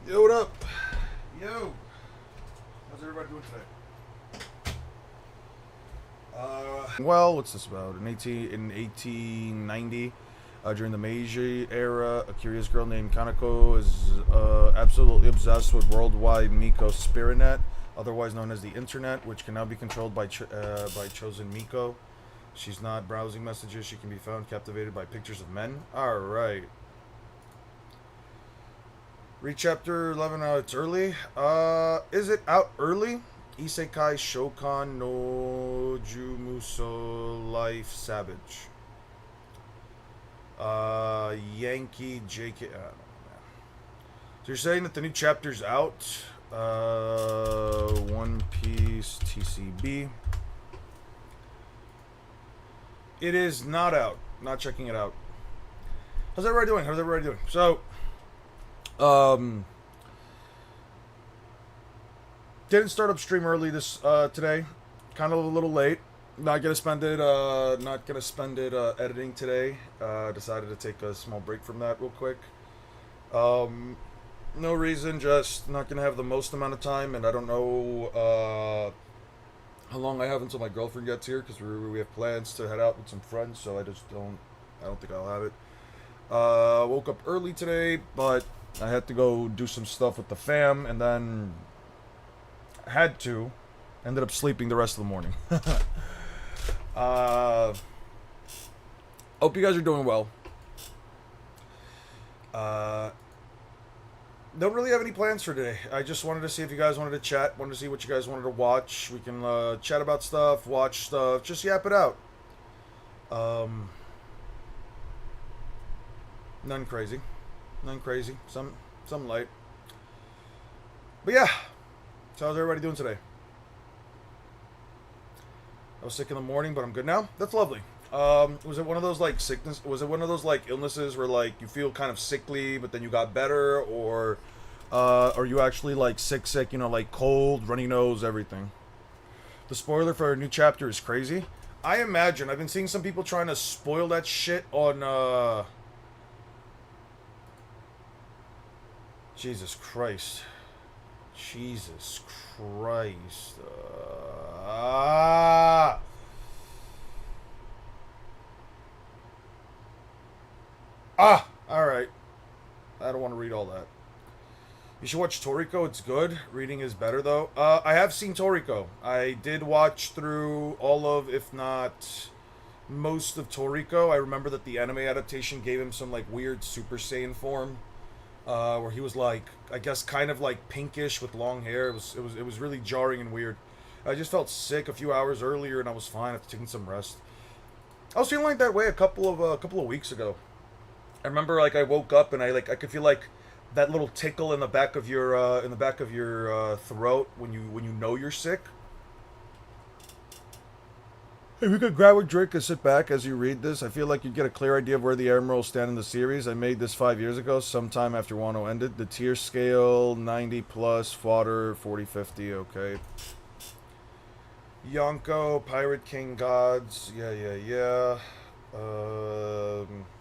Yo, what up? Yo. How's everybody doing today? Well, what's this about? In 1890, during the Meiji era, a curious girl named Kanako is absolutely obsessed with worldwide Miko Spiritnet, otherwise known as the Internet, which can now be controlled by chosen Miko. She's not browsing messages. She can be found captivated by pictures of men. All right. Read chapter 11. It's early. Is it out early? Isekai Shokan no Jumuso Life Savage. Yankee JK. So you're saying that the new chapter's out? One Piece TCB. It is not out. Not checking it out. How's everybody doing? How's everybody doing? So, didn't start up stream early this today. Kind of a little late. Not gonna spend it editing today. Decided to take a small break from that real quick. No reason, just not gonna have the most amount of time, and I don't know how long I have until my girlfriend gets here, because we have plans to head out with some friends. So I don't think I'll have it. Woke up early today, but I had to go do some stuff with the fam, and then ended up sleeping the rest of the morning. Hope you guys are doing well. Don't really have any plans for today. I just wanted to see if you guys wanted to chat, wanted to see what you guys wanted to watch. We can chat about stuff, watch stuff, just yap it out. None crazy. Some light. But yeah. So how's everybody doing today? I was sick in the morning, but I'm good now. That's lovely. Was it one of those like sickness? Was it one of those like illnesses where like you feel kind of sickly, but then you got better, or are you actually like sick? You know, like cold, runny nose, everything. The spoiler for a new chapter is crazy. I imagine I've been seeing some people trying to spoil that shit on. Jesus Christ. Alright. I don't want to read all that. You should watch Toriko, it's good. Reading is better, though. I have seen Toriko. I did watch through all of, if not most of Toriko. I remember that the anime adaptation gave him some, like, weird Super Saiyan form. Where he was, like, I guess kind of, like, pinkish with long hair. It was really jarring and weird. I just felt sick a few hours earlier, and I was fine after taking some rest. I was feeling like that way a couple of weeks ago. I remember, like, I woke up and I could feel like that little tickle in the back of your throat when you know you're sick. Hey, we could grab a drink and sit back as you read this. I feel like you'd get a clear idea of where the Emeralds stand in the series. I made this 5 years ago, sometime after Wano ended. The tier scale, 90 plus, fodder, 40-50, okay. Yonko, Pirate King Gods, yeah.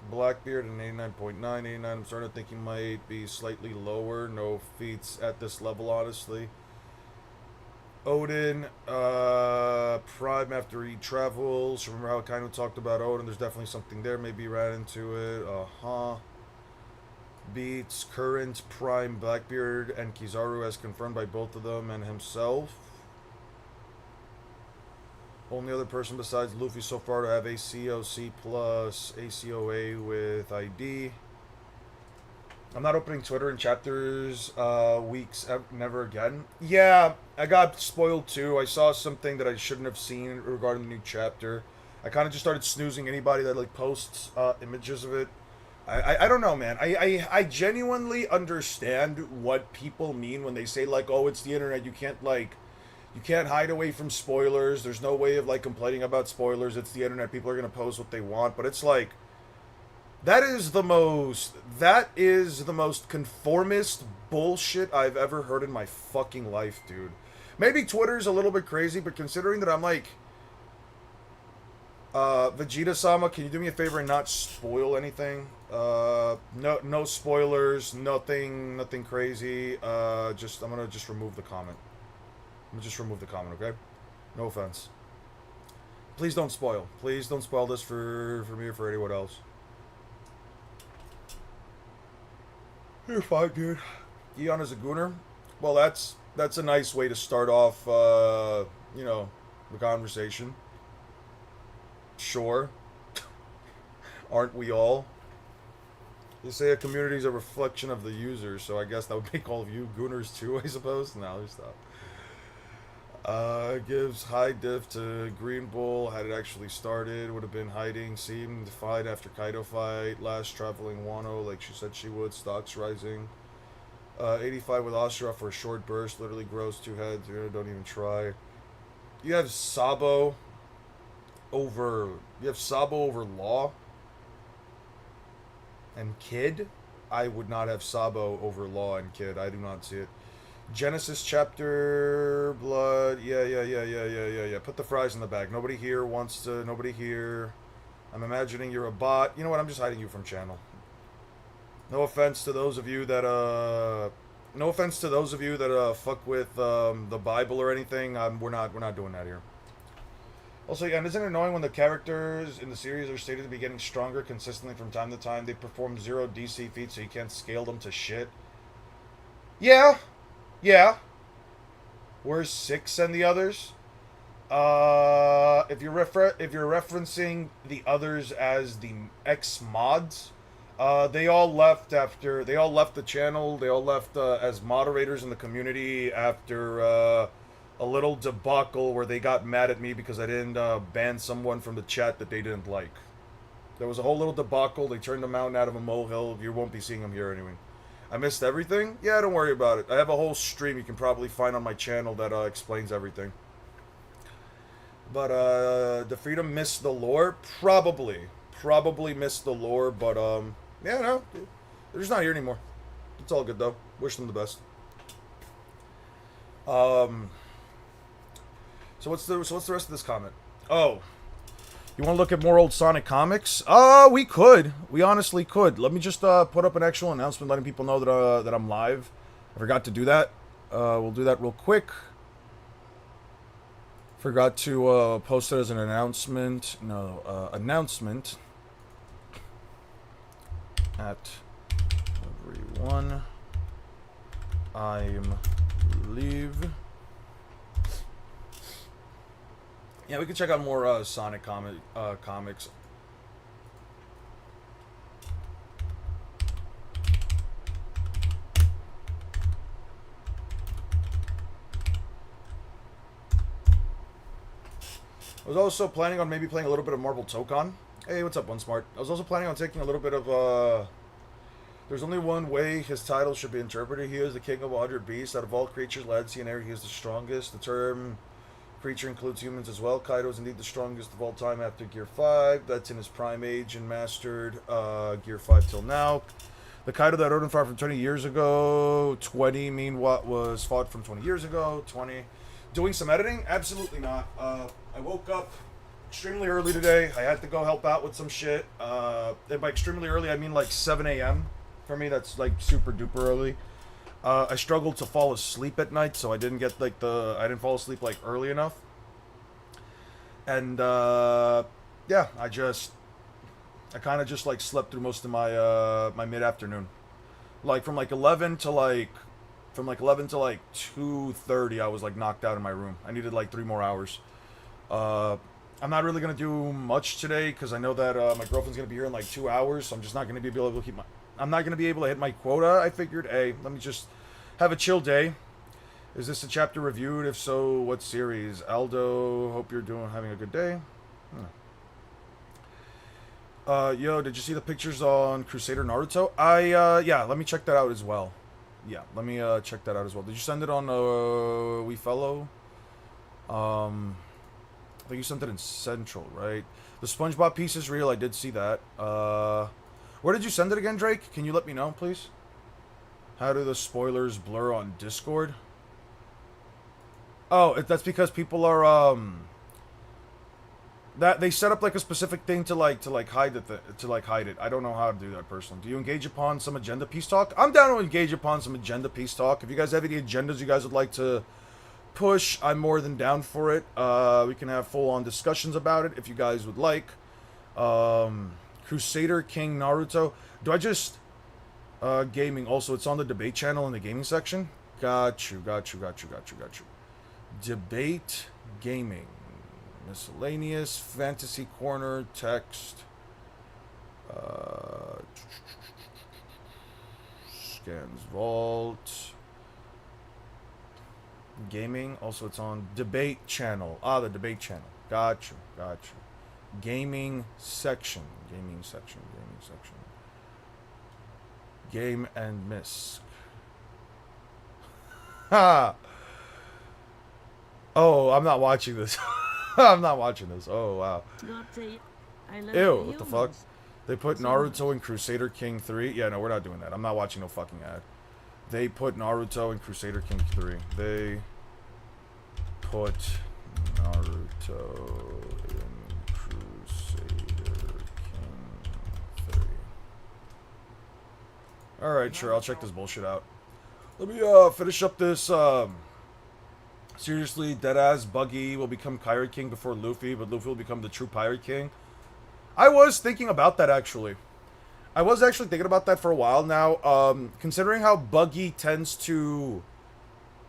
Blackbeard and 89.9, 89. I'm starting to think he might be slightly lower. No feats at this level, honestly. Odin, Prime after he travels. Remember how I kind of talked about Odin? There's definitely something there. Maybe he ran into it. Beats, Current, Prime, Blackbeard, and Kizaru as confirmed by both of them and himself. Only other person besides Luffy so far to have ACOC plus ACOA with ID. I'm not opening Twitter in chapters, weeks, never again. Yeah, I got spoiled too. I saw something that I shouldn't have seen regarding the new chapter. I kind of just started snoozing anybody that like posts images of it. I don't know, man. I genuinely understand what people mean when they say like, oh, it's the internet. You can't hide away from spoilers. There's no way of like complaining about spoilers. It's the internet. People are gonna post what they want, but it's like. That is the most conformist bullshit I've ever heard in my fucking life, dude. Maybe Twitter's a little bit crazy, but considering that I'm like Vegeta-sama, can you do me a favor and not spoil anything? No spoilers, nothing crazy. I'm gonna just remove the comment. I'm gonna just remove the comment, okay? No offense. Please don't spoil. Please don't spoil this for me or for anyone else. You're fine, dude. Eon is a gooner. Well, that's a nice way to start off. The conversation. Sure. Aren't we all? They say a community is a reflection of the users, so I guess that would make all of you gooners too, I suppose? No, there's not. Gives high diff to Green Bull. Had it actually started, would have been hiding. Seemed fight after Kaido fight. Last traveling Wano, like she said she would. Stocks rising. 85 with Asura for a short burst. Literally grows two heads. Don't even try. You have Sabo over. You have Sabo over Law. And Kid. I would not have Sabo over Law and Kid. I do not see it. Genesis chapter blood. Yeah. Put the fries in the bag. Nobody here wants to. Nobody here. I'm imagining you're a bot. You know what? I'm just hiding you from channel. No offense to those of you that fuck with the Bible or anything. We're not doing that here. Also, yeah, and isn't it annoying when the characters in the series are stated to be getting stronger consistently from time to time? They perform 0 DC feats, so you can't scale them to shit. Yeah. Where's 6 and the others? If you're referencing the others as the ex mods, they all left the channel. They all left as moderators in the community after a little debacle where they got mad at me because I didn't ban someone from the chat that they didn't like. There was a whole little debacle. They turned the mountain out of a molehill. You won't be seeing them here anyway. I missed everything? Yeah, don't worry about it. I have a whole stream you can probably find on my channel that explains everything. But, the Freedom missed the lore? Probably missed the lore, but, yeah, no. They're just not here anymore. It's all good, though. Wish them the best. So what's the rest of this comment? Oh. You want to look at more old Sonic comics? We could. We honestly could. Let me just put up an actual announcement letting people know that I'm live. I forgot to do that. We'll do that real quick. Forgot to post it as an announcement. No, announcement at everyone. I'm live. Yeah, we can check out more Sonic comics. I was also planning on maybe playing a little bit of Marvel Tokon. Hey, what's up, One Smart? I was also planning on taking a little bit of, there's only one way his title should be interpreted. He is the king of 100 beasts. Out of all creatures, land, sea, and air, he is the strongest. The term creature includes humans as well. Kaido is indeed the strongest of all time after Gear 5. That's in his prime age and mastered Gear 5 till now. The Kaido that Odin fought from 20 years ago. 20 mean what was fought from 20 years ago. 20. Doing some editing? Absolutely not. I woke up extremely early today. I had to go help out with some shit. And by extremely early, I mean like 7 a.m. For me, that's like super duper early. I struggled to fall asleep at night, so I didn't get like I didn't fall asleep like early enough. And yeah, I kind of just like slept through most of my my mid-afternoon. Like from like 11 to like 2:30, I was like knocked out in my room. I needed like 3 more hours. I'm not really gonna do much today because I know that my girlfriend's gonna be here in like 2 hours, so I'm just not gonna be able to keep my. I'm not gonna be able to hit my quota. I figured, hey, let me just have a chill day. Is this a chapter reviewed? If so, what series? Aldo, hope you're having a good day. Yo, did you see the pictures on Crusader Naruto? Yeah, let me check that out as well. Yeah, let me check that out as well. Did you send it on WeFellow? I think you sent it in Central, right? The SpongeBob piece is real. I did see that. Where did you send it again, Drake? Can you let me know, please? How do the spoilers blur on Discord? Oh, that's because people are That they set up like a specific thing to hide it. I don't know how to do that personally. Do you engage upon some agenda peace talk? I'm down to engage upon some agenda peace talk. If you guys have any agendas you guys would like to push, I'm more than down for it. We can have full-on discussions about it if you guys would like. Crusader King Naruto. Do I just gaming? Also, it's on the debate channel in the gaming section. Got you. Debate gaming. Miscellaneous, fantasy corner, text, scans vault, gaming. Also, it's on debate channel. The debate channel. Gotcha. Gaming section. Game and Misc. Ha! Oh, I'm not watching this. I'm not watching this. Oh, wow. Ew, what the fuck? They put Naruto in Crusader King 3. Yeah, no, we're not doing that. I'm not watching no fucking ad. They put Naruto in Crusader King 3. They put Naruto in Crusader King 3. Alright, sure, I'll check this bullshit out. Let me finish up this seriously, deadass Buggy will become Pirate King before Luffy, but Luffy will become the true Pirate King. I was thinking about that, actually. I was actually thinking about that for a while now. Considering how Buggy tends to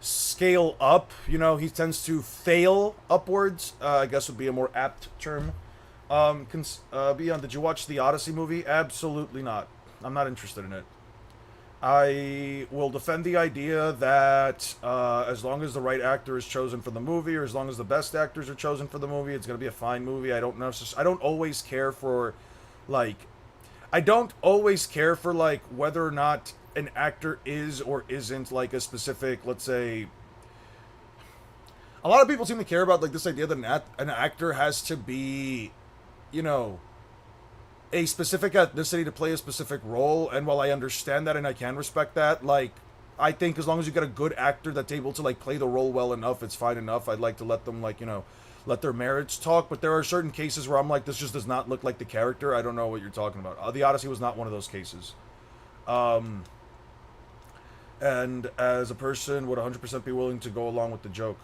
scale up, you know, he tends to fail upwards, I guess would be a more apt term. Beyond, did you watch the Odyssey movie? Absolutely not. I'm not interested in it. I will defend the idea that as long as the right actor is chosen for the movie, or as long as the best actors are chosen for the movie, it's going to be a fine movie. I don't always care for, whether or not an actor is or isn't, like, a specific, let's say... A lot of people seem to care about, like, this idea that an actor has to be, you know... a specific ethnicity to play a specific role, and while I understand that and I can respect that, like, I think as long as you get a good actor that's able to, like, play the role well enough, it's fine enough. I'd like to let them, like, you know, let their merits talk, but there are certain cases where I'm like, this just does not look like the character. I don't know what you're talking about. The Odyssey was not one of those cases. And as a person, would 100% be willing to go along with the joke.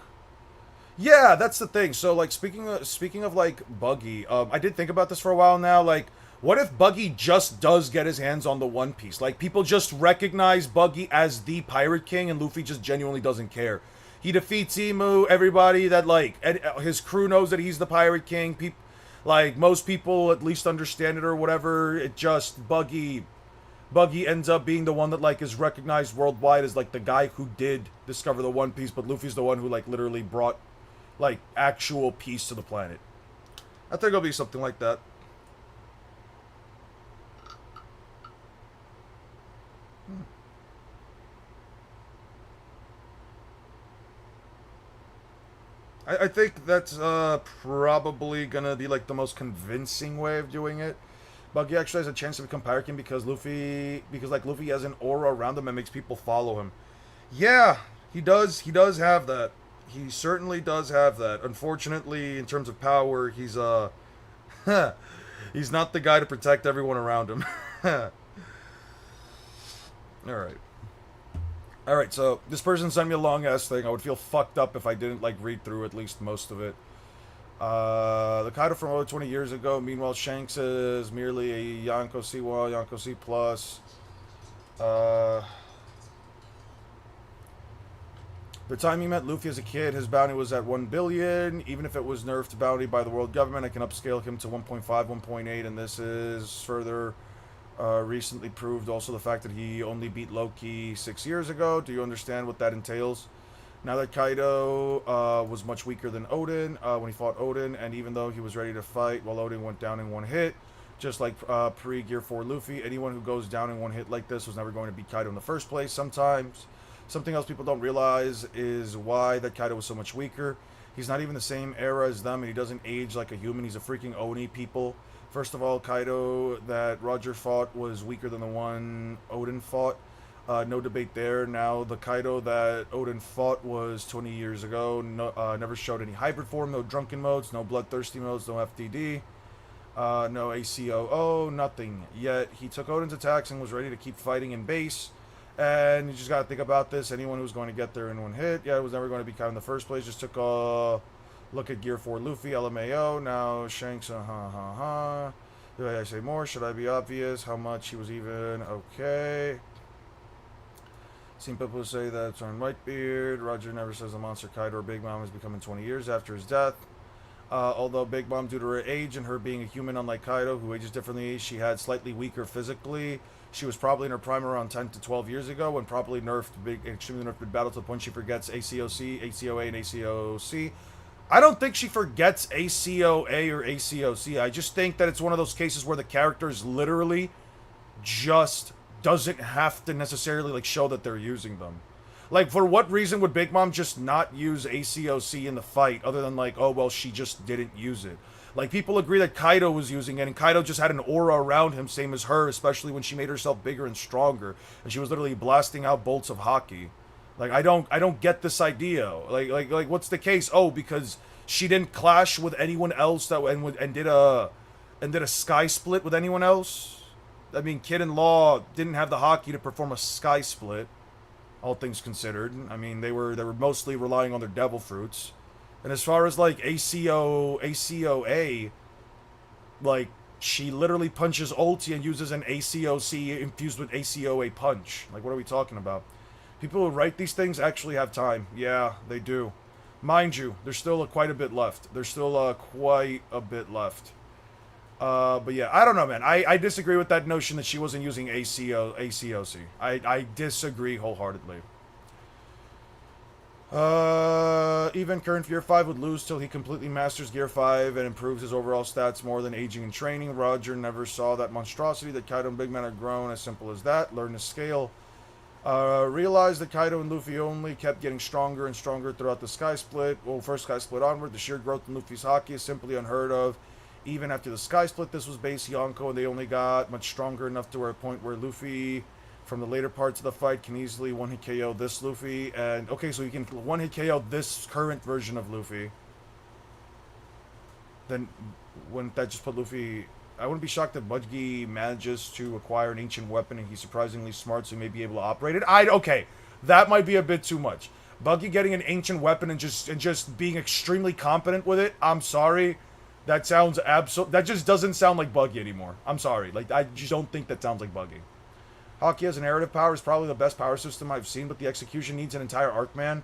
Yeah, that's the thing. So, like, speaking of like, Buggy, I did think about this for a while now, like, what if Buggy just does get his hands on the One Piece? Like, people just recognize Buggy as the Pirate King, and Luffy just genuinely doesn't care. He defeats Emu, everybody that, like, his crew knows that he's the Pirate King. Like, most people at least understand it or whatever. It just, Buggy ends up being the one that, like, is recognized worldwide as, like, the guy who did discover the One Piece, but Luffy's the one who, like, literally brought, like, actual peace to the planet. I think it'll be something like that. I think that's probably gonna be, like, the most convincing way of doing it. Buggy actually has a chance to become Pirate King because Luffy has an aura around him that makes people follow him. Yeah, he does have that. He certainly does have that. Unfortunately, in terms of power, he's he's not the guy to protect everyone around him. Alright, so this person sent me a long-ass thing. I would feel fucked up if I didn't, like, read through at least most of it. The Kaido from over 20 years ago. Meanwhile, Shanks is merely a Yonko C1, Yonko C+. The time he met Luffy as a kid, his bounty was at 1 billion. Even if it was nerfed bounty by the world government, I can upscale him to 1.5, 1.8, and this is further recently proved. Also, the fact that he only beat Loki 6 years ago. Do you understand what that entails? Now that Kaido was much weaker than Odin when he fought Odin, and even though he was ready to fight while Odin went down in one hit, just like pre-Gear 4 Luffy, anyone who goes down in one hit like this was never going to beat Kaido in the first place. Something else people don't realize is why that Kaido was so much weaker. He's not even the same era as them, and he doesn't age like a human. He's a freaking Oni, people. First of all, Kaido that Roger fought was weaker than the one Odin fought. No debate there. Now, the Kaido that Odin fought was 20 years ago. No, never showed any hybrid form, no drunken modes, no bloodthirsty modes, no FTD, no ACOO, nothing. Yet, he took Odin's attacks and was ready to keep fighting in base. And you just gotta think about this. Anyone who's going to get there in one hit, yeah, it was never going to be Kaido in the first place. Just took a look at Gear 4 Luffy, LMAO. Now, Shanks, Did I say more? Should I be obvious? How much he was even? Okay. Seen people say that it's on Whitebeard. Roger never says the monster Kaido or Big Mom is becoming 20 years after his death. Although Big Mom, due to her age and her being a human unlike Kaido, who ages differently, she had slightly weaker physically. She was probably in her prime around 10 to 12 years ago and probably nerfed, extremely nerfed battle to the point she forgets ACOC, ACOA, and ACOC. I don't think she forgets ACOA or ACOC. I just think that it's one of those cases where the character is literally just doesn't have to necessarily like show that they're using them. Like, for what reason would Big Mom just not use ACOC in the fight other than like, oh well, she just didn't use it? Like, people agree that Kaido was using it, and Kaido just had an aura around him, same as her, especially when she made herself bigger and stronger, and she was literally blasting out bolts of haki. Like, I don't get this idea. Like, what's the case? Oh, because she didn't clash with anyone else that and did a sky split with anyone else. I mean, Kid and Law didn't have the haki to perform a sky split, all things considered. I mean, they were mostly relying on their devil fruits. And as far as like ACOA, like, she literally punches ulti and uses an ACOC infused with ACOA punch. Like, what are we talking about? People who write these things actually have time. Yeah, they do. Mind you, there's still quite a bit left. There's still quite a bit left. But yeah, I don't know, man. I disagree with that notion that she wasn't using ACOC. I disagree wholeheartedly. Even current Gear 5 would lose till he completely masters Gear 5 and improves his overall stats more than aging and training. Roger never saw that monstrosity that Kaido and Big Man had grown, as simple as that. Learn to scale. Realized that Kaido and Luffy only kept getting stronger and stronger throughout the Sky Split. Well, first Sky Split onward, the sheer growth in Luffy's haki is simply unheard of. Even after the Sky Split, this was base Yonko, and they only got much stronger enough to a point where Luffy, from the later parts of the fight, can easily one-hit KO this Luffy. And, okay, so you can one-hit KO this current version of Luffy. Then, wouldn't that just put Luffy... I wouldn't be shocked if Budgie manages to acquire an ancient weapon and he's surprisingly smart, so he may be able to operate it. Okay, that might be a bit too much. Buggy getting an ancient weapon and just being extremely competent with it, I'm sorry. That sounds that just doesn't sound like Buggy anymore. I'm sorry. Like, I just don't think that sounds like Buggy. Haki as a narrative power is probably the best power system I've seen, but the execution needs an entire arc, man.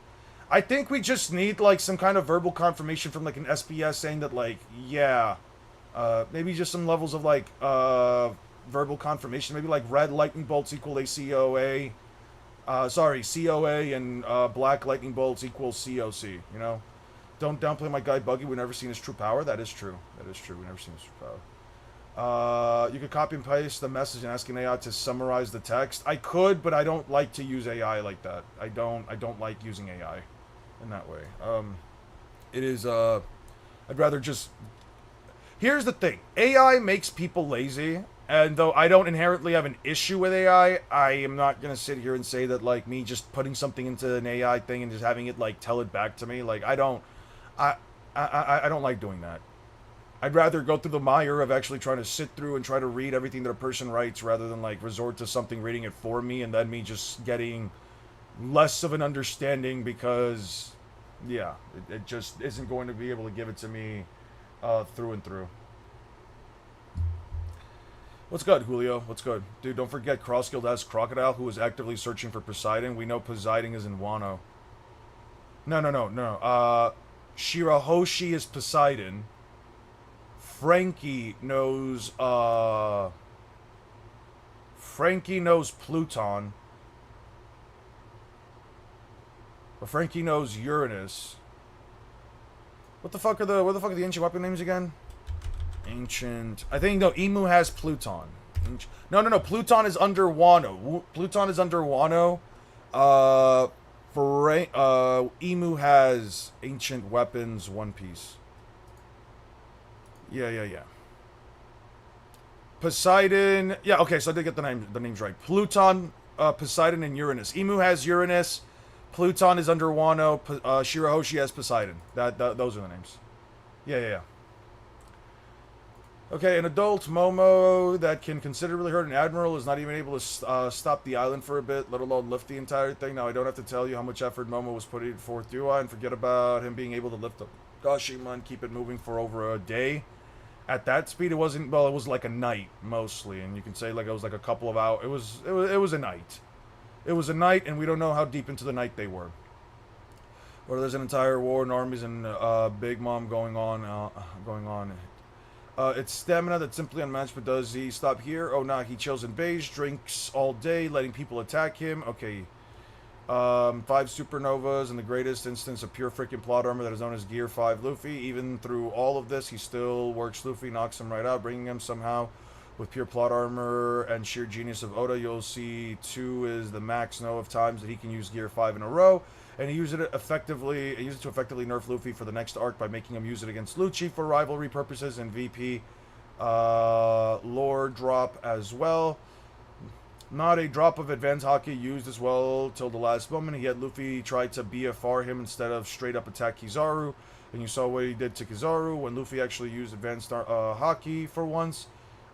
I think we just need, like, some kind of verbal confirmation from, like, an SPS saying that, like, yeah, maybe just some levels of, like, verbal confirmation. Maybe, like, red lightning bolts equal ACOA. COA and black lightning bolts equal COC, you know? Don't downplay my guy Buggy. We've never seen his true power. That is true. That is true. We've never seen his true power. You could copy and paste the message and ask an AI to summarize the text. I could, but I don't like to use AI like that. I don't like using AI in that way. It is, I'd rather just... Here's the thing. AI makes people lazy, and though I don't inherently have an issue with AI, I am not going to sit here and say that, like, me just putting something into an AI thing and just having it, like, tell it back to me. Like, I don't like doing that. I'd rather go through the mire of actually trying to sit through and try to read everything that a person writes rather than, like, resort to something reading it for me and then me just getting less of an understanding because, yeah, it just isn't going to be able to give it to me through and through. What's good, Julio? What's good? Dude, don't forget Crossguild has Crocodile, who is actively searching for Poseidon. We know Poseidon is in Wano. No. Shirahoshi is Poseidon. Frankie knows Pluton. But Frankie knows Uranus. What the fuck are the ancient weapon names again? Ancient... I think, no, Emu has Pluton. No. Pluton is under Wano. Pluton is under Wano. Emu has Ancient Weapons, One Piece. Yeah. Poseidon... Yeah, okay, so I did get the names right. Pluton Poseidon and Uranus. Emu has Uranus. Pluton is under Wano. Shirahoshi has Poseidon. Those are the names. Yeah. Okay, an adult Momo that can considerably hurt an admiral is not even able to stop the island for a bit, let alone lift the entire thing. Now, I don't have to tell you how much effort Momo was putting forth, do I? And forget about him being able to lift the Gashima and keep it moving for over a day. At that speed, it wasn't, well, it was like a night, mostly. And you can say, like, it was like a couple of hours. It was a night. It was a night, and we don't know how deep into the night they were. Or there's an entire war and armies and Big Mom going on. It's stamina that's simply unmatched, but does he stop here? Oh, nah, he chills in beige, drinks all day, letting people attack him. Okay. 5 supernovas and the greatest instance of pure freaking plot armor that is known as Gear 5 Luffy. Even through all of this, he still works Luffy, knocks him right out, bringing him somehow with pure plot armor and sheer genius of Oda. You'll see 2 is the max of times that he can use Gear 5 in a row. And he used it to effectively nerf Luffy for the next arc by making him use it against Lucci for rivalry purposes and VP lore drop as well. Not a drop of advanced hockey used as well till the last moment. He had Luffy try to BFR him instead of straight up attack Kizaru. And you saw what he did to Kizaru when Luffy actually used advanced hockey for once.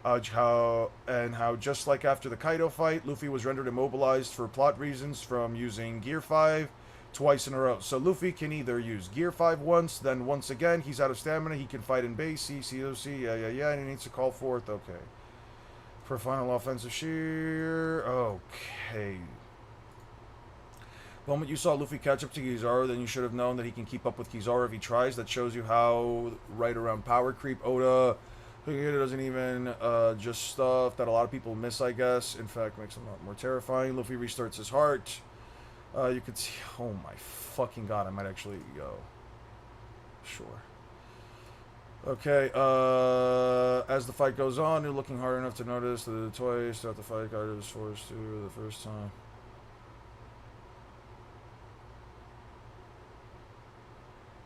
How just like after the Kaido fight, Luffy was rendered immobilized for plot reasons from using Gear 5 twice in a row. So Luffy can either use Gear 5 once, then once again, he's out of stamina, he can fight in base, COC, yeah, and he needs to call forth, okay. For final offensive shear, okay. The moment you saw Luffy catch up to Kizaru, then you should have known that he can keep up with Kizaru if he tries. That shows you how right around power creep Oda doesn't even just stuff that a lot of people miss, I guess. In fact, makes him a lot more terrifying. Luffy restarts his heart. You could see, oh my fucking god, I might actually go. Sure. Okay, as the fight goes on, you're looking hard enough to notice that twice throughout the fight, Kaido was forced to the first time.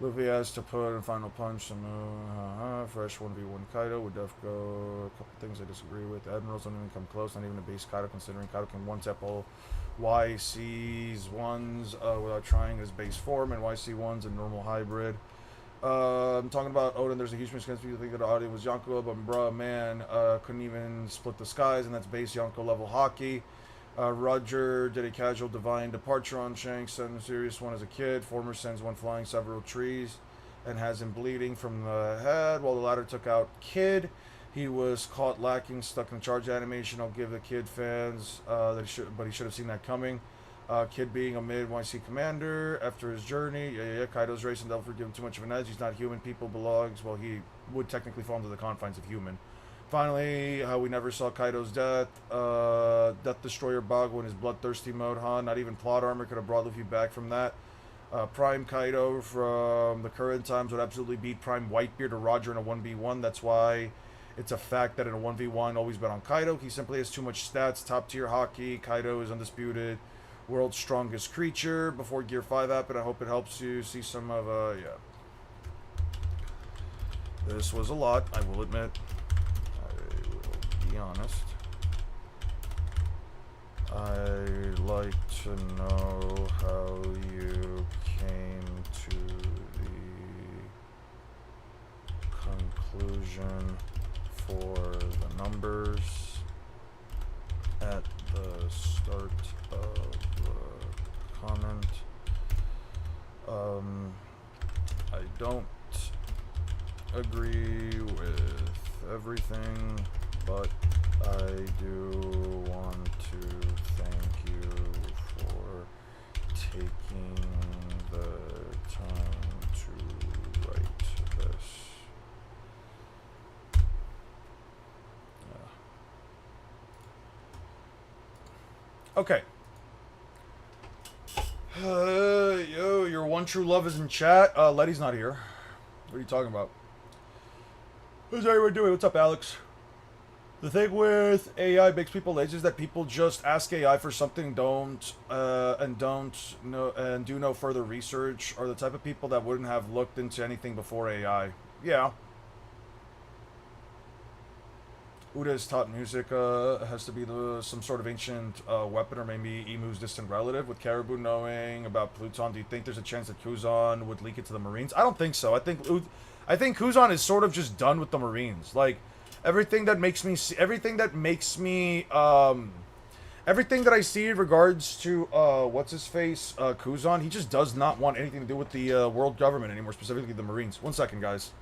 Luffy has to put a final punch to move. Fresh 1v1 Kaido would def go. A couple things I disagree with. Admirals don't even come close, not even a base Kaido, considering Kaido can one-tap all YC's ones without trying his base form, and YC ones in normal hybrid. I'm talking about Oden. There's a huge misconception. People think that the audio was Yonko, but bruh, man, couldn't even split the skies, and that's base Yonko level hockey. Roger did a casual divine departure on Shanks, sent a serious one as a kid. Former sends one flying several trees and has him bleeding from the head, while the latter took out Kid. He was caught lacking, stuck in a charge animation. I'll give the Kid fans but he should have seen that coming. Kid being a mid-YC commander after his journey. Yeah. Kaido's race and Delver give him too much of an edge. He's not human. People belongs. Well, he would technically fall into the confines of human. Finally, we never saw Kaido's death. Death Destroyer Bago in his bloodthirsty mode, huh? Not even plot armor could have brought Luffy back from that. Prime Kaido from the current times would absolutely beat Prime Whitebeard or Roger in a 1v1. That's why it's a fact that in a 1v1, always bet on Kaido. He simply has too much stats. Top tier hockey. Kaido is undisputed. World's strongest creature. Before Gear 5 happened, I hope it helps you see some of, yeah. This was a lot, I will admit. Be honest. I'd like to know how you came to the conclusion for the numbers at the start of the comment. I don't agree with everything, but I do want to thank you for taking the time to write this. Okay. Yo, your one true love is in chat. Letty's not here. What are you talking about? How's everyone doing? What's up, Alex? The thing with AI makes people lazy is that people just ask AI for something, and do no further research, are the type of people that wouldn't have looked into anything before AI. Yeah. Uda is taught music has to be some sort of ancient weapon, or maybe Emu's distant relative. With Caribou knowing about Pluton, do you think there's a chance that Kuzan would leak it to the Marines? I don't think so. I think Kuzan is sort of just done with the Marines. Like everything that makes me everything that I see in regards to what's his face Kuzan, he just does not want anything to do with the world government anymore, specifically the Marines. 1 second, guys.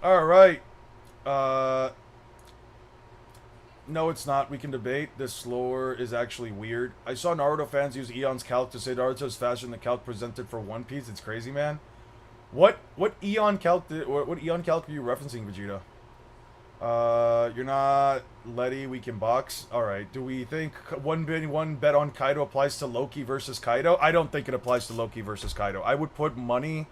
All right. Uh, no, it's not. We can debate. This lore is actually weird. I saw Naruto fans use Eon's calc to say Naruto is faster than the calc presented for One Piece. It's crazy, man. What Eon calc what Eon calc are you referencing, Vegeta? You're not Letty. We can box. All right. Do we think one bet on Kaido applies to Loki versus Kaido? I don't think it applies to Loki versus Kaido. I would put money.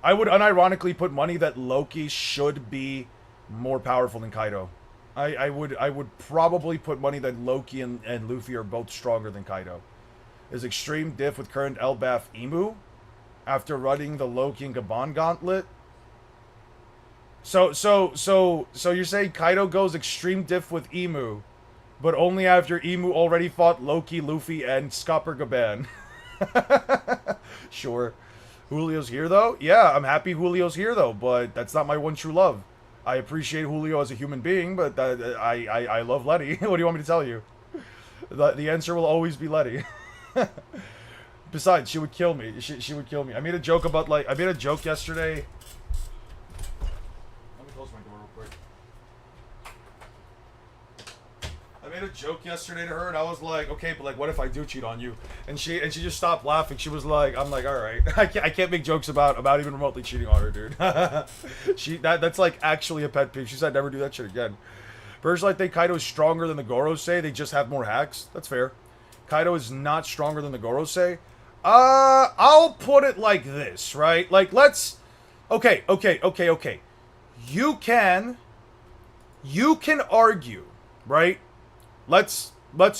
I would unironically put money that Loki should be more powerful than Kaido. I would probably put money that Loki and Luffy are both stronger than Kaido. Is extreme diff with current Elbaf Emu after running the Loki and Gabon gauntlet. So you're saying Kaido goes extreme diff with Emu, but only after Emu already fought Loki, Luffy, and Scopper Gaban. Sure. Julio's here though? Yeah, I'm happy Julio's here though, but that's not my one true love. I appreciate Julio as a human being, but I love Letty. What do you want me to tell you? The answer will always be Letty. Besides, she would kill me. She would kill me. I made a joke about, like, I made a joke yesterday. Let me close my door real quick. I made a joke yesterday to her, and I was like, okay, but like, what if I do cheat on you? And she just stopped laughing. She was like, I'm like, all right, I can't make jokes about even remotely cheating on her, dude. That's like actually a pet peeve. She said never do that shit again. Personally, I think Kaido is stronger than the Gorosei. They just have more hacks. That's fair. Kaido is not stronger than the Gorosei. I'll put it like this, right? Like, let's... Okay. You can argue, right? Let's... I'm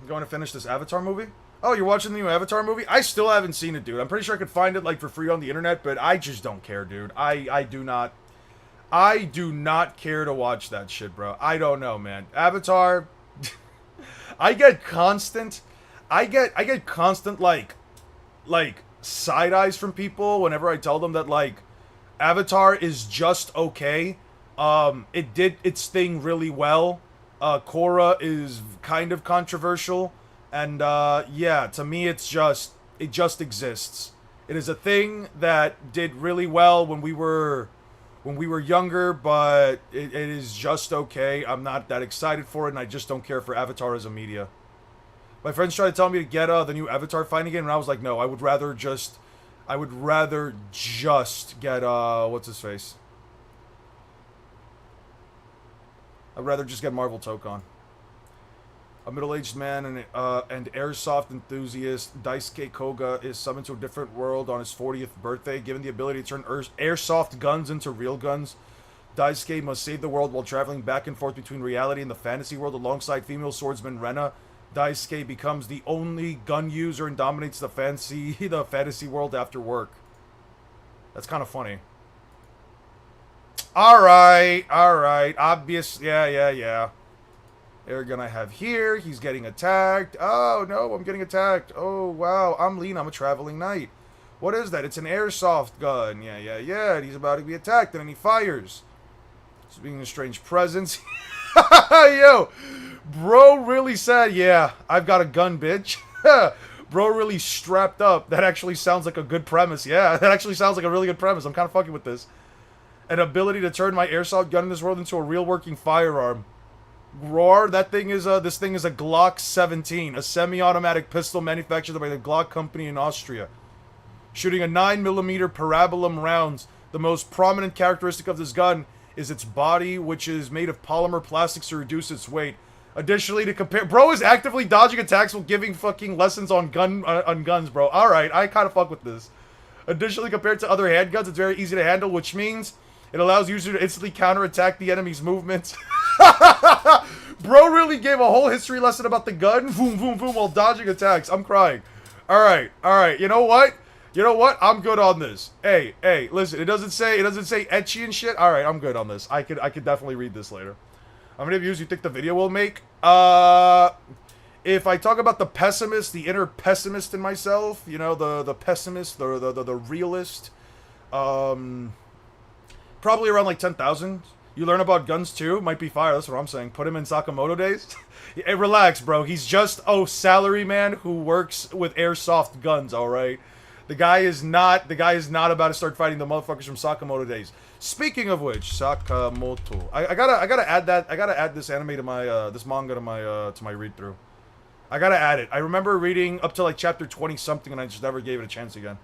going to finish this Avatar movie? Oh, you're watching the new Avatar movie? I still haven't seen it, dude. I'm pretty sure I could find it, like, for free on the internet, but I just don't care, dude. I do not care to watch that shit, bro. I don't know, man. Avatar... I get constant like side eyes from people whenever I tell them that, like, Avatar is just okay. It did its thing really well. Korra is kind of controversial, and yeah, to me it just exists. It is a thing that did really well when we were younger, but it is just okay. I'm not that excited for it, and I just don't care for Avatar as a media. My friends tried to tell me to get the new Avatar fighting game, and I was like, no, I would rather just get what's his face? I'd rather just get Marvel Tokon. A middle-aged man and airsoft enthusiast, Daisuke Koga is summoned to a different world on his 40th birthday. Given the ability to turn airsoft guns into real guns, Daisuke must save the world while traveling back and forth between reality and the fantasy world alongside female swordsman Rena. Daisuke becomes the only gun user and dominates the fantasy world after work. That's kind of funny. Alright. Obvious. Yeah. Aragon I have here. He's getting attacked. Oh, no, I'm getting attacked. Oh, wow. I'm Lean. I'm a traveling knight. What is that? It's an airsoft gun. Yeah. And he's about to be attacked, and then he fires. It's being a strange presence. Yo, bro really said, yeah, I've got a gun, bitch. Bro really strapped up. That actually sounds like a good premise. Yeah, that actually sounds like a really good premise. I'm kind of fucking with this. An ability to turn my airsoft gun in this world into a real working firearm. Roar, this thing is a Glock 17, a semi-automatic pistol manufactured by the Glock company in Austria. Shooting a 9mm parabolum rounds. The most prominent characteristic of this gun is its body, which is made of polymer plastics to reduce its weight. Additionally, to compare, bro is actively dodging attacks while giving fucking lessons on guns, bro. All right, I kind of fuck with this. Additionally, compared to other handguns, it's very easy to handle, which means it allows users to instantly counterattack the enemy's movements. Bro really gave a whole history lesson about the gun, boom, boom, boom, while dodging attacks. I'm crying. All right. You know what? I'm good on this. Hey, listen. It doesn't say etchy and shit. All right, I'm good on this. I could definitely read this later. How many views do you think the video will make? If I talk about the pessimist, the inner pessimist in myself, you know, the pessimist, the realist, probably around like 10,000. You learn about guns too, might be fire. That's what I'm saying. Put him in Sakamoto days. Hey, relax, bro. He's just salary man who works with airsoft guns. All right. The guy is not about to start fighting the motherfuckers from Sakamoto days. Speaking of which, Sakamoto. I gotta add that. I gotta add this anime to my this manga to my read through. I gotta add it. I remember reading up to like chapter 20 something, and I just never gave it a chance again.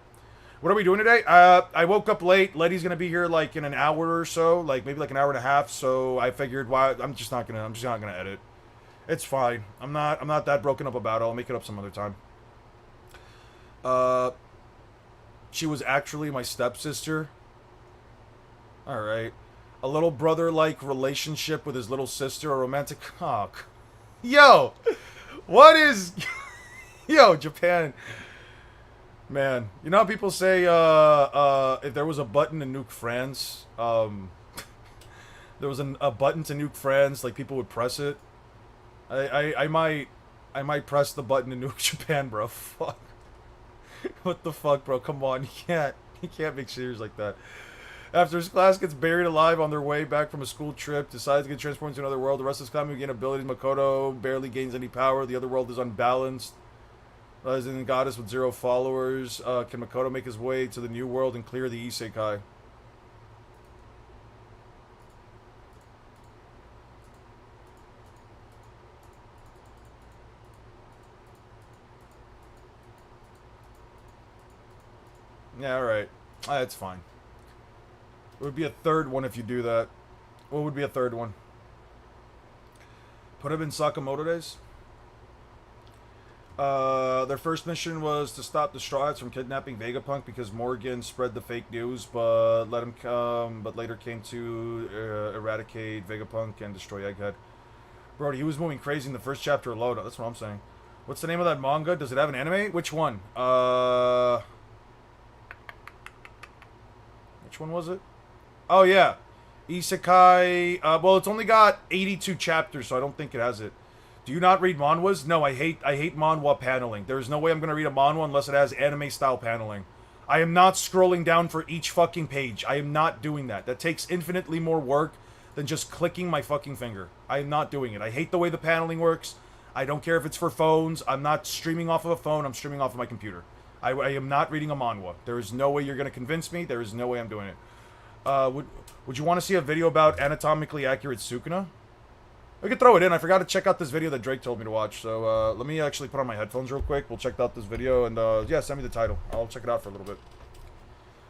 What are we doing today? I woke up late. Letty's gonna be here like in an hour or so, like maybe like an hour and a half. So I figured, I'm just not gonna edit. It's fine. I'm not that broken up about it. I'll make it up some other time. She was actually my stepsister. All right, a little brother-like relationship with his little sister, a romantic. Oh, yo, what is, yo, Japan. Man, you know how people say, if there was a button to nuke France, there was a button to nuke France, like people would press it. I might press the button to nuke Japan, bro. Fuck. What the fuck, bro? Come on, you can't make serious like that. After his class gets buried alive on their way back from a school trip, decides to get transported to another world. The rest of his class gain abilities. Makoto barely gains any power. The other world is unbalanced. As in goddess with 0 followers, can Makoto make his way to the new world and clear the isekai? Yeah, alright. That's fine. It would be a third one if you do that. What would be a third one? Put him in Sakamoto days? Their first mission was to stop the Straw Hats from kidnapping Vegapunk because Morgan spread the fake news, but later came to eradicate Vegapunk and destroy Egghead. Brody, he was moving crazy in the first chapter alone. That's what I'm saying. What's the name of that manga? Does it have an anime? Which one? Which one was it? Oh yeah, Isekai. Well, it's only got 82 chapters, so I don't think it has it. Do you not read manhwas? No, I hate manhwa paneling. There is no way I'm gonna read a manhwa unless it has anime style paneling. I am not scrolling down for each fucking page. I am not doing that. That takes infinitely more work than just clicking my fucking finger. I am not doing it. I hate the way the paneling works. I don't care if it's for phones. I'm not streaming off of a phone. I'm streaming off of my computer. I am not reading a manhwa. There is no way you're gonna convince me. There is no way I'm doing it. Would you want to see a video about anatomically accurate Sukuna? I could throw it in. I forgot to check out this video that Drake told me to watch. So let me actually put on my headphones real quick. We'll check out this video and yeah, send me the title. I'll check it out for a little bit.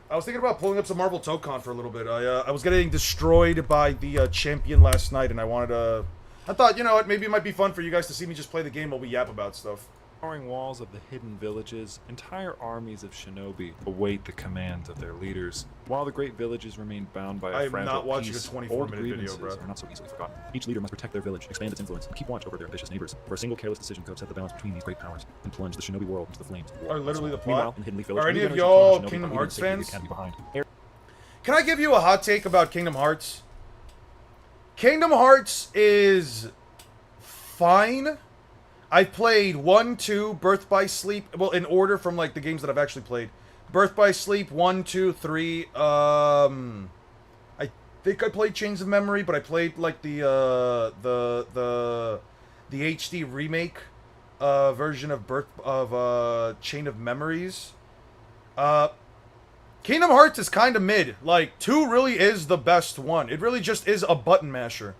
I was thinking about pulling up some Marvel Tokon for a little bit. I was getting destroyed by the champion last night, and I wanted to. I thought, you know what, maybe it might be fun for you guys to see me just play the game while we yap about stuff. Towering walls of the hidden villages, entire armies of shinobi await the commands of their leaders. While the great villages remain bound by a fragile peace, old grievances are not so easily forgotten. Each leader must protect their village, expand its influence, and keep watch over their ambitious neighbors. For a single careless decision could upset the balance between these great powers and plunge the shinobi world into the flames of war. Are literally the Meanwhile, plot? in Hidden Leaf Village, Are any of y'all Kingdom Hearts fans? Can I give you a hot take about Kingdom Hearts? Kingdom Hearts is fine. I've played 1, 2, Birth by Sleep. Well, in order from like the games that I've actually played. Birth by Sleep, 1, 2, 3. I think I played Chains of Memory, but I played like the HD remake version of Chain of Memories. Kingdom Hearts is kind of mid. Like 2 really is the best one. It really just is a button masher.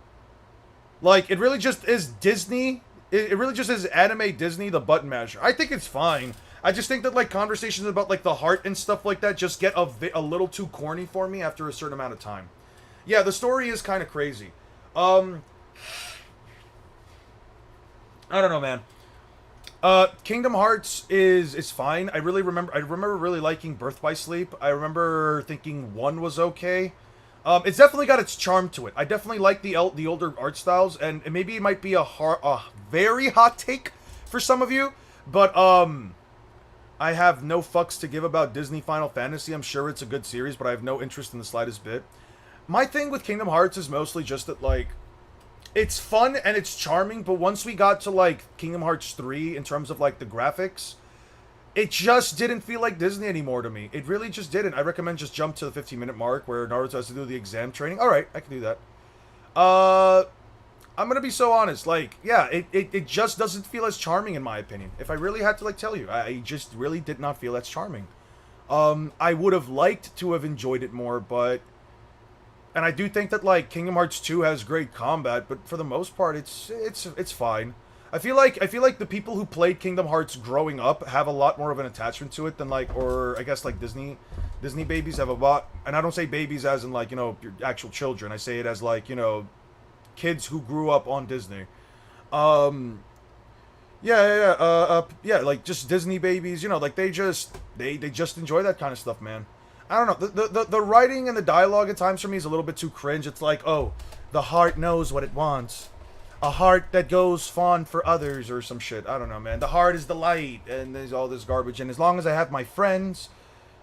Like, it really just is Disney. It really just is anime Disney, the button masher. I think it's fine. I just think that, like, conversations about, like, the heart and stuff like that just get a little too corny for me after a certain amount of time. Yeah, the story is kind of crazy. I don't know, man. Kingdom Hearts is fine. I remember really liking Birth by Sleep. I remember thinking 1 was okay. It's definitely got its charm to it. I definitely like the older art styles, and maybe it might be a very hot take for some of you, but I have no fucks to give about Disney Final Fantasy. I'm sure it's a good series, but I have no interest in the slightest bit. My thing with Kingdom Hearts is mostly just that, like, it's fun and it's charming, but once we got to, like, Kingdom Hearts 3 in terms of, like, the graphics, it just didn't feel like Disney anymore to me. It really just didn't. I recommend just jump to the 15-minute mark where Naruto has to do the exam training. Alright, I can do that. I'm gonna be so honest. Like, yeah, it just doesn't feel as charming in my opinion. If I really had to, like, tell you, I just really did not feel as charming. I would have liked to have enjoyed it more, but... And I do think that, like, Kingdom Hearts 2 has great combat, but for the most part, it's fine. I feel like the people who played Kingdom Hearts growing up have a lot more of an attachment to it than, like, or I guess, like, Disney babies have a lot, and I don't say babies as in, like, you know, your actual children. I say it as, like, you know, kids who grew up on Disney. Yeah, like, just Disney babies, you know, like, they just enjoy that kind of stuff, man. I don't know, the writing and the dialogue at times for me is a little bit too cringe. It's like, oh, the heart knows what it wants. A heart that goes fond for others or some shit. I don't know, man. The heart is the light, and there's all this garbage, and as long as I have my friends,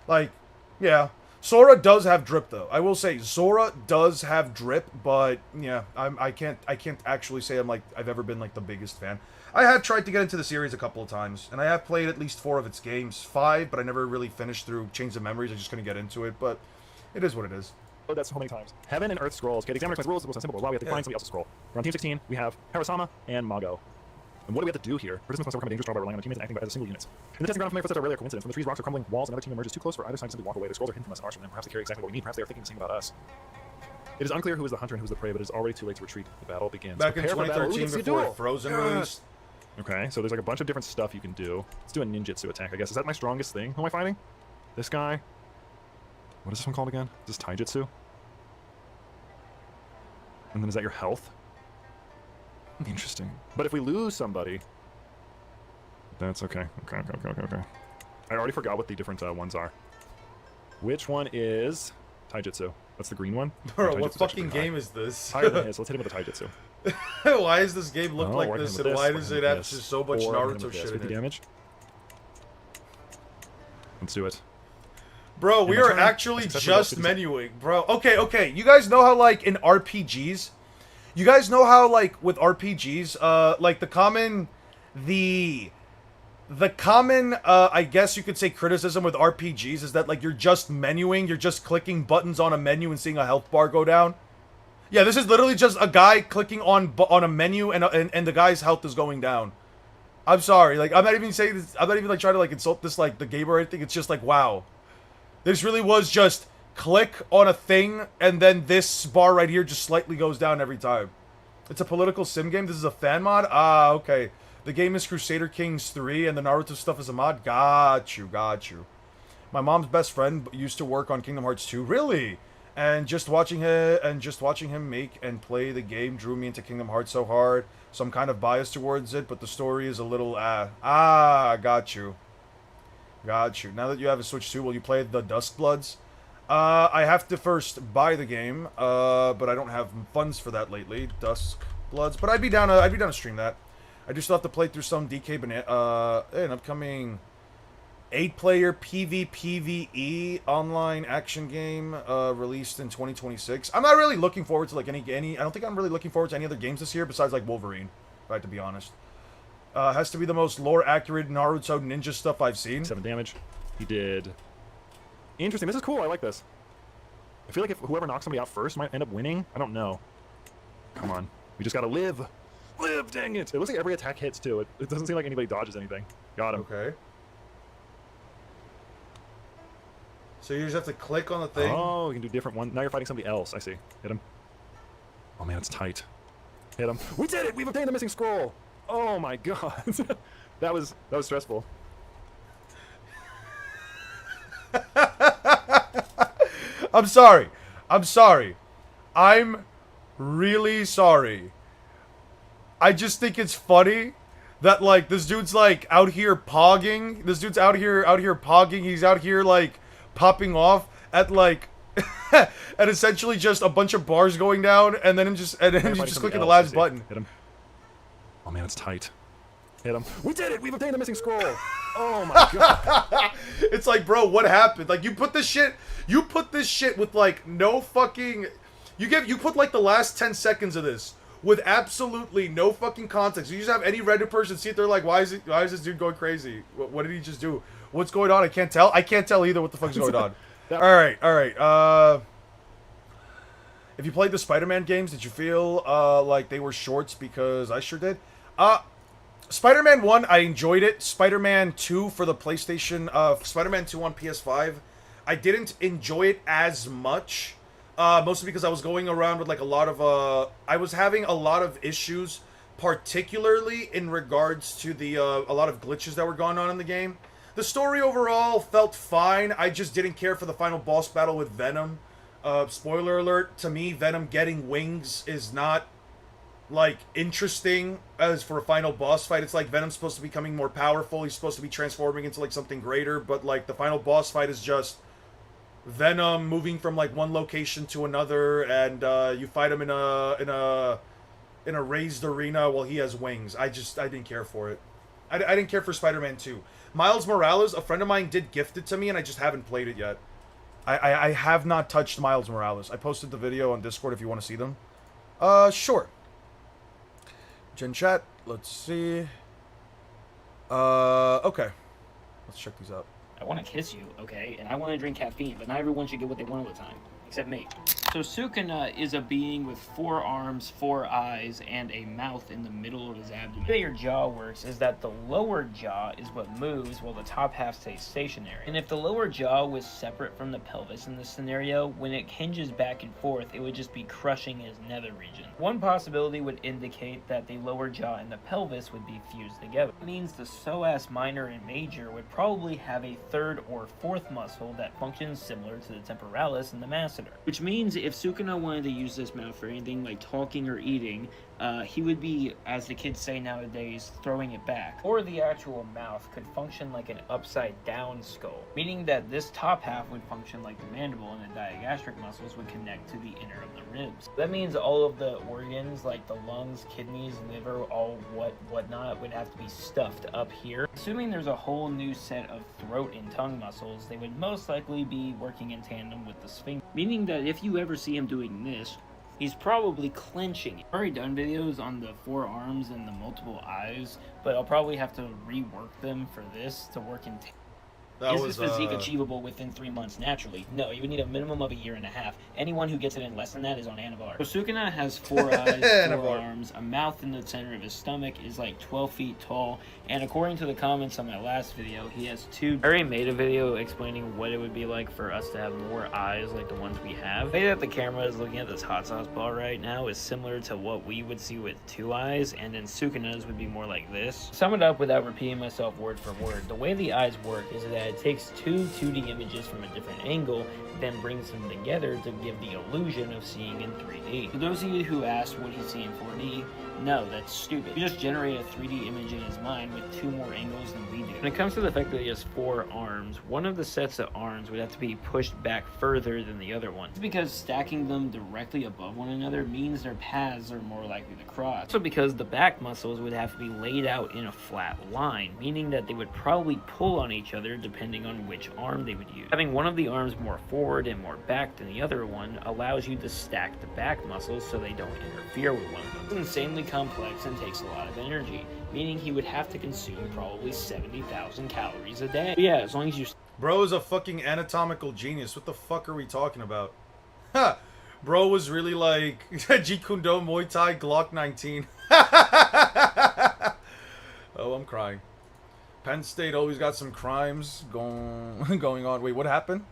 like, yeah. Sora does have drip, though. I will say, Sora does have drip, but, yeah, I can't actually say I've ever been, like, the biggest fan. I have tried to get into the series a couple of times, and I have played at least 4 of its games. 5, but I never really finished through Chains of Memories. I just couldn't get into it, but it is what it is. Oh, that's so many times. Heaven and Earth scrolls. Okay, the examiner explains rules. The most simple. Wow, we have to find somebody else's scroll. We're on Team 16. We have Harasama and Mago. And what do we have to do here? Participants must overcome a dangerous trial by relying on teammates and acting as a single unit. In the testing ground, familiar footsteps are rarely a coincidence. When the trees, rocks are crumbling, walls, another team emerges too close for either side to simply walk away. The scrolls are hidden from us and ours from them. Perhaps they carry exactly what we need. Perhaps they are thinking the same about us. It is unclear who is the hunter and who is the prey, but it is already too late to retreat. The battle begins. Back in 2013 before Frozen released. Okay, so there's like a bunch of different stuff you can do. Let's do a ninjutsu attack, I guess. Is that my strongest thing? Who am I fighting? This guy? What is this one called again? Is this taijutsu? And then is that your health? Interesting. But if we lose somebody... That's okay. Okay. I already forgot what the different ones are. Which one is taijutsu? That's the green one? Bro, what fucking game is this? Higher than his. Let's hit him with the taijutsu. Why does this game look like this, and why does it have just so much Naruto shit in it? Damage. Let's do it. Bro, we are actually just menuing, bro. Okay. You guys know how, like, in RPGs, with RPGs, like, the common, I guess you could say criticism with RPGs is that, like, you're just menuing, you're just clicking buttons on a menu and seeing a health bar go down. Yeah, this is literally just a guy clicking on a menu and the guy's health is going down. I'm sorry, like, I'm not even saying this, I'm not even, like, trying to, like, insult this, like, the game or anything. It's just like, wow. This really was just click on a thing, and then this bar right here just slightly goes down every time. It's a political sim game. This is a fan mod? Ah, okay. The game is Crusader Kings 3, and the Naruto stuff is a mod? Got you. My mom's best friend used to work on Kingdom Hearts 2. Really? And just watching him make and play the game drew me into Kingdom Hearts so hard. So I'm kind of biased towards it, but the story is a little, got you. Now that you have a Switch 2, will you play the Duskbloods? I have to first buy the game, but I don't have funds for that lately. Duskbloods, but I'd be down to stream that. I do still have to play through some an upcoming 8-player PvPvE online action game released in 2026. I'm not really looking forward to, like, any. I don't think I'm really looking forward to any other games this year besides, like, Wolverine, if I have to be honest. Has to be the most lore-accurate Naruto ninja stuff I've seen. 7 damage. He did. Interesting. This is cool. I like this. I feel like if whoever knocks somebody out first might end up winning. I don't know. Come on. We just gotta live. Live, dang it. It looks like every attack hits, too. It doesn't seem like anybody dodges anything. Got him. Okay. So you just have to click on the thing? Oh, you can do different ones. Now you're fighting somebody else. I see. Hit him. Oh, man, it's tight. Hit him. We did it! We've obtained the missing scroll! Oh my god. that was stressful. I'm sorry. I'm sorry. I'm really sorry. I just think it's funny that, like, this dude's, like, out here pogging. This dude's out here pogging. He's out here, like, popping off at, like, and essentially just a bunch of bars going down, and then he's just clicking the last button. Hit him. Oh man, it's tight. Hit him. We did it! We've obtained the missing scroll! Oh my god. It's like, bro, what happened? Like, you put this shit with, like, no fucking... You put, like, the last 10 seconds of this with absolutely no fucking context. You just have any Reddit person see it, they're like, why is this dude going crazy? What did he just do? What's going on? I can't tell. I can't tell either what the fuck's going on. Alright. If you played the Spider-Man games, did you feel like they were shorts? Because I sure did. Spider-Man 1, I enjoyed it. Spider-Man 2 for the PlayStation, Spider-Man 2 on PS5, I didn't enjoy it as much. Mostly because I was going around with, like, a lot of, I was having a lot of issues, particularly in regards to the, a lot of glitches that were going on in the game. The story overall felt fine. I just didn't care for the final boss battle with Venom. Spoiler alert, to me, Venom getting wings is not, like, interesting as for a final boss fight. It's like Venom's supposed to be becoming more powerful. He's supposed to be transforming into, like, something greater. But, like, the final boss fight is just Venom moving from, like, one location to another, and you fight him in a raised arena while he has wings. I didn't care for it. I didn't care for Spider-Man 2. Miles Morales, a friend of mine did gift it to me, and I just haven't played it yet. I have not touched Miles Morales. I posted the video on Discord if you want to see them. Sure. Gen chat, let's see. Okay. Let's check these out. I want to kiss you, okay? And I want to drink caffeine, but not everyone should get what they want all the time. Except me. So Sukuna is a being with 4 arms, 4 eyes, and a mouth in the middle of his abdomen. The way your jaw works is that the lower jaw is what moves while the top half stays stationary. And if the lower jaw was separate from the pelvis in this scenario, when it hinges back and forth, it would just be crushing his nether region. One possibility would indicate that the lower jaw and the pelvis would be fused together. It means the psoas minor and major would probably have a 3rd or 4th muscle that functions similar to the temporalis and the masseter. Which means if Sukuna wanted to use this mouth for anything like talking or eating, he would be, as the kids say nowadays, throwing it back. Or the actual mouth could function like an upside down skull, meaning that this top half would function like the mandible and the digastric muscles would connect to the inner of the ribs. That means all of the organs like the lungs, kidneys, liver, all whatnot would have to be stuffed up here. Assuming there's a whole new set of throat and tongue muscles, they would most likely be working in tandem with the sphincter, meaning that if you ever see him doing this, he's probably clenching. I've already done videos on the 4 arms and the multiple eyes, but I'll probably have to rework them for this to work in tandem. Is this physique achievable within 3 months naturally? No, you would need a minimum of 1.5 years. Anyone who gets it in less than that is on Anavar. So Sukuna has 4 eyes, 4 arms, a mouth in the center of his stomach, is like 12 feet tall, and according to the comments on my last video, he has 2... I already made a video explaining what it would be like for us to have more eyes like the ones we have. The way that the camera is looking at this hot sauce ball right now is similar to what we would see with 2 eyes, and then Sukuna's would be more like this. To sum it up without repeating myself word for word, the way the eyes work is that it takes 2 2D images from a different angle, then brings them together to give the illusion of seeing in 3D. For those of you who asked what he's seeing in 4D, no, that's stupid. You just generate a 3D image in his mind with 2 more angles than we do. When it comes to the fact that he has 4 arms, one of the sets of arms would have to be pushed back further than the other one. It's because stacking them directly above one another means their paths are more likely to cross. Also because the back muscles would have to be laid out in a flat line, meaning that they would probably pull on each other depending on which arm they would use. Having one of the arms more forward and more back than the other one allows you to stack the back muscles so they don't interfere with one another. It's insanely complex and takes a lot of energy, meaning he would have to consume probably 70,000 calories a day. But yeah, as long as you... Bro is a fucking anatomical genius. What the fuck are we talking about? Ha! Bro was really like Jeet Kune Do Muay Thai Glock 19. Oh, I'm crying. Penn State always got some crimes going on. Wait, what happened?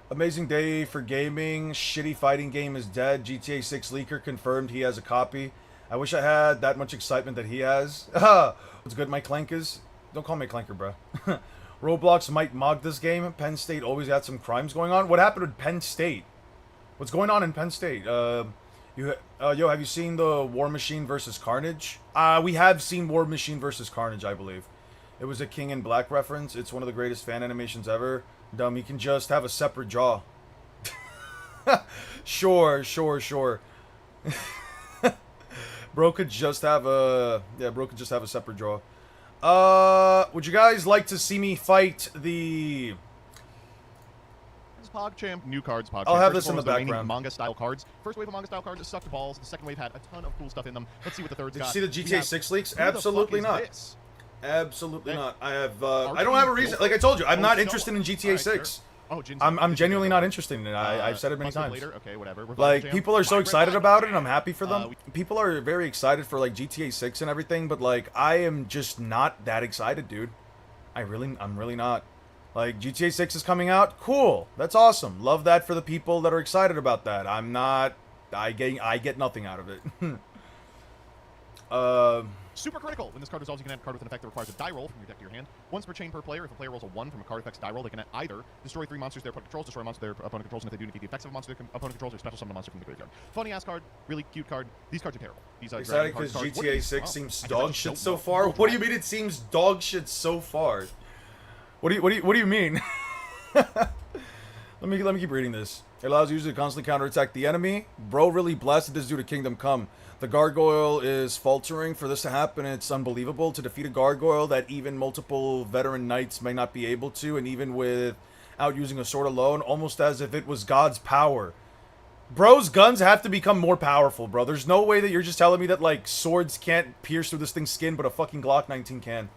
Amazing day for gaming. Shitty fighting game is dead. GTA 6 leaker confirmed he has a copy. I wish I had that much excitement that he has. What's good, Mike Clankers? Don't call me Clanker, bro. Roblox might mod this game. Penn State always had some crimes going on. What happened with Penn State? What's going on in Penn State? Yo, have you seen the War Machine versus Carnage? We have seen War Machine versus Carnage, I believe. It was a King in Black reference. It's one of the greatest fan animations ever. Dumb, you can just have a separate jaw. Sure. Bro could just have a... Yeah, bro could just have a separate jaw. Would you guys like to see me fight the... PogChamp, new cards, PogChamp. I'll have this in the background. Manga-style cards. First wave of manga-style cards sucked balls. The second wave had a ton of cool stuff in them. Let's see what the third's got. Did you see the GTA 6 leaks? Absolutely not. Absolutely not. I have, I don't have a reason. Like I told you, I'm not interested in GTA 6. Oh, I'm genuinely not interested in it. I've said it many times. Later. Okay, whatever. Like, people are so excited about it, and I'm happy for them. People are very excited for, like, GTA 6 and everything, but, like, I am just not that excited, dude. I'm really not. Like, GTA 6 is coming out? Cool. That's awesome. Love that for the people that are excited about that. I'm not... I get nothing out of it. Super critical. When this card resolves, you can add a card with an effect that requires a die roll from your deck to your hand. Once per chain per player. If a player rolls a 1 from a card effect's die roll, they can either destroy 3 monsters their opponent controls, destroy a monster their opponent controls, and if they do, negate the effects of a monster their opponent controls, or special summon a monster from the graveyard. Funny ass card, really cute card. These cards are terrible. These are excited because GTA 6 seems dog shit so far. What do you mean it seems dog shit so far? What do you mean? let me keep reading this. It allows users to constantly counterattack the enemy. Bro really blasted this dude to Kingdom Come. The gargoyle is faltering. For this to happen, it's unbelievable. To defeat a gargoyle that even multiple veteran knights may not be able to, and even without using a sword alone, almost as if it was God's power. Bro's guns have to become more powerful, bro. There's no way that you're just telling me that, like, swords can't pierce through this thing's skin, but a fucking Glock 19 can.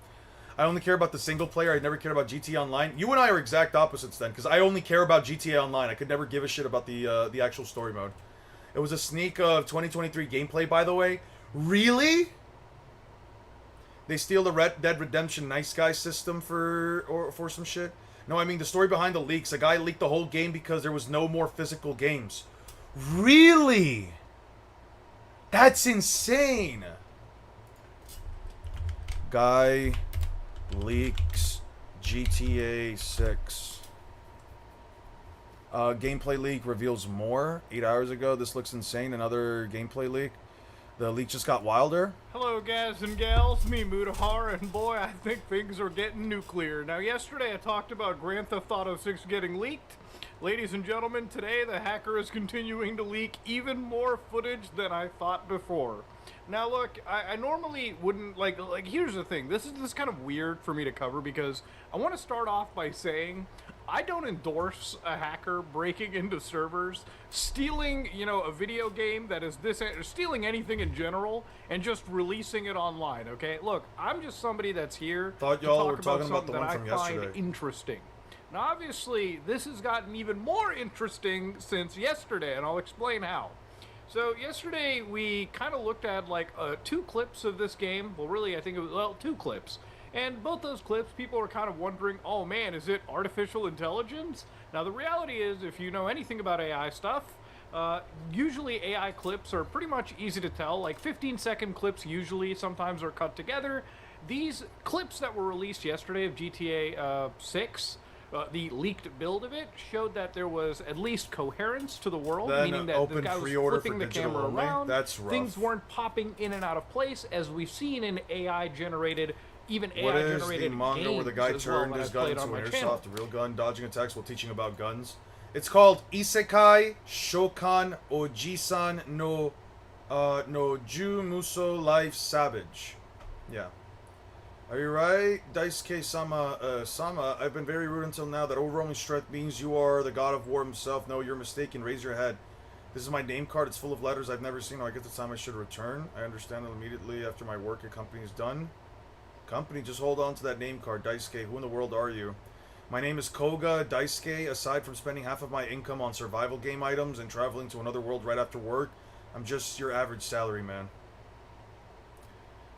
I only care about the single player. I never cared about GTA Online. You and I are exact opposites then, because I only care about GTA Online. I could never give a shit about the actual story mode. It was a sneak of 2023 gameplay, by the way. Really? They steal the Red Dead Redemption Nice Guy system for some shit? No, I mean the story behind the leaks. A guy leaked the whole game because there was no more physical games. Really? That's insane. Guy leaks GTA 6. Gameplay leak reveals more. 8 hours ago, this looks insane. Another gameplay leak. The leak just got wilder. Hello, guys and gals. Me, Mutahar, and boy, I think things are getting nuclear. Now, yesterday I talked about Grand Theft Auto 6 getting leaked. Ladies and gentlemen, today the hacker is continuing to leak even more footage than I thought before. Now, look, I normally wouldn't, like, here's the thing. This is kind of weird for me to cover because I want to start off by saying I don't endorse a hacker breaking into servers, stealing, you know, a video game that is this, stealing anything in general, and just releasing it online, okay? Look, I'm just somebody that's here to talk about something that I find interesting. Now, obviously, this has gotten even more interesting since yesterday, and I'll explain how. So, yesterday, we kind of looked at, like, 2 clips of this game. Well, really, I think it was, well, 2 clips. And both those clips, people were kind of wondering, oh man, is it artificial intelligence? Now the reality is, if you know anything about AI stuff, usually AI clips are pretty much easy to tell. Like 15-second clips usually sometimes are cut together. These clips that were released yesterday of GTA 6, the leaked build of it, showed that there was at least coherence to the world, then meaning that the guy was flipping the camera only. around. That's rough. Things weren't popping in and out of place, as we've seen in AI-generated even what AI-generated is the manga games where the guy as turned well his gun into on an my airsoft, channel. a real gun, dodging attacks while teaching about guns? It's called Isekai Shokan Ojisan no Ju Muso Life Savage. Yeah. Are you right? Daisuke-sama, I've been very rude until now. That overwhelming strength means you are the god of war himself. No, you're mistaken. Raise your head. This is my name card. It's full of letters I've never seen. I get the time I should return. I understand that immediately after my work at company is done. Company, just hold on to that name card. Daisuke, who in the world are you? My name is Koga Daisuke. Aside from spending half of my income on survival game items and traveling to another world right after work, I'm just your average salary man.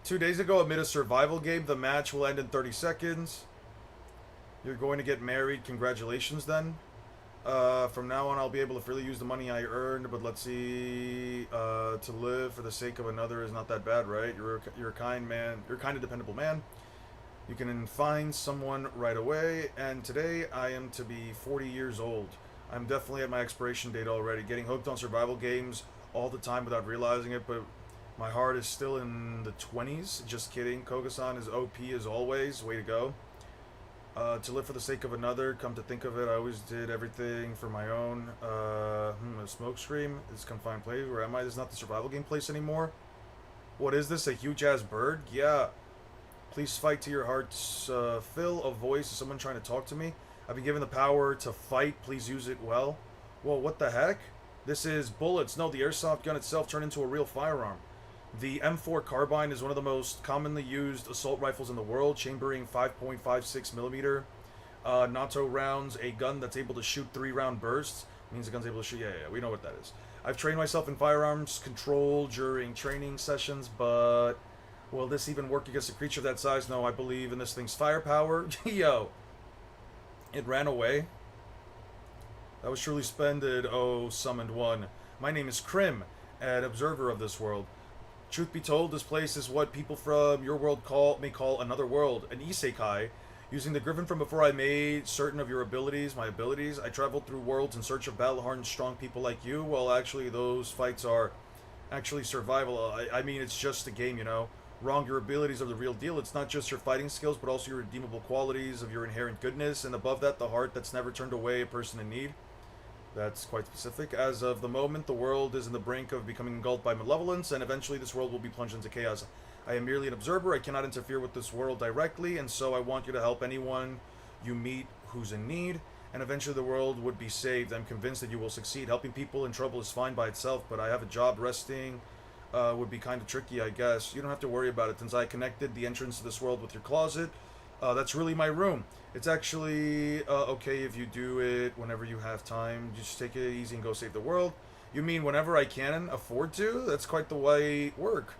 2 days ago, amid a survival game, the match will end in 30 seconds. You're going to get married. Congratulations, then. From now on, I'll be able to freely use the money I earned, but let's see, to live for the sake of another is not that bad, right? You're a kind man. You're a kind of dependable man. You can find someone right away, and today I am to be 40 years old. I'm definitely at my expiration date already, getting hooked on survival games all the time without realizing it, but my heart is still in the 20s. Just kidding. Koga-san is OP as always. Way to go. To live for the sake of another, come to think of it, I always did everything for my own. A smoke scream. This confined place. Where am I? This is not the survival game place anymore. What is this? A huge-ass bird? Yeah. Please fight to your heart's fill. A voice. Is someone trying to talk to me? I've been given the power to fight. Please use it well. Whoa, what the heck? This is bullets. No, the airsoft gun itself turned into a real firearm. The M4 carbine is one of the most commonly used assault rifles in the world, chambering 5.56 millimeter NATO rounds. A gun that's able to shoot 3-round bursts. Means the gun's able to shoot. Yeah, we know what that is. I've trained myself in firearms control during training sessions, but will this even work against a creature of that size? No, I believe in this thing's firepower. Yo, it ran away. That was truly splendid. Oh, summoned one. My name is Krim, an observer of this world. Truth be told, this place is what people from your world may call another world, an isekai. Using the griffin from before I made certain of your abilities, my abilities, I traveled through worlds in search of battle-hardened strong people like you. Well, actually, those fights are actually survival. I mean, it's just a game, you know. Wrong, your abilities are the real deal. It's not just your fighting skills, but also your redeemable qualities of your inherent goodness, and above that, the heart that's never turned away a person in need. That's quite specific. As of the moment, the world is in the brink of becoming engulfed by malevolence, and eventually this world will be plunged into chaos. I am merely an observer. I cannot interfere with this world directly, and so I want you to help anyone you meet who's in need, and eventually the world would be saved. I'm convinced that you will succeed. Helping people in trouble is fine by itself, but I have a job. Resting would be kind of tricky, I guess. You don't have to worry about it, since I connected the entrance to this world with your closet. That's really my room. It's actually okay if you do it whenever you have time. Just take it easy and go save the world. You mean whenever I can afford to? That's quite the way work.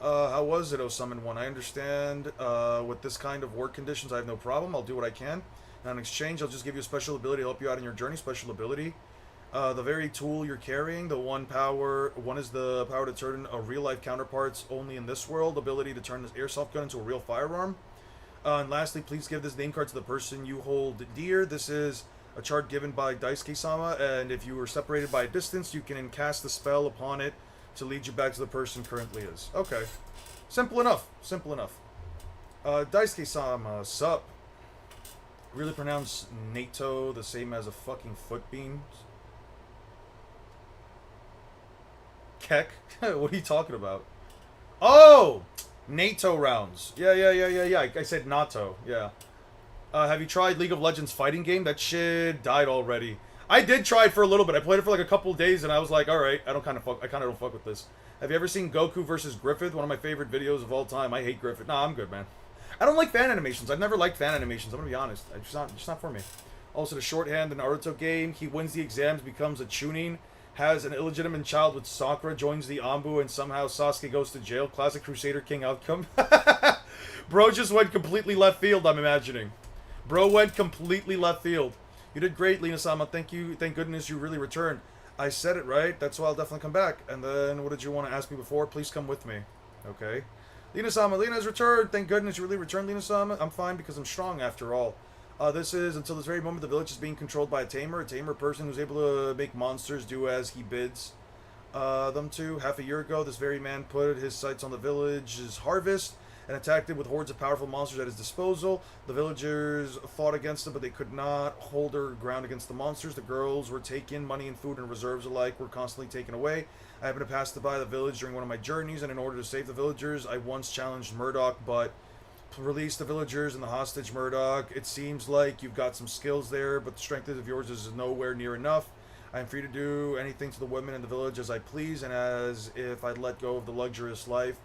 How was it, oh Summon One? I understand with this kind of work conditions, I have no problem. I'll do what I can. Now in exchange, I'll just give you a special ability to help you out in your journey. Special ability. The very tool you're carrying, one is the power to turn a real-life counterparts only in this world. Ability to turn this airsoft gun into a real firearm. And lastly, please give this name card to the person you hold dear. This is a chart given by Daisuke-sama, and if you were separated by a distance, you can cast the spell upon it to lead you back to the person currently is. Okay. Simple enough. Simple enough. Daisuke-sama, sup? Really pronounce NATO the same as a fucking foot bean? Keck? What are you talking about? Oh! NATO rounds. Yeah. I said NATO. Yeah. Have you tried League of Legends fighting game? That shit died already. I did try it for a little bit. I played it for like a couple of days, and I was like, all right, I kind of don't fuck with this. Have you ever seen Goku versus Griffith? One of my favorite videos of all time. I hate Griffith. Nah, I'm good, man. I don't like fan animations. I've never liked fan animations. I'm gonna be honest. It's just not for me. Also, the shorthand, the Naruto game. He wins the exams, becomes a Chunin, has an illegitimate child with Sakura, joins the Anbu, and somehow Sasuke goes to jail. Classic Crusader King outcome. Bro just went completely left field, I'm imagining. Bro went completely left field. You did great, Lena-sama. Thank you. Thank goodness you really returned. I said it right. That's why I'll definitely come back. And then, what did you want to ask me before? Please come with me. Okay. Lena-sama, Lena has returned. Thank goodness you really returned, Lena-sama. I'm fine because I'm strong after all. This is, until this very moment, the village is being controlled by a tamer person who's able to make monsters do as he bids them to. Half a year ago, this very man put his sights on the village's harvest and attacked it with hordes of powerful monsters at his disposal. The villagers fought against him, but they could not hold their ground against the monsters. The girls were taken, money and food and reserves alike were constantly taken away. I happened to pass by the village during one of my journeys, and in order to save the villagers, I once challenged Murdoch, but release the villagers and the hostage, Murdoch. It seems like you've got some skills there, but the strength of yours is nowhere near enough. I am free to do anything to the women in the village as I please, and as if I'd let go of the luxurious life.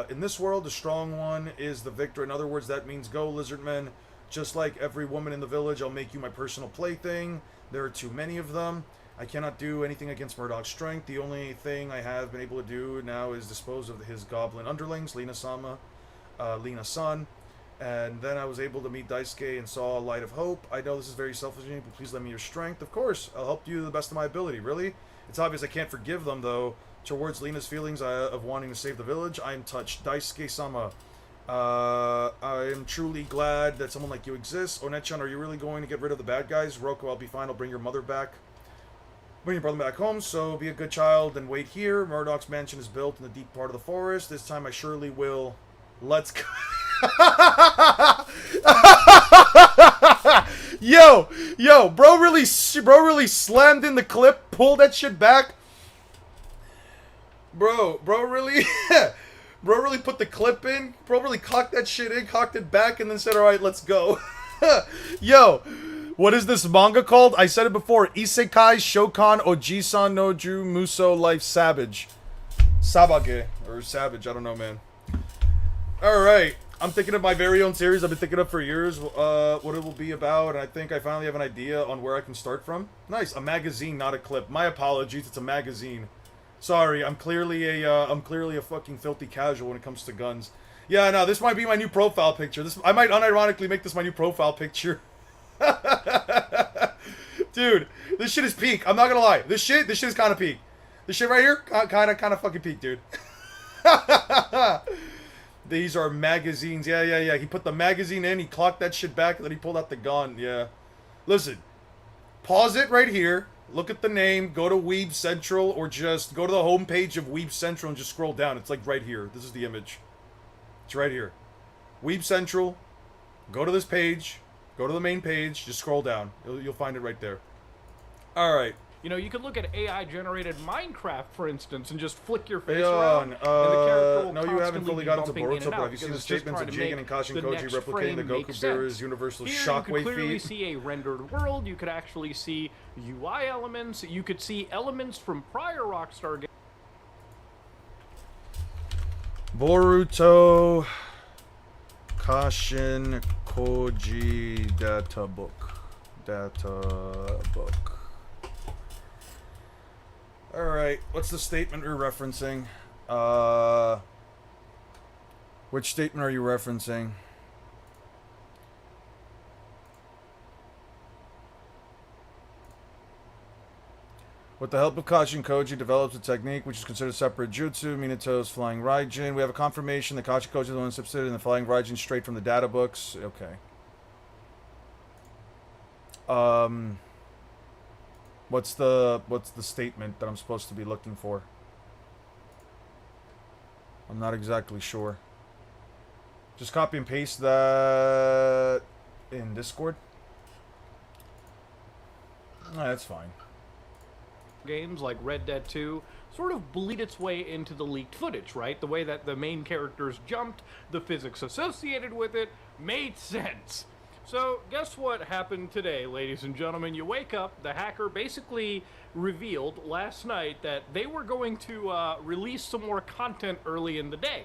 In this world, the strong one is the victor. In other words, that means go, lizardmen. Just like every woman in the village, I'll make you my personal plaything. There are too many of them. I cannot do anything against Murdoch's strength. The only thing I have been able to do now is dispose of his goblin underlings, Lena-sama. Lena-san. And then I was able to meet Daisuke and saw a light of hope. I know this is very selfish of me, but please lend me your strength. Of course, I'll help you to the best of my ability. Really? It's obvious I can't forgive them, though. Towards Lena's feelings of wanting to save the village, I am touched. Daisuke-sama, I am truly glad that someone like you exists. Onechan, are you really going to get rid of the bad guys? Roko, I'll be fine. I'll bring your mother back. Bring your brother back home, so be a good child and wait here. Murdoch's mansion is built in the deep part of the forest. This time I surely will. Let's go. yo, bro really slammed in the clip, pulled that shit back. Bro really bro really put the clip in. Bro really cocked that shit in, cocked it back, and then said, alright, let's go. Yo, what is this manga called? I said it before. Isekai Shokan Ojisan no Ju Muso Life Savage. Sabage. Or Savage, I don't know, man. Alright. I'm thinking of my very own series I've been thinking of for years, what it will be about, and I think I finally have an idea on where I can start from. Nice, a magazine, not a clip. My apologies, it's a magazine. Sorry, I'm clearly a fucking filthy casual when it comes to guns. Yeah, no, this might be my new profile picture. I might unironically make this my new profile picture. Dude, this shit is peak. I'm not gonna lie. This shit is kind of peak. This shit right here, kind of fucking peak, dude. These are magazines. Yeah. He put the magazine in, he clocked that shit back, and then he pulled out the gun. Yeah. Listen. Pause it right here. Look at the name. Go to Weeb Central, or just go to the homepage of Weeb Central and just scroll down. It's like right here. This is the image. It's right here. Weeb Central. Go to this page. Go to the main page. Just scroll down. You'll find it right there. Alright. You know, you could look at AI-generated Minecraft, for instance, and just flick your face around, and the character will no, you haven't fully gotten to Boruto, but have you because seen the it's just statements of trying to Jigen make and Kashin the Koji next replicating frame the make Goku Beerus sense. universal Here, shockwave you could clearly feed? see a rendered world. You could actually see UI elements. You could see elements from prior Rockstar games. Boruto Kashin Koji data book. Alright, what's the statement you're referencing? Which statement are you referencing? With the help of Kashin Koji develops a technique which is considered separate jutsu, Minato's Flying Raijin. We have a confirmation that Kashin Koji is the one substituted in the Flying Raijin straight from the data books. Okay. What's the statement that I'm supposed to be looking for? I'm not exactly sure. Just copy and paste that in Discord. That's fine. Games like Red Dead 2 sort of bleed its way into the leaked footage, right? The way that the main characters jumped, the physics associated with it, made sense. So, guess what happened today, ladies and gentlemen? You wake up, the hacker basically revealed last night that they were going to release some more content early in the day.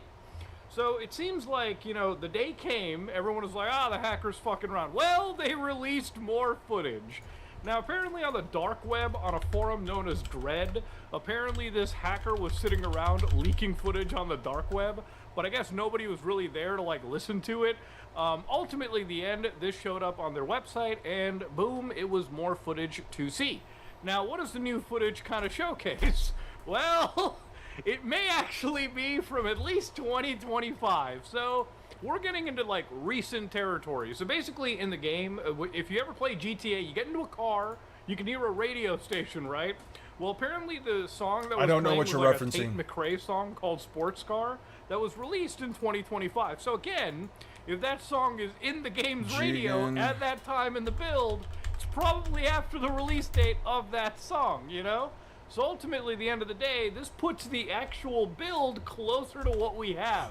So, it seems like, you know, the day came, everyone was like, the hacker's fucking around. Well, they released more footage. Now, apparently on the dark web, on a forum known as Dread, apparently this hacker was sitting around leaking footage on the dark web, but I guess nobody was really there to, like, listen to it. Ultimately, the end, this showed up on their website, and boom, it was more footage to see. Now, what does the new footage kind of showcase? Well, it may actually be from at least 2025, so we're getting into, like, recent territory. So basically, in the game, if you ever play GTA, you get into a car, you can hear a radio station, right? Well, apparently the song that was playing was like a Tate McRae song called Sports Car that was released in 2025. So again, if that song is in the game's radio at that time in the build, it's probably after the release date of that song, you know? So ultimately, at the end of the day, this puts the actual build closer to what we have.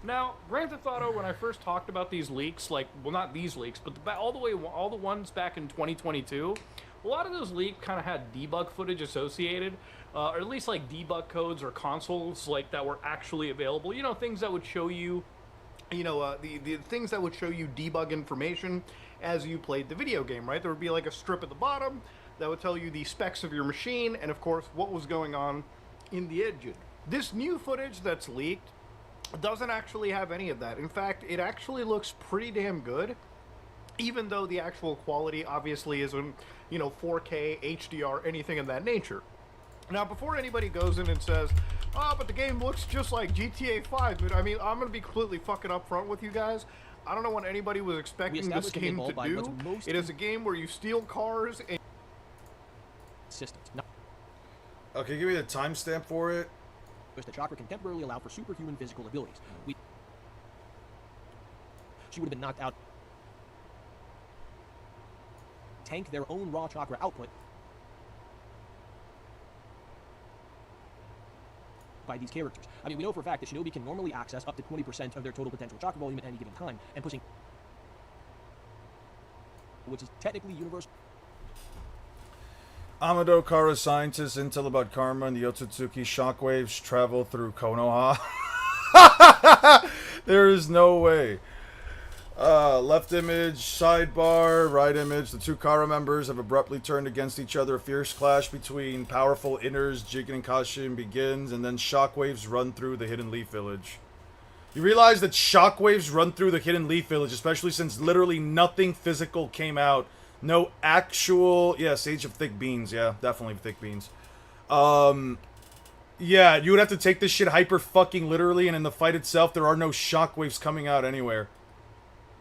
Now, Grand Theft Auto, when I first talked about these leaks, like, well, not these leaks, but all the ones back in 2022, a lot of those leaks kind of had debug footage associated, or at least like debug codes or consoles like that were actually available. You know, things that would show you, you know, the things that would show you debug information as you played the video game, right? There would be like a strip at the bottom that would tell you the specs of your machine and, of course, what was going on in the engine. This new footage that's leaked doesn't actually have any of that. In fact, it actually looks pretty damn good, even though the actual quality obviously isn't, 4K, HDR, anything of that nature. Now, before anybody goes in and says, oh, but the game looks just like GTA 5, dude, I mean, I'm going to be completely fucking upfront with you guys. I don't know what anybody was expecting this game to do. It is a game where you steal cars and... systems. Okay, give me the timestamp for it. The chakra can temporarily allow for superhuman physical abilities. She would have been knocked out. Tank their own raw chakra output by these characters. I mean, we know for a fact that Shinobi can normally access up to 20% of their total potential chakra volume at any given time, and pushing, which is technically universal. Amado, Kara scientists, intel about karma, and the Otsutsuki shockwaves travel through Konoha. There is no way. Left image, sidebar, right image. The two Kara members have abruptly turned against each other. A fierce clash between powerful inners, Jigen and Kashin, begins, and then shockwaves run through the Hidden Leaf Village. You realize that shockwaves run through the Hidden Leaf Village, especially since literally nothing physical came out. No actual... Yeah, Sage of Thick Beans. Yeah, definitely thick beans. Yeah, you would have to take this shit hyper fucking literally, and in the fight itself, there are no shockwaves coming out anywhere.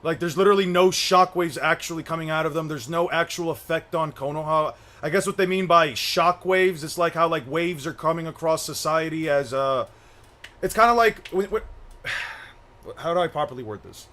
Like, there's literally no shockwaves actually coming out of them. There's no actual effect on Konoha. I guess what they mean by shockwaves, it's like how, like, waves are coming across society as, It's kind of like... How do I properly word this?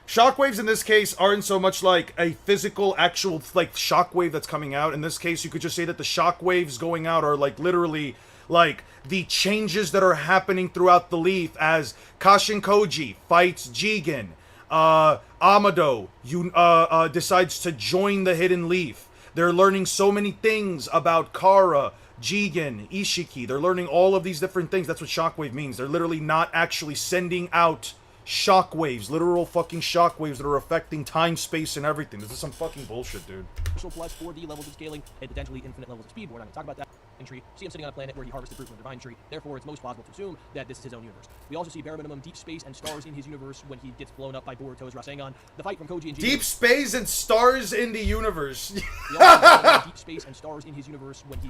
Shockwaves in this case aren't so much like a physical, actual, like, shockwave that's coming out. In this case, you could just say that the shockwaves going out are, like, literally, like, the changes that are happening throughout the leaf as Kashin Koji fights Jigen. Amado decides to join the Hidden Leaf. They're learning so many things about Kara, Jigen, Ishiki. They're learning all of these different things. That's what shockwave means. They're literally not actually sending out shockwaves, literal fucking shockwaves that are affecting time, space, and everything. This is some fucking bullshit, dude. Plus 4D levels of scaling and potentially infinite levels of speed. We're not going to talk about that. Tree. See him sitting on a planet where he harvested fruit from a divine tree. Therefore, it's most plausible to assume that this is his own universe. We also see bare minimum deep space and stars in his universe when he gets blown up by Boruto's Rasengan. The fight from Koji and Jigen. Deep space and stars in the universe. We also see deep space and stars in his universe when he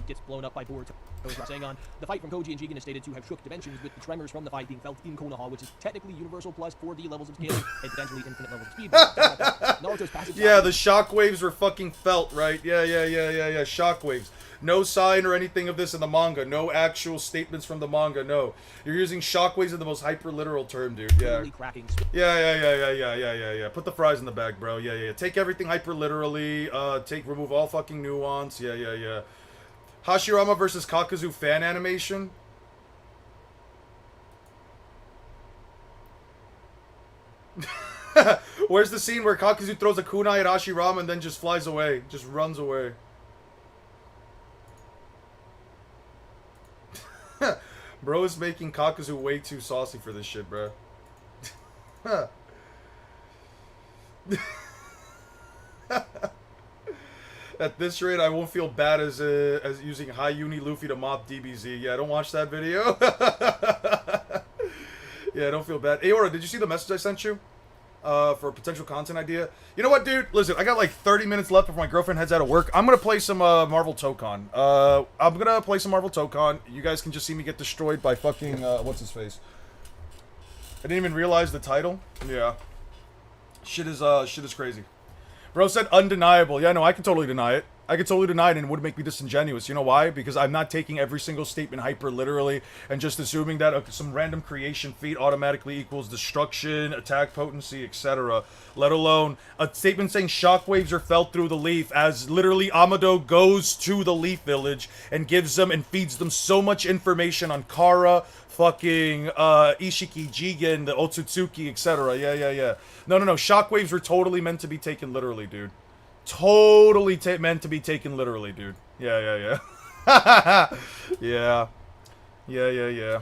gets blown up by Boruto's Rasengan. The fight from Koji and Jigen is stated to have shook dimensions, with the tremors from the fight being felt in Konoha, which is technically universal plus 4D levels of scaling and potentially infinite levels of speed. Naruto's passage. Yeah, the shockwaves were fucking felt, right? Yeah. Shockwaves. No sign or anything of this in the manga. No actual statements from the manga. No. You're using shockwaves in the most hyper-literal term, dude. Yeah. Yeah. Put the fries in the bag, bro. Yeah. Take everything hyper-literally. Remove all fucking nuance. Yeah. Hashirama versus Kakuzu fan animation. Where's the scene where Kakuzu throws a kunai at Hashirama and then just flies away? Just runs away. Bro is making Kakuzu way too saucy for this shit, bro. At this rate, I won't feel bad as using High Uni Luffy to mop DBZ. Yeah, don't watch that video. Yeah, don't feel bad. Aora, did you see the message I sent you? For a potential content idea. You know what, dude? Listen, I got like 30 minutes left before my girlfriend heads out of work. I'm gonna play some Marvel Tokon. You guys can just see me get destroyed by fucking what's his face. I didn't even realize the title. Yeah. Shit is crazy. Bro said undeniable. Yeah, no, I can totally deny it. I could totally deny it, and it would make me disingenuous. You know why? Because I'm not taking every single statement hyper literally and just assuming that some random creation feat automatically equals destruction, attack potency, etc. Let alone a statement saying shockwaves are felt through the leaf, as literally Amado goes to the Leaf Village and gives them and feeds them so much information on Kara, fucking Ishiki, Jigen, the Otsutsuki, etc. Yeah. No. Shockwaves were totally meant to be taken literally, dude. Totally meant to be taken literally, dude. Yeah. Yeah.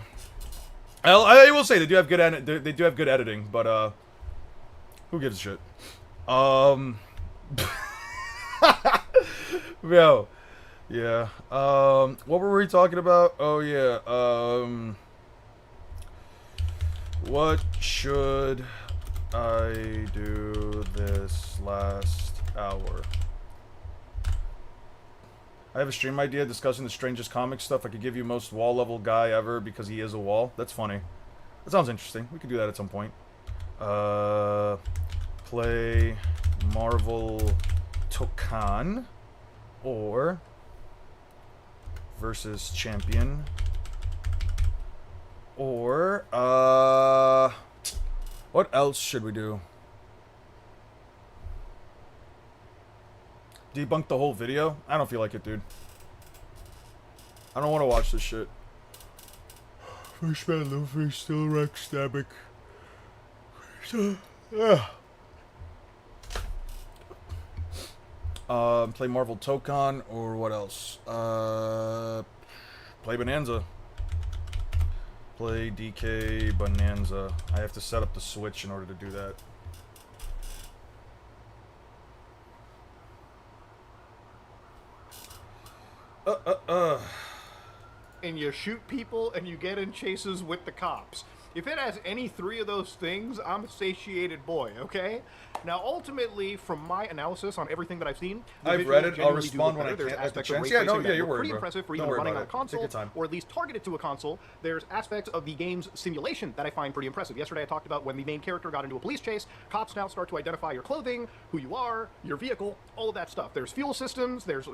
I will say they do have good editing, but who gives a shit? Yo. Yeah. What were we talking about? Oh yeah. What should I do this last hour? I have a stream idea discussing the strangest comic stuff. I could give you most wall level guy ever because he is a wall. That's funny. That sounds interesting. We could do that at some point. Play Marvel Tokan or versus Champion or what else should we do? Debunk the whole video? I don't feel like it, dude. I don't want to watch this shit. Fish man, Luffy, still Rex Stabic. Play Marvel Tokan or what else? Play Bonanza. Play DK Bonanza. I have to set up the Switch in order to do that. And you shoot people and you get in chases with the cops. If it has any three of those things, I'm a satiated boy, okay? Now, ultimately, from my analysis on everything that I've seen, I've read it. I'll respond when I There's can. aspects of ray Yeah, no, tracing yeah, that you're were worried, pretty bro. impressive for Don't even worry running on about a it. Take console, your time. or at least targeted to a console. There's aspects of the game's simulation that I find pretty impressive. Yesterday, I talked about when the main character got into a police chase, cops now start to identify your clothing, who you are, your vehicle, all of that stuff. There's fuel systems, there's,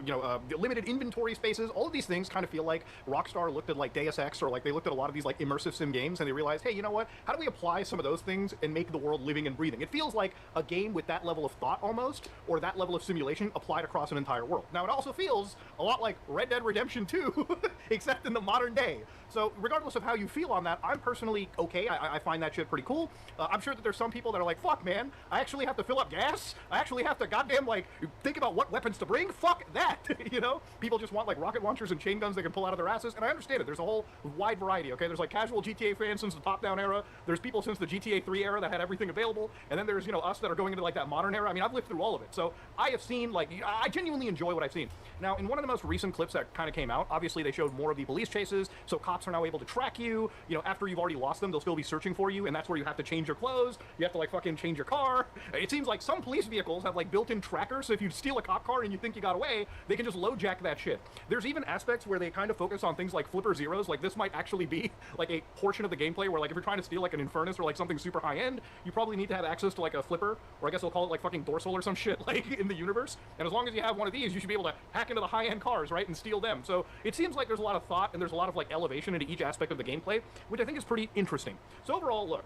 limited inventory spaces. All of these things kind of feel like Rockstar looked at like Deus Ex, or like they looked at a lot of these like immersive sim games, and they realized, hey, you know what? How do we apply some of those things and make the world living and breathing? It feels like a game with that level of thought almost, or that level of simulation applied across an entire world. Now, it also feels a lot like Red Dead Redemption 2, except in the modern day. So regardless of how you feel on that, I'm personally okay. I find that shit pretty cool. I'm sure that there's some people that are like, fuck, man, I actually have to fill up gas? I actually have to goddamn, like, think about what weapons to bring? Fuck that, you know? People just want, like, rocket launchers and chain guns they can pull out of their asses, and I understand it. There's a whole wide variety, okay? There's, like, casual GTA fans since the top-down era. There's people since the GTA 3 era that had everything available, and then there's, us that are going into, like, that modern era. I mean, I've lived through all of it, so I have seen, like, I genuinely enjoy what I've seen. Now, in one of the most recent clips that kind of came out, obviously they showed more of the police chases, so cops are now able to track you. After you've already lost them, they'll still be searching for you, and that's where you have to change your clothes. You have to, like, fucking change your car. It seems like some police vehicles have, like, built-in trackers, so if you steal a cop car and you think you got away, they can just low jack that shit. There's even aspects where they kind of focus on things like flipper zeros. Like, this might actually be, like, a portion of the gameplay where, like, if you're trying to steal, like, an Infernus or, like, something super high-end, you probably need to have access to, like, a flipper, or I guess they'll call it, like, fucking dorsal or some shit, like, in the universe. And as long as you have one of these, you should be able to hack into the high-end cars, right, and steal them. So it seems like there's a lot of thought and there's a lot of, like, elevation into each aspect of the gameplay, which I think is pretty interesting. So overall, look,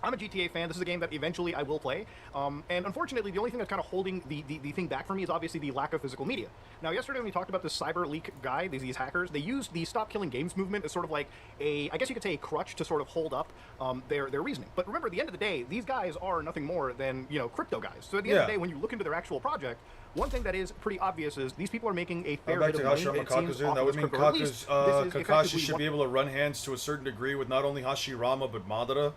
I'm a GTA fan. This is a game that eventually I will play. And unfortunately, the only thing that's kind of holding the thing back for me is obviously the lack of physical media. Now, yesterday when we talked about this cyber leak guy, these hackers, they used the Stop Killing Games movement as sort of like I guess you could say a crutch to sort of hold up their reasoning. But remember, at the end of the day, these guys are nothing more than, crypto guys. So at the end of the day, when you look into their actual project, one thing that is pretty obvious is these people are making a fair bit of money. That would mean Kakashi should be able to run hands to a certain degree with not only Hashirama, but Madara.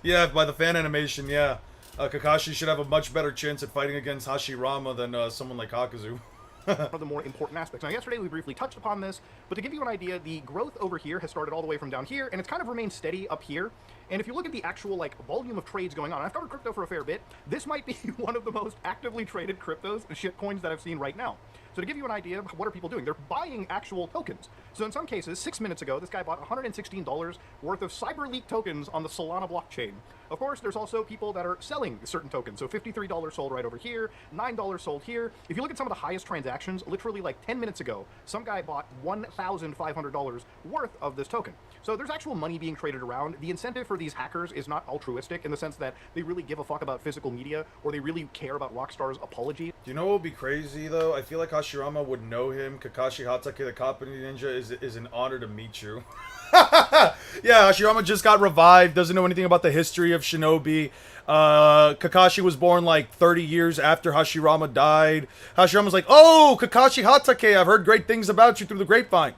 Yeah, by the fan animation, yeah. Kakashi should have a much better chance at fighting against Hashirama than someone like Kakuzu. One of the more important aspects. Now, yesterday we briefly touched upon this, but to give you an idea, the growth over here has started all the way from down here, and it's kind of remained steady up here. And if you look at the actual, like, volume of trades going on, and I've covered crypto for a fair bit, this might be one of the most actively traded cryptos and shitcoins that I've seen right now. So to give you an idea of what are people doing, they're buying actual tokens. So in some cases, 6 minutes ago, this guy bought $116 worth of CyberLeak tokens on the Solana blockchain. Of course, there's also people that are selling certain tokens. So $53 sold right over here, $9 sold here. If you look at some of the highest transactions, literally like 10 minutes ago, some guy bought $1,500 worth of this token. So there's actual money being traded around. The incentive for these hackers is not altruistic in the sense that they really give a fuck about physical media or they really care about Rockstar's apology. Do you know what would be crazy, though? I feel like Hashirama would know him. Kakashi Hatake, the Company Ninja, is an honor to meet you. Yeah, Hashirama just got revived, doesn't know anything about the history of Shinobi. Kakashi was born like 30 years after Hashirama died. Hashirama's like, oh, Kakashi Hatake, I've heard great things about you through the grapevine.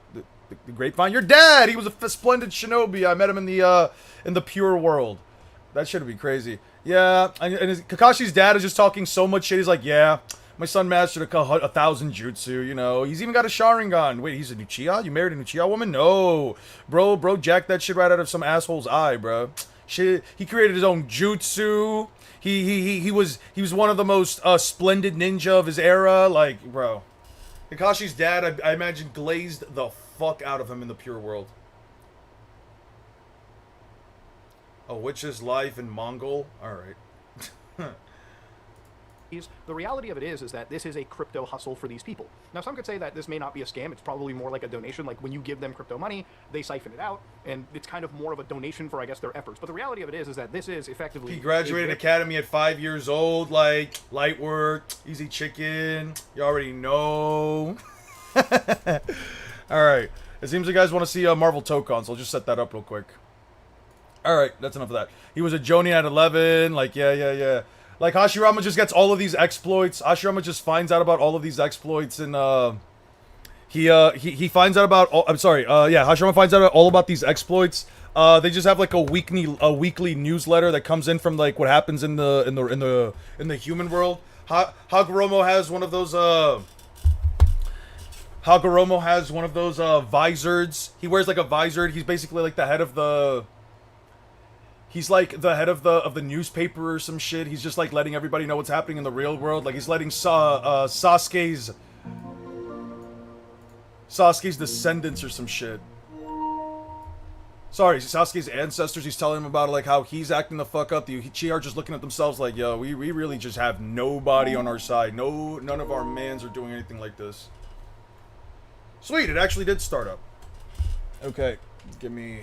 The grapevine? Your dad! He was a splendid shinobi. I met him in the pure world. That should be crazy. Yeah, and Kakashi's dad is just talking so much shit. He's like, yeah, my son mastered 1,000 jutsu, He's even got a Sharingan. Wait, he's a Uchiha? You married an Uchiha woman? No. Bro jacked that shit right out of some asshole's eye, bro. Shit, he created his own jutsu. He was one of the most splendid ninja of his era. Like, bro, Kakashi's dad, I imagine, glazed the fuck out of him in the pure world. A witch's life in Mongol. All right. The reality of it is that this is a crypto hustle for these people. Now, some could say that this may not be a scam. It's probably more like a donation. Like when you give them crypto money, they siphon it out, and it's kind of more of a donation for, I guess, their efforts. But the reality of it is that this is effectively... He graduated academy at 5 years old, like, light work, easy chicken, you already know. Alright, it seems you guys want to see a Marvel Tokon, so I'll just set that up real quick. Alright, that's enough of that. He was a Jonin at 11, like, yeah. Like, Hashirama just gets all of these exploits. Hashirama just finds out about all of these exploits, and, he finds out about, Hashirama finds out all about these exploits. They just have, like, a weekly newsletter that comes in from, like, what happens in the human world. Hagoromo has one of those, visors. He wears, like, a visor. He's basically, like, the head of the... He's like the head of the newspaper or some shit. He's just like letting everybody know what's happening in the real world. Like he's letting Sasuke's descendants or some shit. Sorry, Sasuke's ancestors. He's telling them about like how he's acting the fuck up. The Uchiha are just looking at themselves like, yo, we really just have nobody on our side. None of our mans are doing anything like this. Sweet, it actually did start up. Okay, give me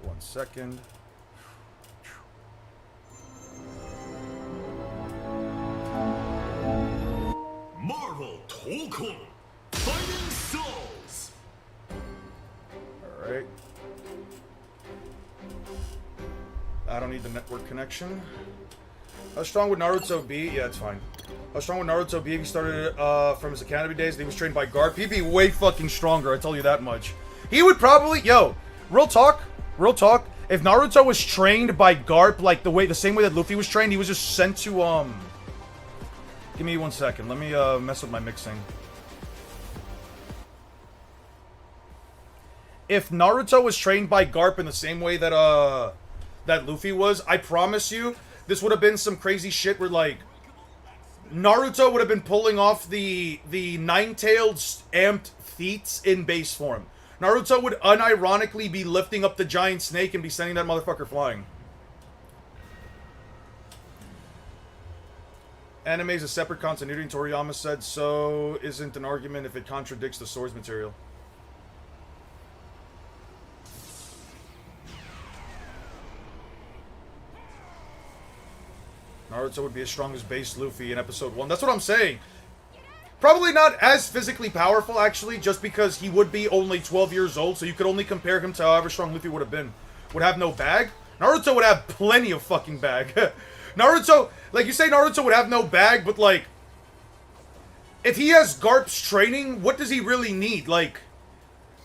1 second. Marvel Tokon Fighting Souls. Alright. I don't need the network connection. How strong would Naruto be? Yeah, it's fine. How strong would Naruto be if he started from his academy days and he was trained by Garp? He'd be way fucking stronger, I tell you that much. He would probably... Yo, real talk. If Naruto was trained by Garp like the same way that Luffy was trained, he was just sent to, Give me 1 second. Let me mess with my mixing. If Naruto was trained by Garp in the same way that that Luffy was, I promise you, this would have been some crazy shit where like Naruto would have been pulling off the nine-tailed amped feats in base form. Naruto would unironically be lifting up the giant snake and be sending that motherfucker flying. Anime is a separate continuity, and Toriyama said so isn't an argument if it contradicts the source material. Naruto would be as strong as base Luffy in episode 1. That's what I'm saying. Probably not as physically powerful, actually, just because he would be only 12 years old, so you could only compare him to however strong Luffy would have been. Would have no bag? Naruto would have plenty of fucking bag. Naruto, like, you say Naruto would have no bag, but, like, if he has Garp's training, what does he really need? Like,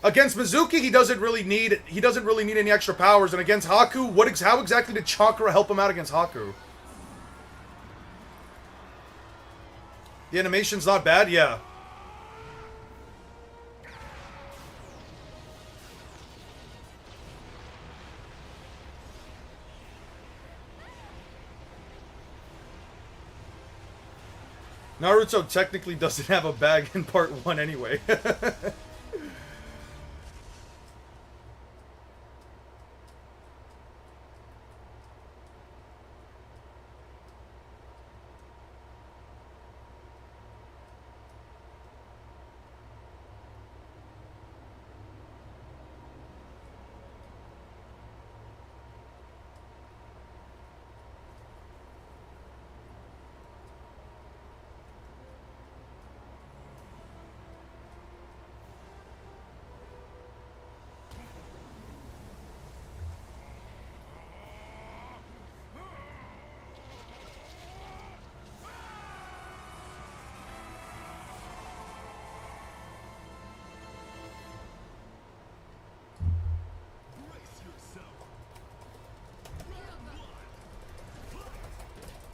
against Mizuki, he doesn't really need any extra powers, and against Haku, how exactly did Chakra help him out against Haku? The animation's not bad? Yeah. Naruto technically doesn't have a bag in part 1 anyway.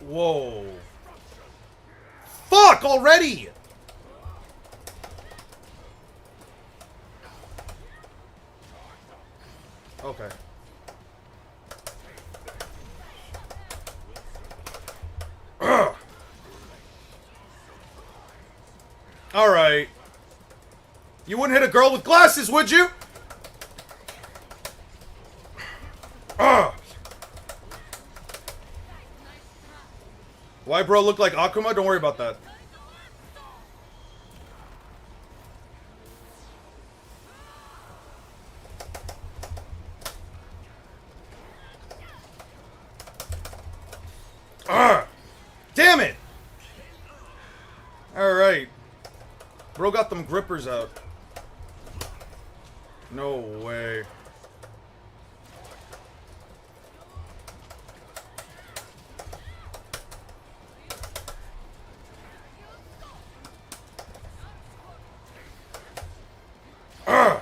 Whoa. Fuck already! Okay. Alright. You wouldn't hit a girl with glasses, would you? Ugh. Why bro look like Akuma? Don't worry about that. Ugh. Damn it! Alright. Bro got them grippers out. No way. Ugh.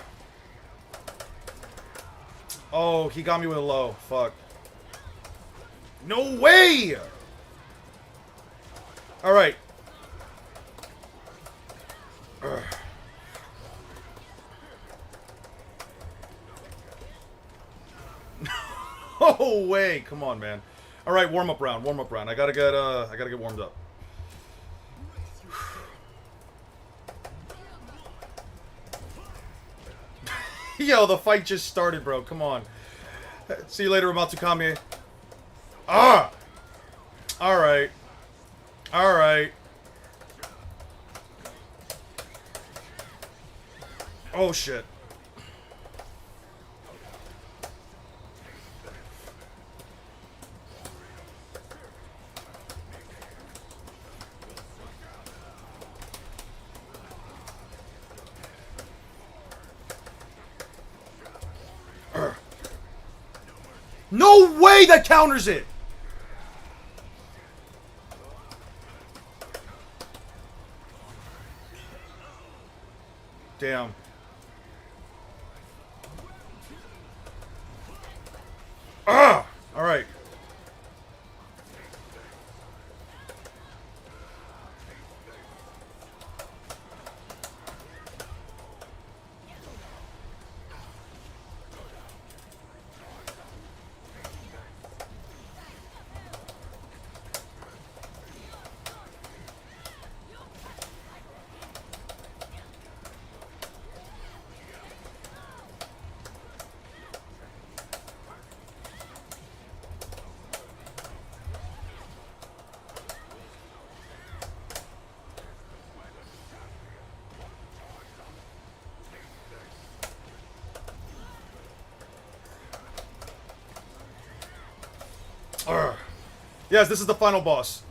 Oh, he got me with a low. Fuck. No way! Alright. No way! Come on, man. Alright, warm-up round, warm-up round. I gotta get warmed up. Yo, the fight just started, bro. Come on. See you later, Matsukami. Ah! Alright. Alright. Oh, shit. No way that counters it! Damn. Ah! Alright. Yes, this is the final boss.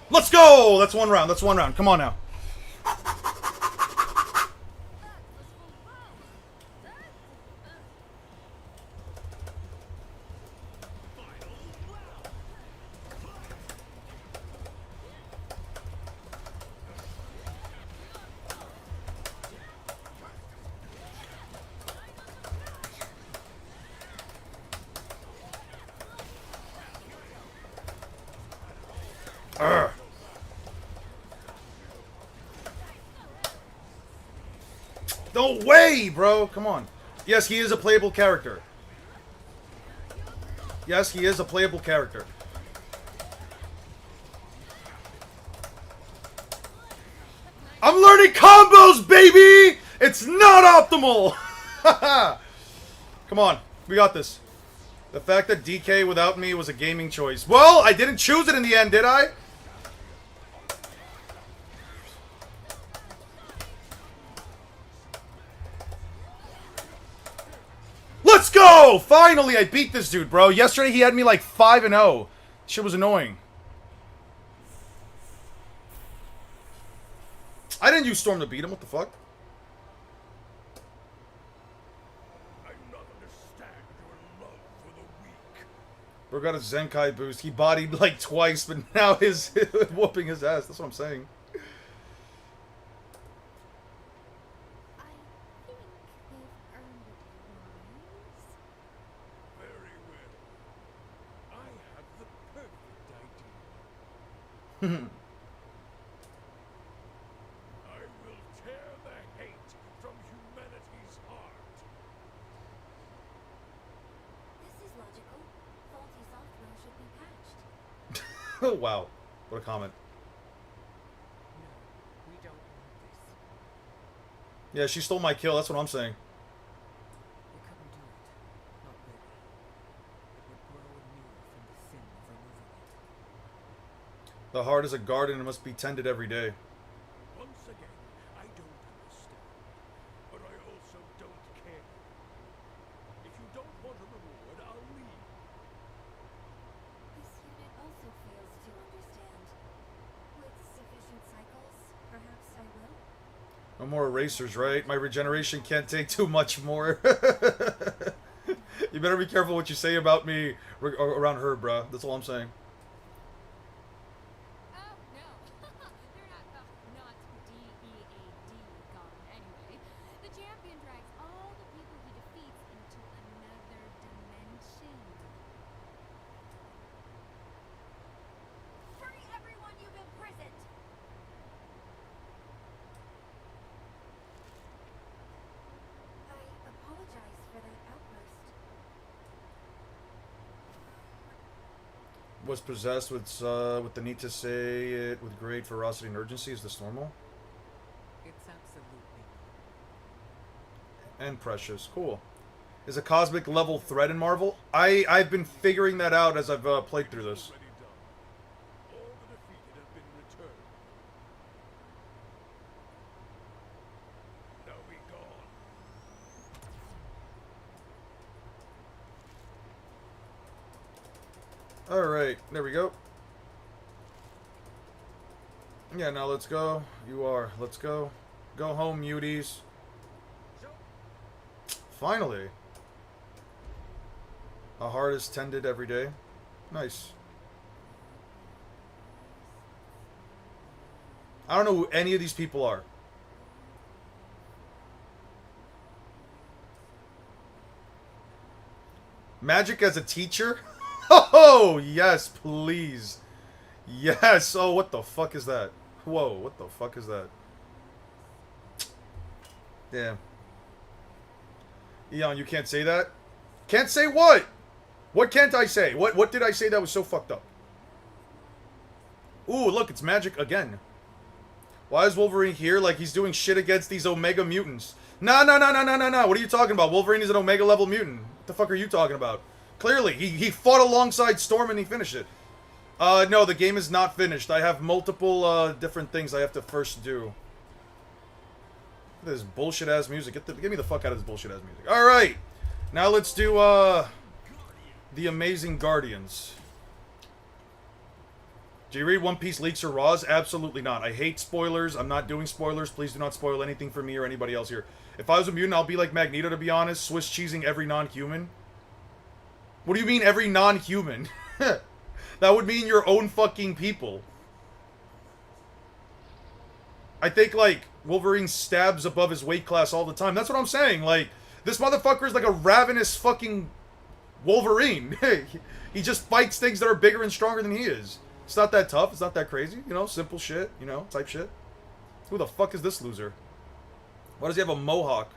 Let's go! That's one round. That's one round. Come on now. No way, bro. Come on. Yes, he is a playable character. Yes, he is a playable character. I'm learning combos, baby! It's not optimal! Come on. We got this. The fact that DK without me was a gaming choice. Well, I didn't choose it in the end, did I? Let's go! Finally, I beat this dude, bro. Yesterday, he had me like 5-0. Shit was annoying. I didn't use Storm to beat him. What the fuck? I do not understand your love for the weak. Bro got a Zenkai boost. He bodied like twice, but now is whooping his ass. That's what I'm saying. I will tear the hate Wow. What a comment. No, we don't want this. Yeah, she stole my kill. That's what I'm saying. We couldn't do it. Not really. It would grow anew from the sin of removing it. The heart is a garden and must be tended every day. Once again, I don't understand, but I also don't care. If you don't want a reward, I'll leave. This unit also fails to understand. With sufficient cycles, perhaps I will? No more erasers, right? My regeneration can't take too much more. You better be careful what you say about me around her, bruh. That's all I'm saying. Oh, no. They're not D-E-A-D gone anyway. The champion drags all the people he defeats into another dimension. Free everyone you've imprisoned! I apologize for that outburst. Was possessed with the need to say it with great ferocity and urgency. Is this normal? It's absolutely. And precious. Cool. Is a cosmic level threat in Marvel? I've been figuring that out as I've played through this. Already done. All the defeated have been returned. Now be gone. Alright, there we go. Yeah, now let's go. You are. Let's go. Go home, muties. Finally. A heart is tended every day. Nice. I don't know who any of these people are. Magic as a teacher? Oh, yes, please. Yes. Oh, what the fuck is that? Whoa, what the fuck is that? Damn. Eon, you can't say that? Can't say what? What can't I say? What did I say that was so fucked up? Ooh, look, it's magic again. Why is Wolverine here like he's doing shit against these Omega mutants? No. What are you talking about? Wolverine is an Omega level mutant. What the fuck are you talking about? Clearly, he fought alongside Storm and he finished it. No, the game is not finished. I have multiple different things I have to first do. Look at this bullshit-ass music. Get me the fuck out of this bullshit-ass music. Alright! Now let's do, The Amazing Guardians. Do you read One Piece leaks or Raws? Absolutely not. I hate spoilers. I'm not doing spoilers. Please do not spoil anything for me or anybody else here. If I was a mutant, I'll be like Magneto, to be honest. Swiss cheesing every non-human. What do you mean, every non-human? That would mean your own fucking people. I think, like, Wolverine stabs above his weight class all the time. That's what I'm saying. Like, this motherfucker is like a ravenous fucking Wolverine. He just fights things that are bigger and stronger than he is. It's not that tough. It's not that crazy. You know, simple shit. You know, type shit. Who the fuck is this loser? Why does he have a mohawk?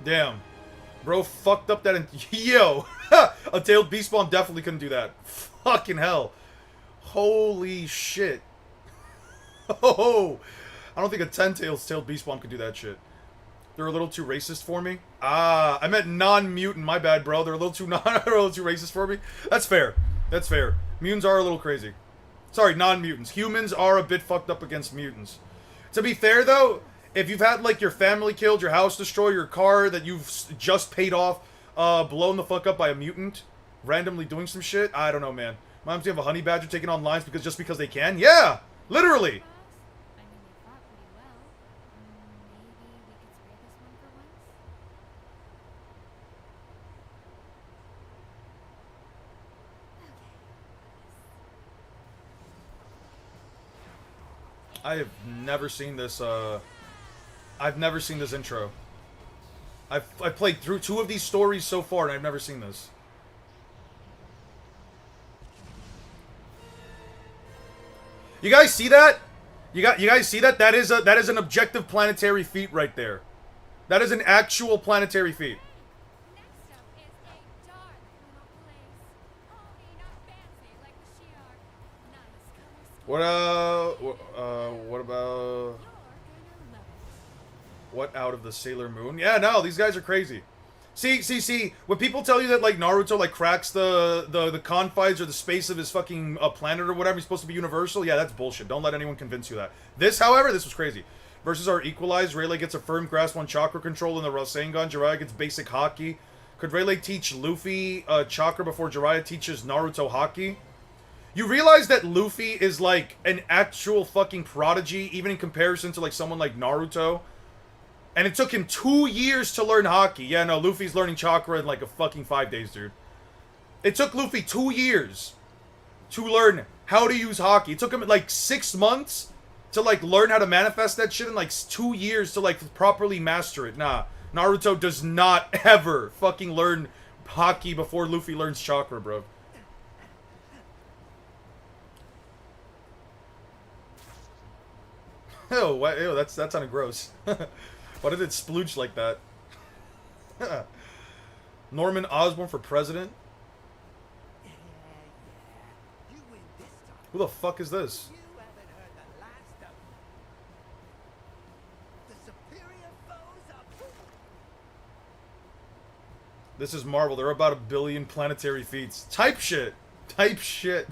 Damn. Bro fucked up that... Yo! A tailed beast bomb definitely couldn't do that. Fucking hell. Holy shit. Oh! I don't think a 10-tailed tailed beast bomb could do that shit. They're a little too racist for me. Ah, I meant non-mutant. My bad, bro. They're a little too racist for me. That's fair. That's fair. Mutants are a little crazy. Sorry, non-mutants. Humans are a bit fucked up against mutants. To be fair, though... If you've had, like, your family killed, your house destroyed, your car that you've just paid off, blown the fuck up by a mutant, randomly doing some shit, I don't know, man. Reminds me of a honey badger taking on lions just because they can? Yeah! Literally! I mean, they fought pretty well. Maybe we could spare this one for once? I have never seen this, I've never seen this intro. I've played through 2 of these stories so far, and I've never seen this. You guys see that? You guys see that? That is an objective planetary feat right there. That is an actual planetary feat. Next up is a dark little place. Homey, not fancy like the Shi'ar. Nice color scheme. What about You're gonna love it. what out of the Sailor Moon? Yeah, no, these guys are crazy. See, when people tell you that, like, Naruto, like, cracks the confines or the space of his fucking planet or whatever, he's supposed to be universal, yeah, that's bullshit. Don't let anyone convince you that. This, however, this was crazy. Versus our equalized, Rayleigh gets a firm grasp on chakra control in the Rasengan, Jiraiya gets basic haki. Could Rayleigh teach Luffy chakra before Jiraiya teaches Naruto haki? You realize that Luffy is, like, an actual fucking prodigy, even in comparison to, like, someone like Naruto? And it took him 2 years to learn haki. Yeah, no, Luffy's learning chakra in like a fucking 5 days, dude. It took Luffy 2 years to learn how to use haki. It took him like 6 months to like learn how to manifest that shit, and like 2 years to like properly master it. Nah, Naruto does not ever fucking learn haki before Luffy learns chakra, bro. Ew, that sounded gross. Why did it splooge like that? Norman Osborn for president? Who the fuck is this? This is Marvel. They're about 1 billion planetary feats. Type shit. Type shit.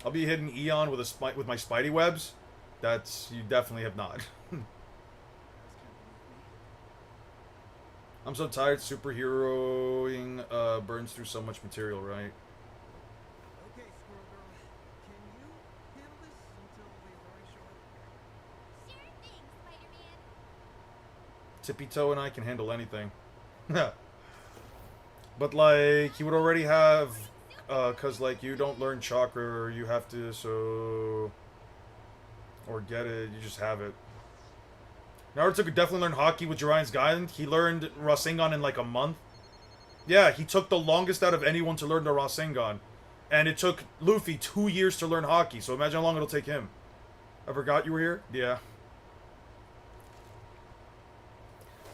I'll be hitting Eon with with my Spidey webs. That's, you definitely have not. I'm so tired. Superheroing burns through so much material, right? Okay, Squirrel Girl. Can you handle this until we are short? Sure thing, Spider-Man. Tippy Toe and I can handle anything. But like, he would already have, cause like you don't learn chakra, or you have to, or get it, you just have it. Naruto could definitely learn haki with Jiraiya's guidance. He learned Rasengan in like a month. Yeah, he took the longest out of anyone to learn the Rasengan. And it took Luffy 2 years to learn haki, so imagine how long it'll take him. I forgot you were here? Yeah.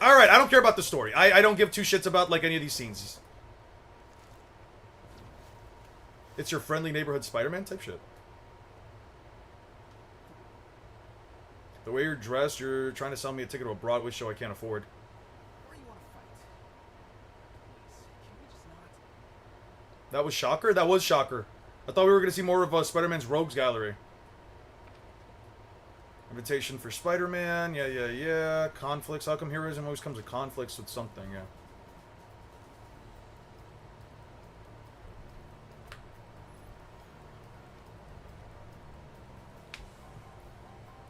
Alright, I don't care about the story. I don't give two shits about like any of these scenes. It's your friendly neighborhood Spider-Man type shit. The way you're dressed, you're trying to sell me a ticket to a Broadway show I can't afford. Or you want to fight? Please, can we just not? That was Shocker? That was Shocker. I thought we were going to see more of Spider-Man's Rogues Gallery. Invitation for Spider-Man. Yeah. Conflicts. How come heroism always comes with conflicts with something? Yeah.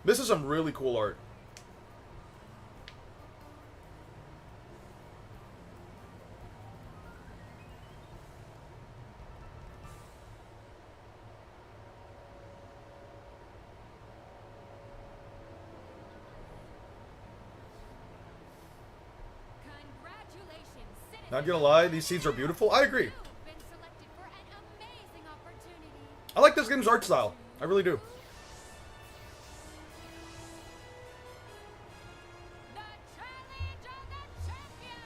This is some really cool art. Congratulations, Not gonna lie, these scenes are beautiful. I agree. You've been selected for an amazing opportunity. I like this game's art style. I really do. The challenge of the champion.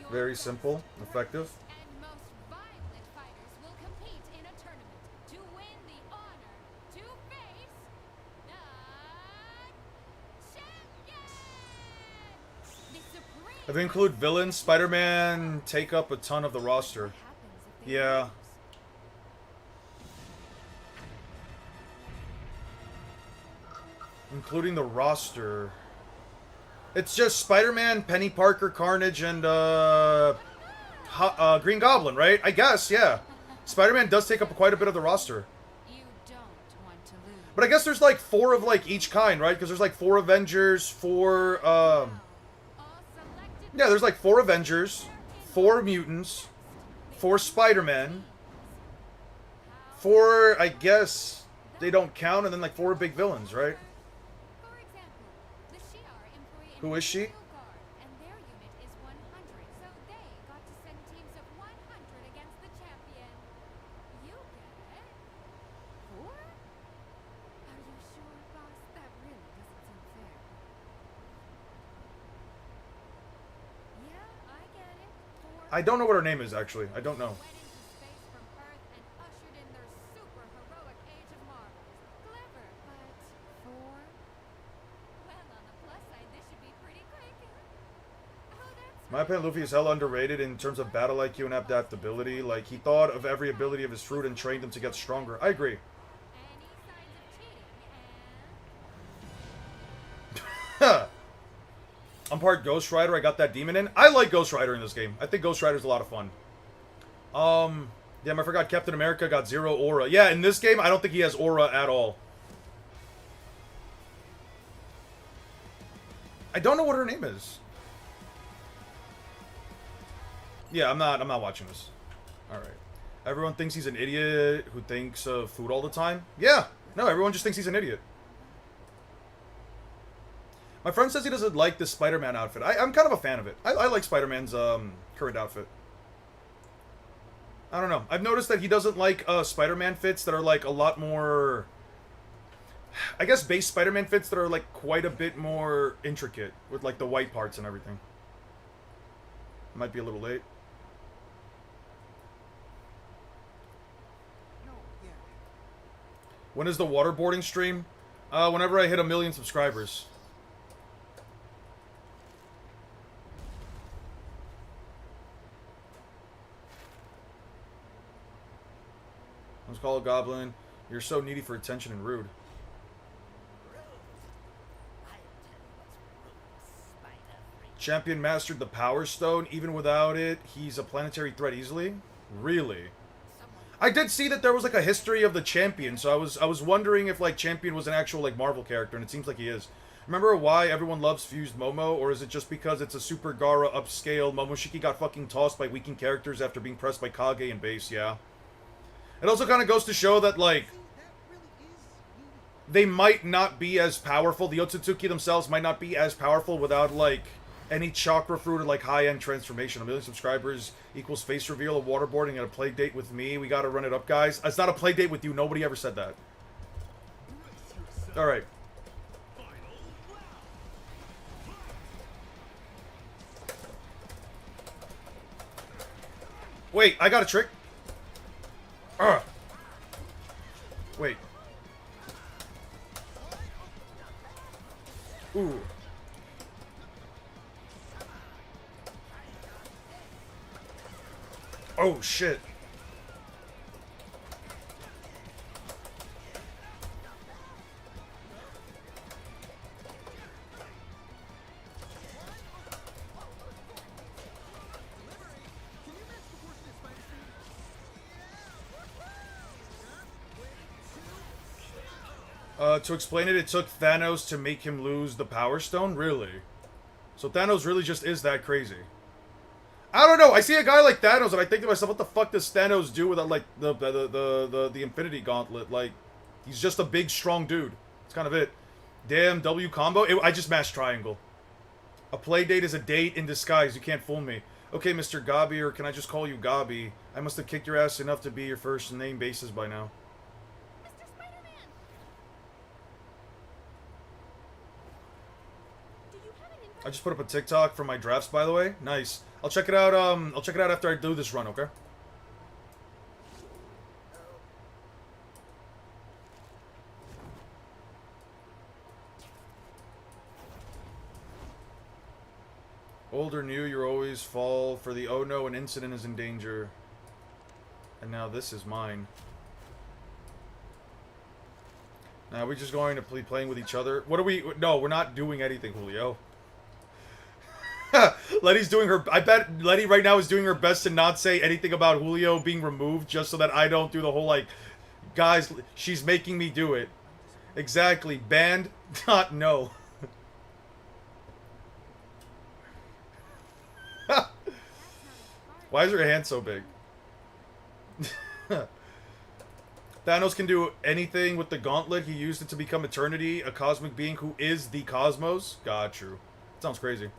Your Very first, simple, effective. and most violent fighters will compete in a tournament to win the honor to face the champion. The supreme. If we include villains, Spider-Man take up a ton of the roster. What happens if they Yeah. lose? Including the roster. It's just Spider-Man, Penny Parker, Carnage, and Green Goblin, right? I guess, yeah. Spider-Man does take up quite a bit of the roster. You don't want to lose. But I guess there's like 4 of like each kind, right? Because there's like 4 Avengers, 4 All selected yeah, there's like 4 Avengers, 4 mutants, 4 Spider-Men, 4, I guess they don't count, and then like 4 big villains, right? For example, the Shi'ar employ an Who is she? imperial I don't know what her name is, actually. I don't know. Went into space from Earth and ushered in their super heroic age of marvels. Clever, but Thor? Well, on the plus side, this should be pretty quick. Oh, that's My opinion, Luffy is hella underrated in terms of battle IQ and adaptability. Like, he thought of every ability of his fruit and trained them to get stronger. I agree. any signs of cheating, and I'm part Ghost Rider. I got that demon in. I like Ghost Rider in this game. I think Ghost Rider's a lot of fun. Damn, I forgot Captain America got 0 aura. Yeah, in this game, I don't think he has aura at all. I don't know what her name is. Yeah, I'm not watching this. Alright. Everyone thinks he's an idiot who thinks of food all the time. Yeah. No, everyone just thinks he's an idiot. My friend says he doesn't like the Spider-Man outfit. I'm kind of a fan of it. I like Spider-Man's current outfit. I don't know. I've noticed that he doesn't like Spider-Man fits that are like a lot more... I guess base Spider-Man fits that are like quite a bit more intricate with like the white parts and everything. Might be a little late. When is the waterboarding stream? Whenever I hit 1 million subscribers. Let's call a goblin. You're so needy for attention and rude. Champion mastered the Power Stone. Even without it, he's a planetary threat easily? Really? I did see that there was like a history of the Champion, so I was wondering if like Champion was an actual like Marvel character, and it seems like he is. Remember why everyone loves Fused Momo, or is it just because it's a Super Gara upscale? Momoshiki got fucking tossed by weakened characters after being pressed by Kage and base, yeah. It also kind of goes to show that like they might not be as powerful. The Otsutsuki themselves might not be as powerful without like any chakra fruit or like high-end transformation. 1 million subscribers equals face reveal, a waterboarding, and a play date with me. We gotta run it up, guys. It's not a play date with you. Nobody ever said that. Alright. Wait, I got a trick. Wait. Ooh. Oh, shit. To explain it, it took Thanos to make him lose the Power Stone? Really? So Thanos really just is that crazy. I don't know. I see a guy like Thanos, and I think to myself, what the fuck does Thanos do without, like, the Infinity Gauntlet? Like, he's just a big, strong dude. That's kind of it. Damn, W combo? I just mashed triangle. A play date is a date in disguise. You can't fool me. Okay, Mr. Gabi, or can I just call you Gabi? I must have kicked your ass enough to be your first name basis by now. Mr. Spider-Man! Do you have an invite? I just put up a TikTok for my drafts, by the way. Nice. I'll check it out. I'll check it out after I do this run. Okay. Old or new, you always fall for the oh no, an incident is in danger. And now this is mine. Now we're just going to be playing with each other. What are we? No, we're not doing anything, Julio. Letty's doing her... I bet Letty right now is doing her best to not say anything about Julio being removed just so that I don't do the whole, like... Guys, she's making me do it. Exactly. Banned? Not no. Why is her hand so big? Thanos can do anything with the gauntlet. He used it to become Eternity, a cosmic being who is the cosmos. God, true. Sounds crazy.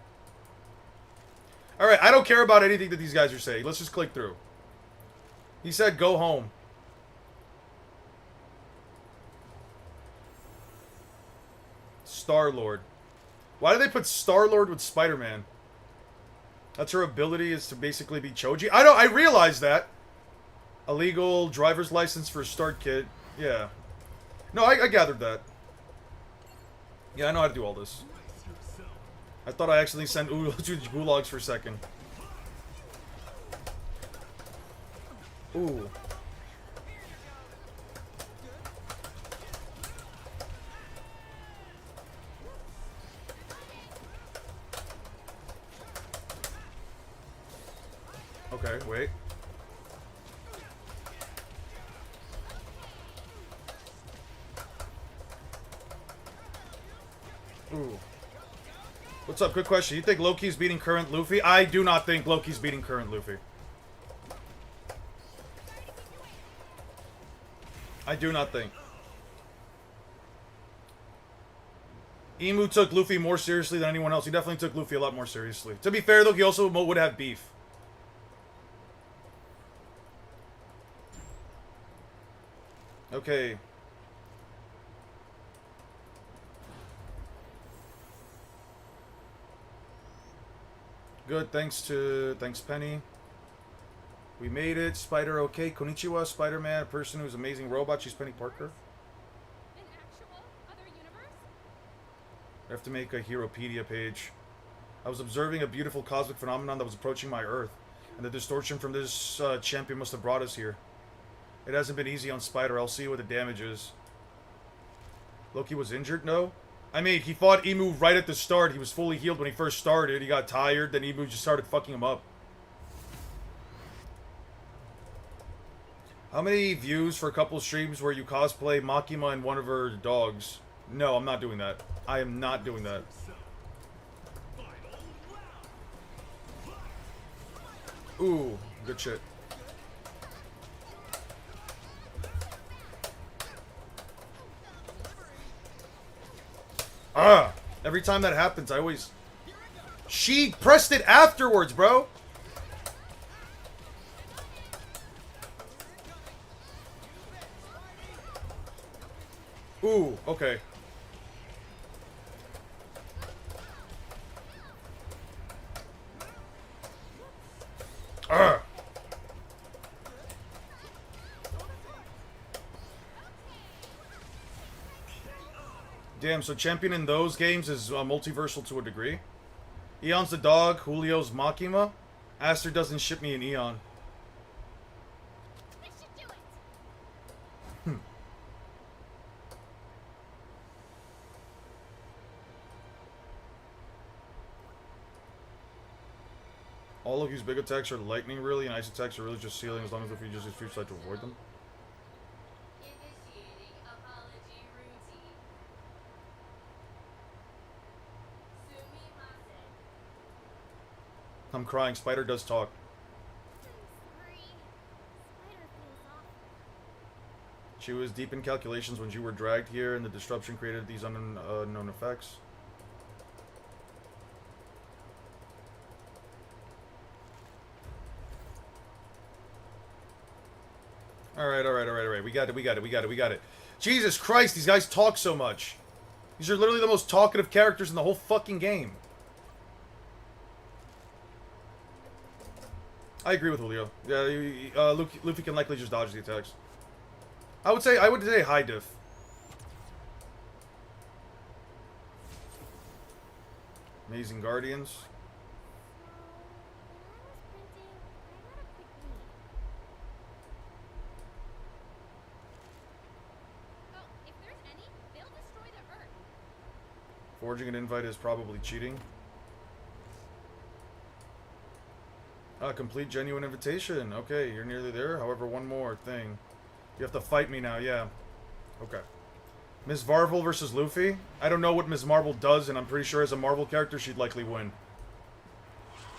Alright, I don't care about anything that these guys are saying. Let's just click through. He said, go home. Star-Lord. Why did they put Star-Lord with Spider-Man? That's her ability, is to basically be Choji. I realize that. Illegal driver's license for a start kit. Yeah. No, I gathered that. Yeah, I know how to do all this. I thought I accidentally sent gulags for a second. Ooh. Okay, wait. Ooh. What's up? Good question. You think Loki's beating current Luffy? I do not think Loki's beating current Luffy. I do not think. Emu took Luffy more seriously than anyone else. He definitely took Luffy a lot more seriously. To be fair, though, he also would have beef. Okay. Good, thanks Penny. We made it. Spider okay. Konnichiwa, Spider-Man, a person who's an amazing robot. She's Penny Parker. An actual other universe? I have to make a Heropedia page. I was observing a beautiful cosmic phenomenon that was approaching my Earth, and the distortion from this champion must have brought us here. It hasn't been easy on Spider. I'll see what the damage is. Loki was injured? No. I mean, he fought Emu right at the start. He was fully healed when he first started. He got tired, then Emu just started fucking him up. How many views for a couple streams where you cosplay Makima and one of her dogs? No, I'm not doing that. I am not doing that. Ooh, good shit. Ah! Every time that happens, I always... She pressed it afterwards, bro! Ooh, okay. Ah! Damn, so champion in those games is multiversal to a degree. Eon's the dog, Julio's Makima. Aster doesn't ship me an Eon. This should do it. All of these big attacks are lightning, really, and ice attacks are really just sealing as long as if you just use future sight to avoid them. Initiating apology routine. Sumimasen. I'm crying. Spider does talk. Sorry. Spider feels awful. She was deep in calculations when you were dragged here, and the disruption created these unknown effects. Alright. We got it. Jesus Christ, these guys talk so much. These are literally the most talkative characters in the whole fucking game. I agree with Julio. Yeah, Luffy can likely just dodge the attacks. I would say high diff. Amazing Guardians. Forging an invite is probably cheating. Complete genuine invitation. Okay, you're nearly there. However, one more thing. You have to fight me now, yeah. Okay. Ms. Marvel versus Luffy. I don't know what Ms. Marvel does, and I'm pretty sure as a Marvel character, she'd likely win. Excuse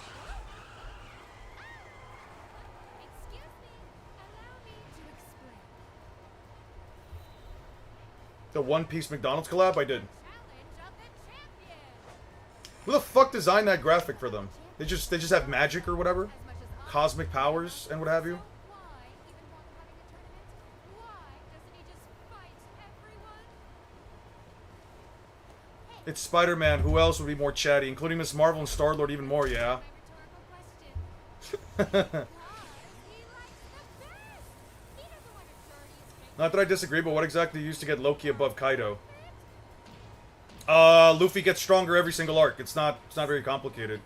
me. Allow me to explain. The One Piece McDonald's collab? I did. Challenge of the champion. Who the fuck designed that graphic for them? They just have magic or whatever? As much as I Cosmic powers and what have you? why even bother having a tournament? Why doesn't he just fight everyone? It's Spider-Man. Who else would be more chatty? Including Miss Marvel and Star-Lord even more, yeah. My rhetorical Not that I disagree, but what exactly do you use to get Loki above Kaido? Luffy gets stronger every single arc. It's not very complicated.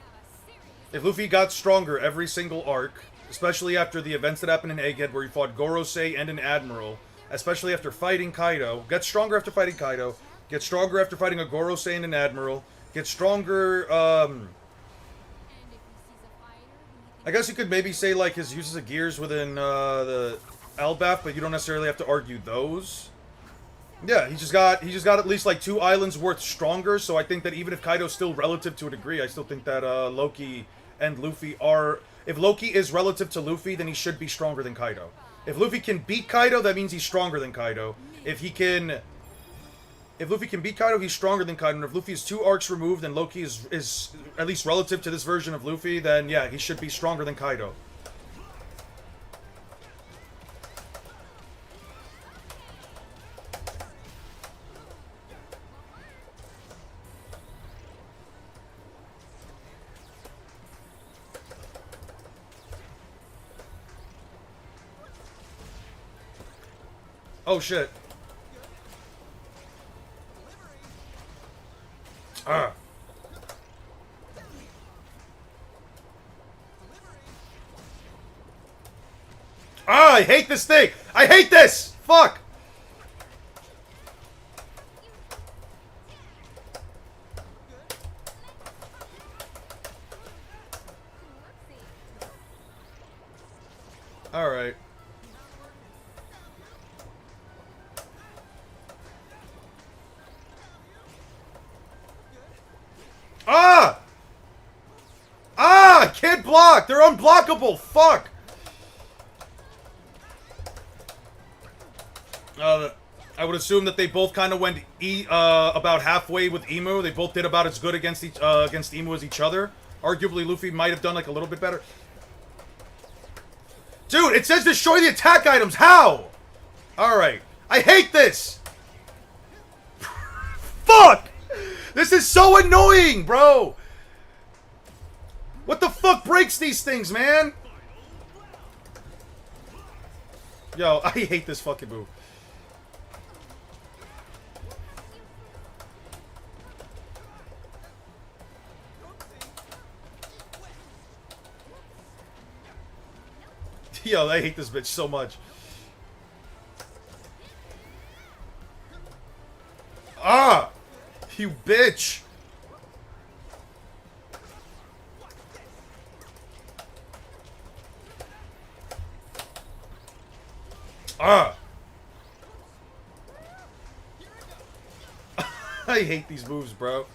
If Luffy got stronger every single arc, especially after the events that happened in Egghead where he fought Gorosei and an Admiral, especially after fighting Kaido, gets stronger after fighting Kaido, gets stronger after fighting a Gorosei and an Admiral, gets stronger, I guess you could maybe say, like, his uses of gears within, the Elbaf, but you don't necessarily have to argue those. Yeah, he just got at least, like, 2 islands worth stronger, so I think that even if Kaido's still relative to a degree, I still think that, Loki and Luffy are... If Loki is relative to Luffy, then he should be stronger than Kaido. If Luffy can beat Kaido, that means he's stronger than Kaido. If Luffy can beat Kaido, he's stronger than Kaido. And if Luffy is 2 arcs removed and Loki is at least relative to this version of Luffy, then yeah, he should be stronger than Kaido. Oh shit. Ah. Ah, I hate this thing! I hate this! Fuck! Alright. Ah! Ah! I can't block! They're unblockable! Fuck! I would assume that they both kind of went about halfway with Emu. They both did about as good against Emu as each other. Arguably, Luffy might have done like a little bit better. Dude, it says destroy the attack items. How? Alright. I hate this! Fuck! This is so annoying, bro! What the fuck breaks these things, man? Yo, I hate this fucking move. Yo, I hate this bitch so much. Ah! You bitch! Ah! I hate these moves, bro.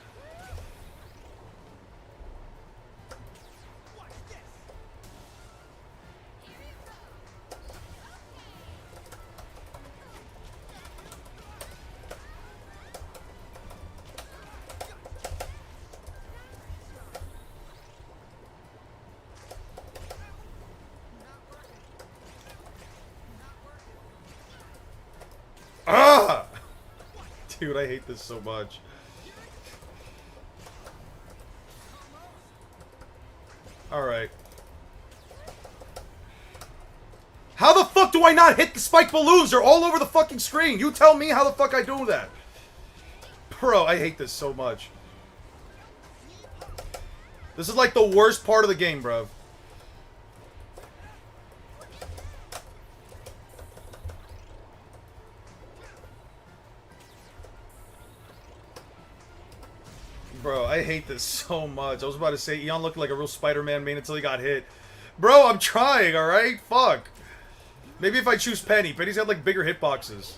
Ah! Dude, I hate this so much. Alright. How the fuck do I not hit the spike balloons? They're all over the fucking screen. You tell me how the fuck I do that. Bro, I hate this so much. This is like the worst part of the game, bro. Bro, I hate this so much. I was about to say, Eon looked like a real Spider-Man main until he got hit. Bro, I'm trying, alright? Fuck. Maybe if I choose Penny. Penny's got, like, bigger hitboxes.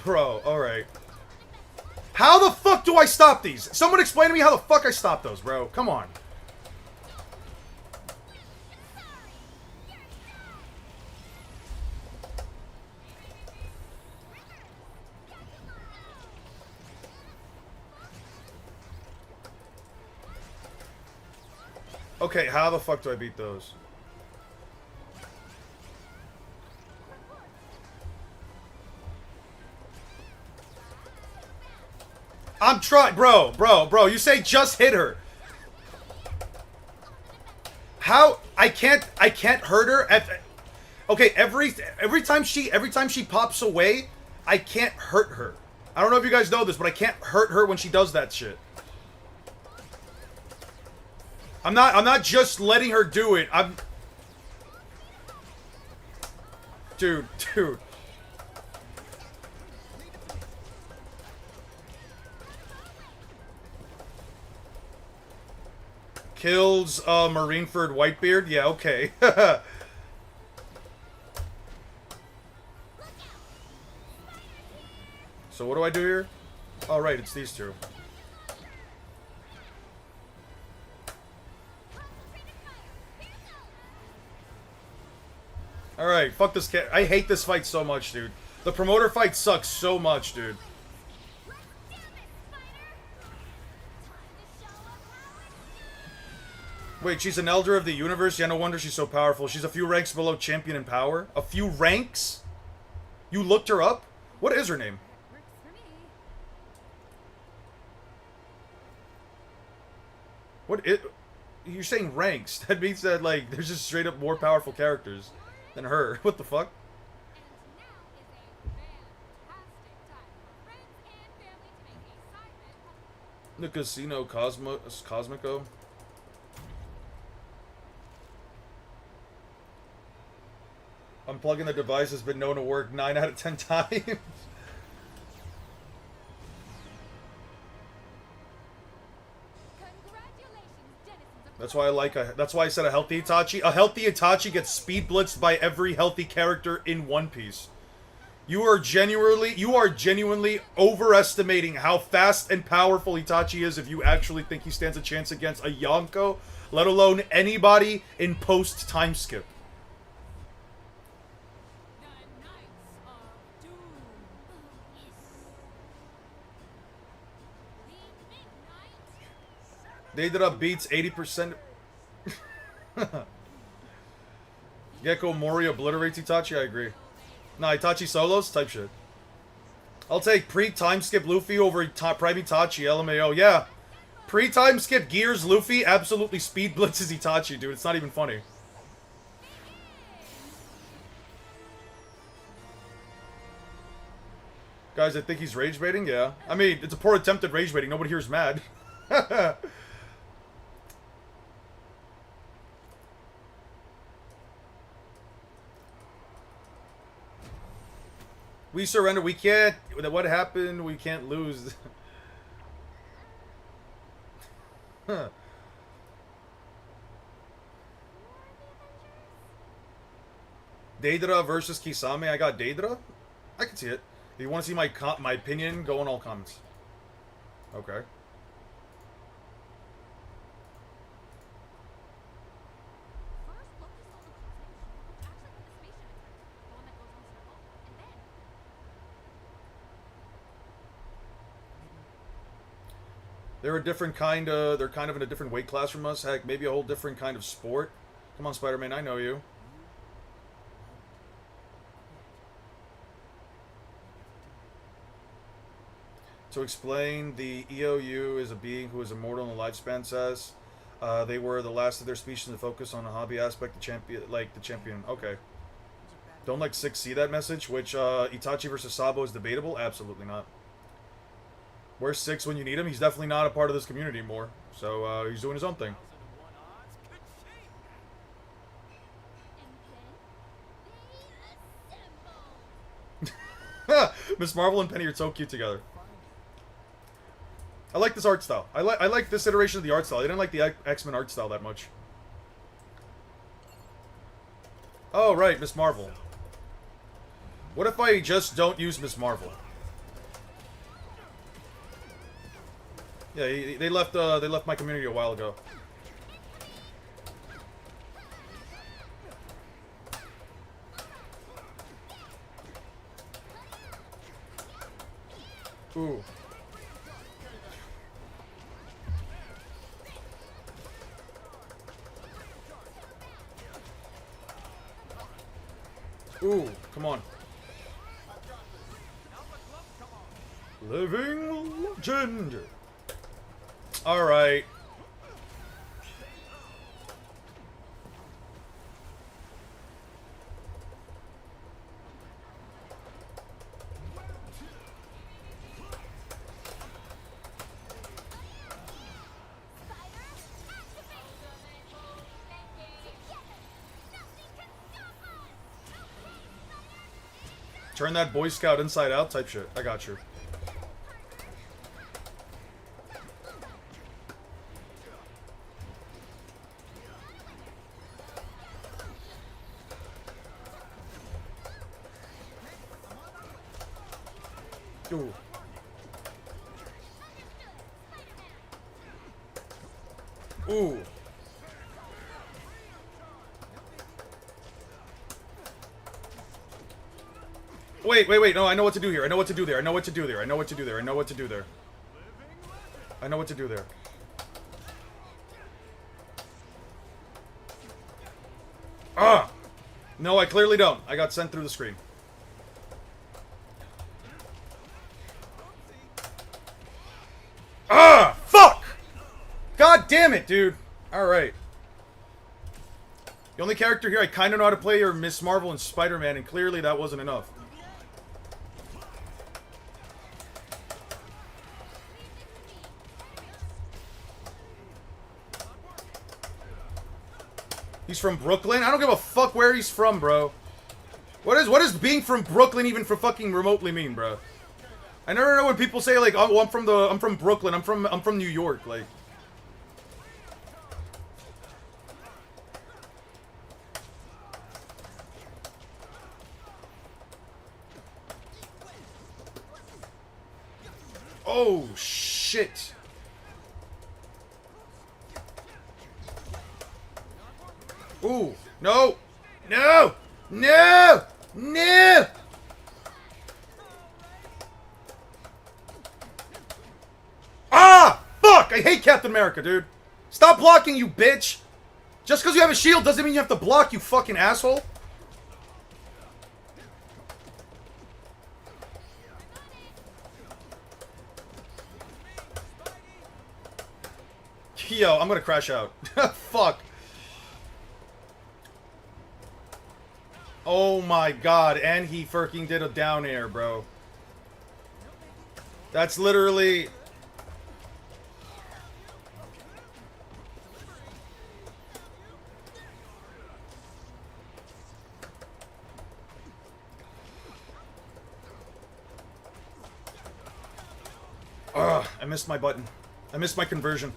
Bro, alright. How the fuck do I stop these? Someone explain to me how the fuck I stop those, bro. Come on. Okay, how the fuck do I beat those? I'm trying, bro, you say just hit her. How? I can't hurt her okay, every time she pops away, I can't hurt her. I don't know if you guys know this, but I can't hurt her when she does that shit. I'm not just letting her do it. Dude. Kills Marineford Whitebeard? Yeah, okay. So what do I do here? Oh, right, it's these two. Alright, fuck this cat. I hate this fight so much, dude. The promoter fight sucks so much, dude. Wait, she's an elder of the universe? Yeah, no wonder she's so powerful. She's a few ranks below champion in power. A few ranks? You looked her up? What is her name? Works for me. What is... You're saying ranks. That means that, like, there's just straight up more powerful characters than her. What the fuck? And now is a fantastic time for friends and family to make a side bet. The Casino Cosmico. Unplugging the device has been known to work 9 out of 10 times. Congratulations, denizens of That's why I like that's why I said a healthy Itachi. A healthy Itachi gets speed blitzed by every healthy character in One Piece. You are genuinely overestimating how fast and powerful Itachi is if you actually think he stands a chance against a Yonko, let alone anybody in post time skip. the Knights of Doom. The Midnight Deidara beats 80%. Gecko Mori obliterates Itachi, I agree. Nah, Itachi solos? Type shit. I'll take pre-time skip Luffy over Prime Itachi, LMAO. Yeah. Pre-time skip Gears Luffy absolutely speed blitzes Itachi, dude. It's not even funny. Guys, I think he's rage baiting, yeah. I mean, it's a poor attempt at rage baiting. Nobody here is mad. We surrender. We can't. What happened? We can't lose. Huh. Deidara versus Kisame. I got Deidara. I can see it. If you want to see my opinion, go in all comments. Okay. First, focus on the cosmic shield, which actually has a spaceship inside, the one that goes on circle, and then They're a different kind of. They're kind of in a different weight class from us. Heck, maybe a whole different kind of sport. Come on, Spider-Man. I know you. To explain, the EOU is a being who is immortal in the lifespan says. They were the last of their species to focus on the hobby aspect, the champion. Okay. Don't like 6 see that message? Which, Itachi versus Sabo is debatable? Absolutely not. Where's 6 when you need him? He's definitely not a part of this community anymore. So, he's doing his own thing. and then Miss Marvel and Penny are so cute together. I like this art style. I like this iteration of the art style. I didn't like the X-Men art style that much. Oh, right, Miss Marvel. What if I just don't use Miss Marvel? Yeah, they left my community a while ago. Ooh. Ooh, come on. Living legend. All right. Turn that Boy Scout inside out type shit. I got you. Ooh. Ooh. Wait, no, I know what to do here. I know what to do there. I know what to do there. I know what to do there. I know what to do there. I know what to do there. Ah! No, I clearly don't. I got sent through the screen. Ah! Fuck! God damn it, dude. Alright. The only character here I kind of know how to play are Miss Marvel and Spider-Man, and clearly that wasn't enough. He's from Brooklyn? I don't give a fuck where he's from, bro. What is being from Brooklyn even for fucking remotely mean, bro? I never know when people say like, "Oh, I'm from Brooklyn. I'm from New York." Like, oh shit. Ooh, no! No! No! No! Ah! Fuck! I hate Captain America, dude. Stop blocking, you bitch! Just because you have a shield doesn't mean you have to block, you fucking asshole. Yo, I'm gonna crash out. Fuck. Oh my god, and he fucking did a down air, bro. That's literally... Ugh, I missed my button. I missed my conversion.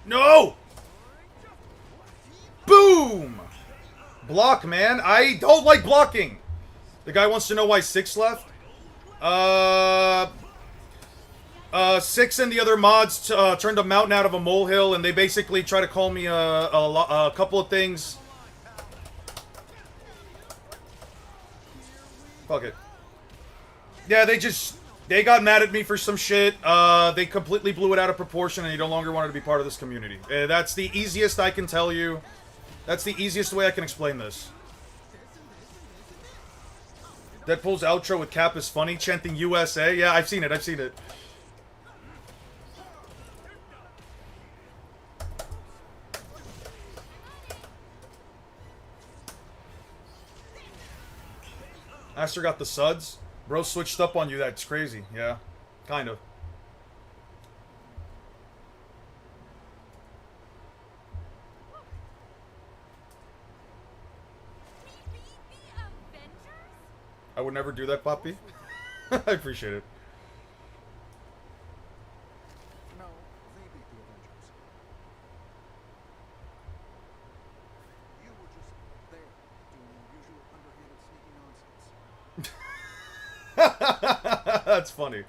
No! Boom! Block, man. I don't like blocking. The guy wants to know why 6 left. 6 and the other mods turned a mountain out of a molehill, and they basically try to call me a couple of things. Fuck it. Yeah, they got mad at me for some shit. They completely blew it out of proportion, and they no longer wanted to be part of this community. That's the easiest I can tell you. That's the easiest way I can explain this. Deadpool's outro with Cap is funny, chanting USA. Yeah, I've seen it, I've seen it. Aster got the suds. Bro switched up on you, that's crazy. Yeah, kind of. I would never do that, Poppy. I appreciate it. No, they beat the Avengers. You were just there, doing your usual underhanded, sneaky nonsense. That's funny.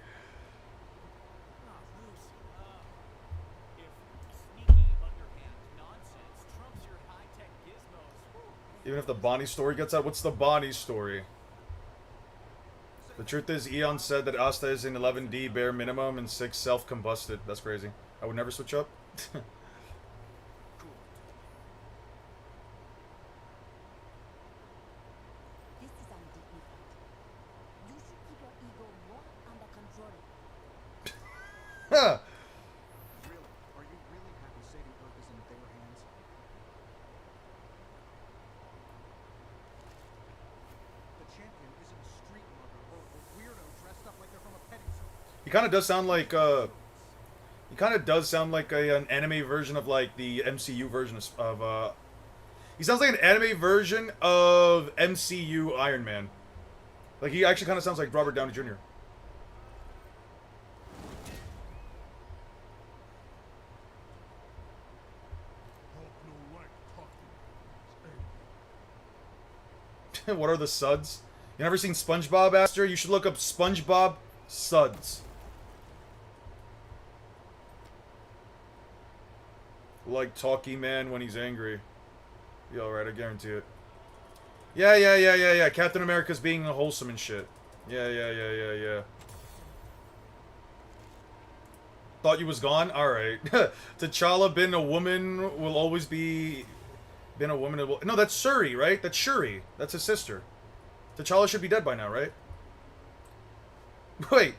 Even if the Bonnie story gets out, what's the Bonnie story? The truth is, Eon said that Asta is in 11D bare minimum and 6 self-combusted. That's crazy. I would never switch up. kind of does sound like he kind of does sound like an anime version of like the MCU version of he sounds like an anime version of MCU Iron Man. Like, he actually kind of sounds like Robert Downey Jr. What are the suds? You never seen SpongeBob, Aster? You should look up SpongeBob suds. Like Talkie Man when he's angry. Yeah, alright, I guarantee it. Yeah. Captain America's being wholesome and shit. Yeah. Thought you was gone? Alright. T'Challa been a woman will always be... Been a woman... No, that's Shuri, right? That's Shuri. That's his sister. T'Challa should be dead by now, right? Wait,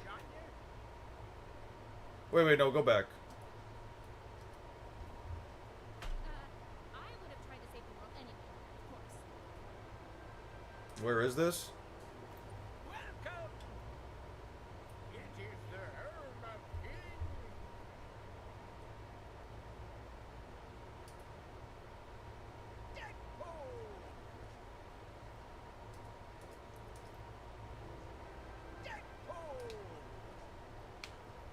no, go back. I would have tried to save the world anyway, of course. Where is this? Welcome! It is the home of kings! Deadpool! Deadpool!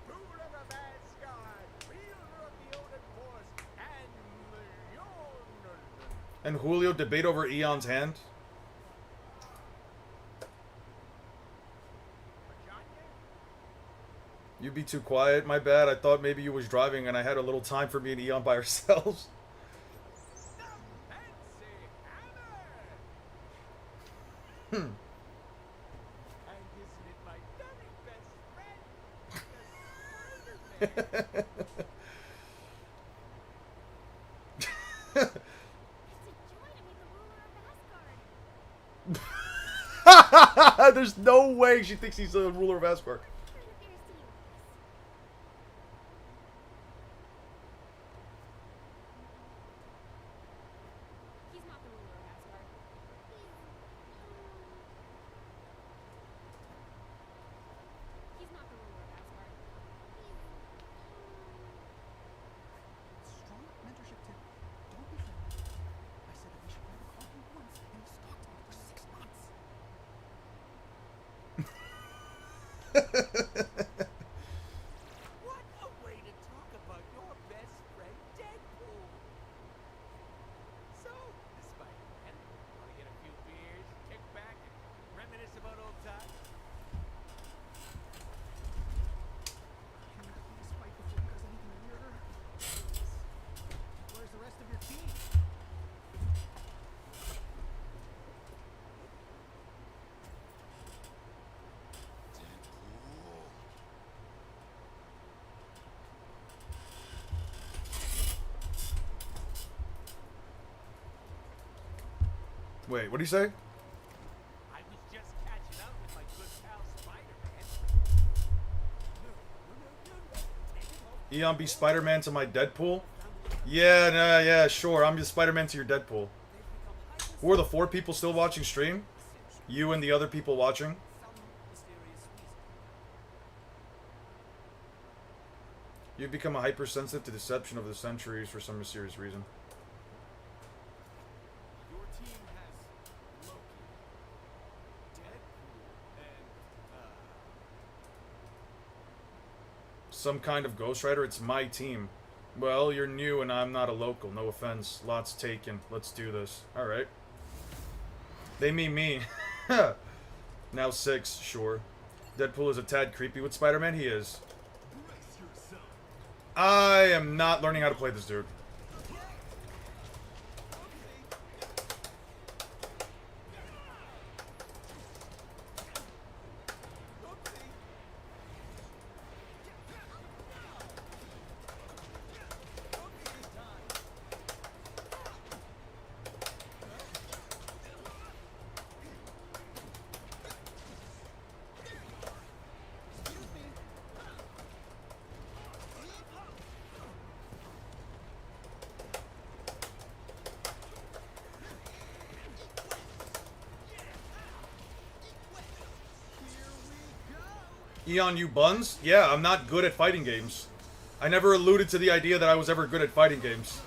Ruler of Asgard, wielder of the Odin Force, and Mjolnir! And Julio debate over Eon's hand? You be too quiet, my bad. I thought maybe you was driving and I had a little time for me and Eon by ourselves. And isn't it my very best friend, the Spider-Man? It's a joy to meet the ruler of Asgard. There's no way she thinks he's the ruler of Asgard. How appears to you, He's not the ruler of Asgard. He's not the ruler of Asgard. Strong mentorship tip. Don't be friendly. I said that we should never call him once, and he stalked me for 6 months. What a way to talk about your best friend, Deadpool! So, the Spider-Man, wanna get a few beers, kick back, and reminisce about old times? Can you please fight before he does anything weirder? Where's the rest of your team? Wait, what do you say? I was just catching up with my good pal Spider-Man. Eon be Spider-Man to my Deadpool? Yeah, sure. I'm just Spider-Man to your Deadpool. Who are the 4 people still watching stream? You and the other people watching? You've become a hypersensitive to deception over the centuries for some mysterious reason. Your team has Loki, Deadpool, and, Some kind of Ghost Rider? It's my team. Well, you're new and I'm not a local. No offense. Lots taken. Let's do this. Alright. They mean me. Now 6, sure. Deadpool is a tad creepy with Spider-Man. He is. I am not learning how to play this dude. Eon, you buns? Yeah, I'm not good at fighting games. I never alluded to the idea that I was ever good at fighting games.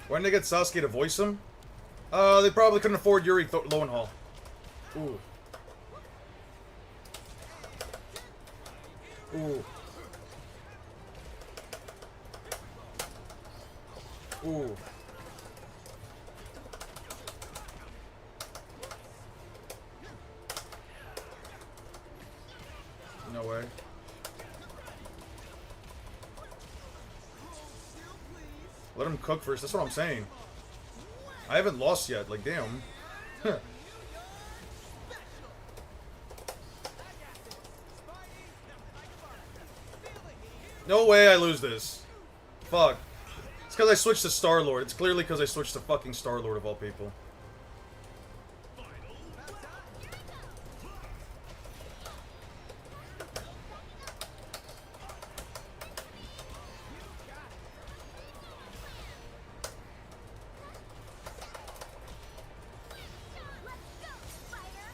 Why didn't they get Sasuke to voice him? They probably couldn't afford Yuri Lowenhall. Ooh. Ooh. Ooh. No way. Let him cook first. That's what I'm saying. I haven't lost yet. Like, damn. No way I lose this. Fuck. It's because I switched to Star-Lord. It's clearly because I switched to fucking Star-Lord of all people.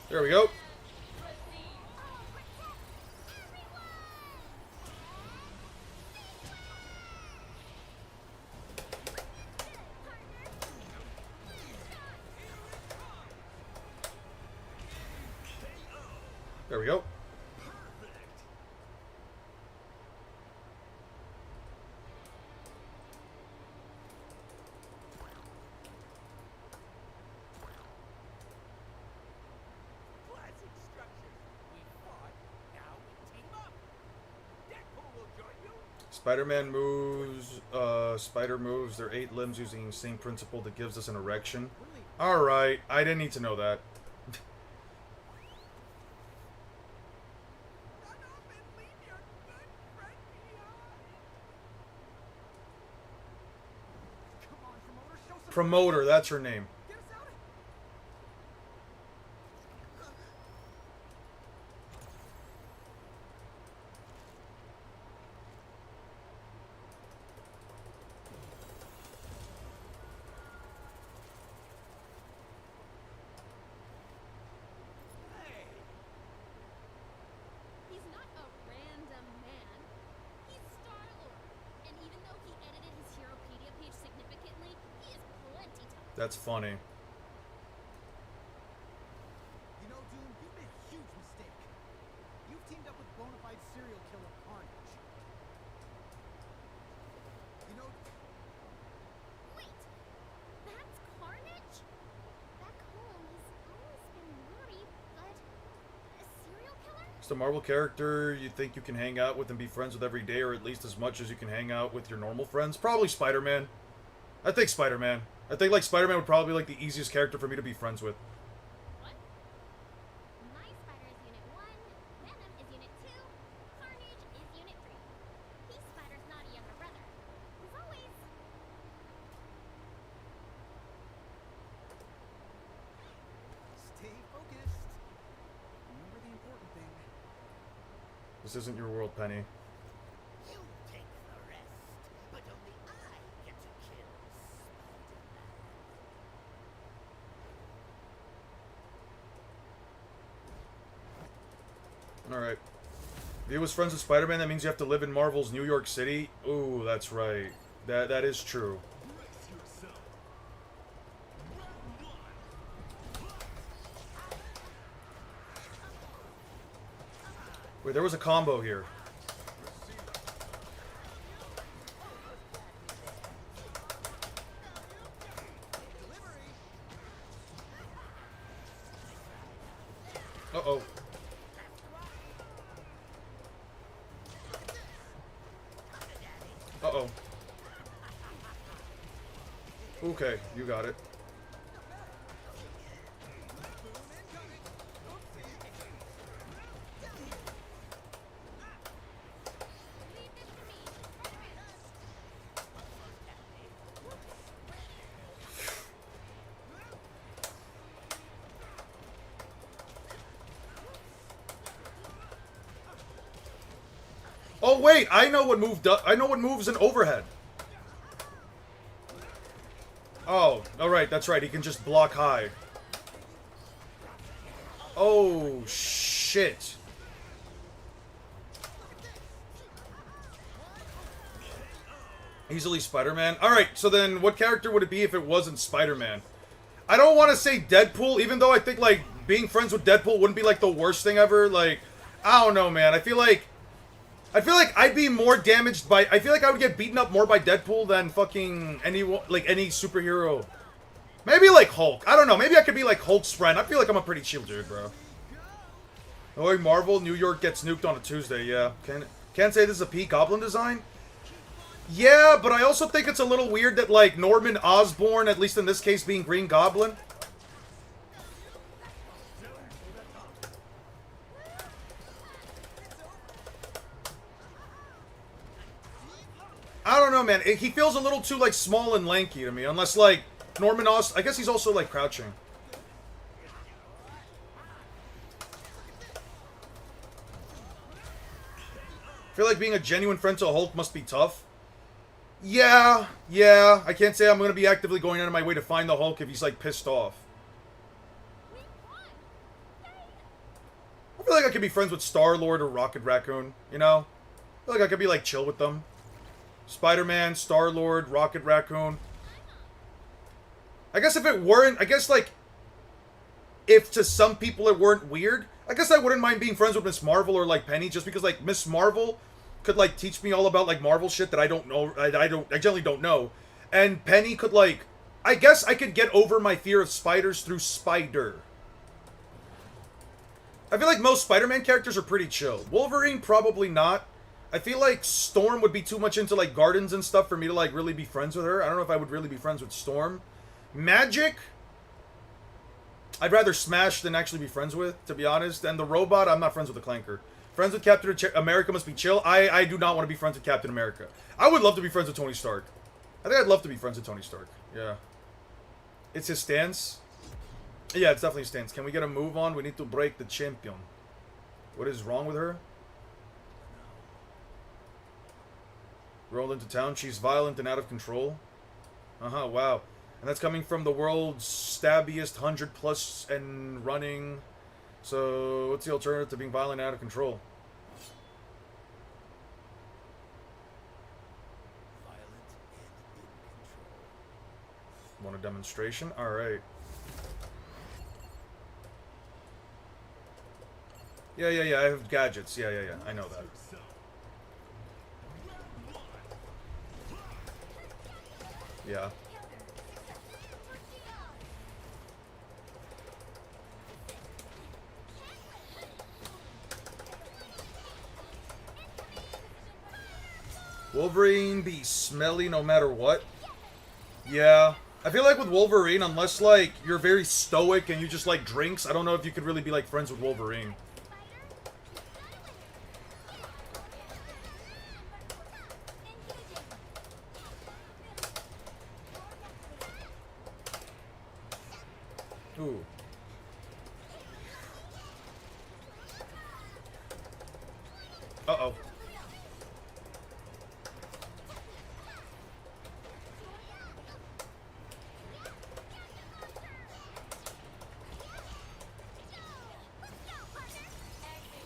There we go. There we go. Spider-Man moves, Spider moves their 8 limbs using the same principle that gives us an erection. Alright, I didn't need to know that. Promoter, that's her name. That's funny. You know, Doom, you've made a huge mistake. You've teamed up with bona fide serial killer Carnage. You know... Wait! That's Carnage? Back home, he's always been naughty, but... a serial killer? It's the Marvel character you think you can hang out with and be friends with every day, or at least as much as you can hang out with your normal friends? Probably Spider-Man. I think Spider-Man. I think, like, Spider-Man would probably be, like, the easiest character for me to be friends with. What? My Spider is Unit 1, Venom is Unit 2, Carnage is Unit 3. He's Spider's naughty younger brother. As always. Stay focused. Remember the important thing. This isn't your world, Penny. You take the rest, but only I get to kill Alright. If he was friends with Spider-Man, that means you have to live in Marvel's New York City? Ooh, that's right. That is true. Wait, there was a combo here. Uh-oh. Uh-oh. Okay, you got it. Oh wait, I know what move does. I know what moves an overhead. Oh, alright, that's right. He can just block high. Oh, shit. Easily Spider-Man. Alright, so then what character would it be if it wasn't Spider-Man? I don't want to say Deadpool, even though I think, like, being friends with Deadpool wouldn't be, like, the worst thing ever. Like, I don't know, man. I feel like I'd be more damaged by... I feel like I would get beaten up more by Deadpool than fucking any superhero. Maybe like Hulk. I don't know. Maybe I could be like Hulk's friend. I feel like I'm a pretty chill dude, bro. Oh, Marvel, New York gets nuked on a Tuesday, yeah. Can't say this is a Pete Goblin design? Yeah, but I also think it's a little weird that, like, Norman Osborn, at least in this case, being Green Goblin. I don't know, man. He feels a little too, like, small and lanky to me. Unless, like, Norman Osborn... I guess he's also, like, crouching. I feel like being a genuine friend to Hulk must be tough. Yeah. I can't say I'm going to be actively going out of my way to find the Hulk if he's, like, pissed off. I feel like I could be friends with Star-Lord or Rocket Raccoon, you know? I feel like I could be, like, chill with them. Spider-Man, Star-Lord, Rocket Raccoon. I guess if it weren't... I guess, like... If to some people it weren't weird... I guess I wouldn't mind being friends with Miss Marvel or, like, Penny, just because, like, Miss Marvel could, like, teach me all about, like, Marvel shit that I don't know... I generally don't know. And Penny could, like... I guess I could get over my fear of spiders through Spider. I feel like most Spider-Man characters are pretty chill. Wolverine, probably not. I feel like Storm would be too much into, like, gardens and stuff for me to, like, really be friends with her. I don't know if I would really be friends with Storm. Magic? I'd rather smash than actually be friends with, to be honest. And the robot, I'm not friends with the Clanker. Friends with Captain America must be chill. I do not want to be friends with Captain America. I would love to be friends with Tony Stark. I think I'd love to be friends with Tony Stark. Yeah. It's his stance? Yeah, it's definitely his stance. Can we get a move on? We need to break the champion. What is wrong with her? Rolled into town. She's violent and out of control. Uh-huh, wow. And that's coming from the world's stabbiest 100+ and running. So, what's the alternative to being violent and out of control? Violent and in control. Want a demonstration? Alright. Yeah, I have gadgets. Yeah, I know that. Yeah. Wolverine be smelly no matter what? Yeah. I feel like with Wolverine, unless, like, you're very stoic and you just like drinks, I don't know if you could really be, like, friends with Wolverine. Ooh. Uh-oh.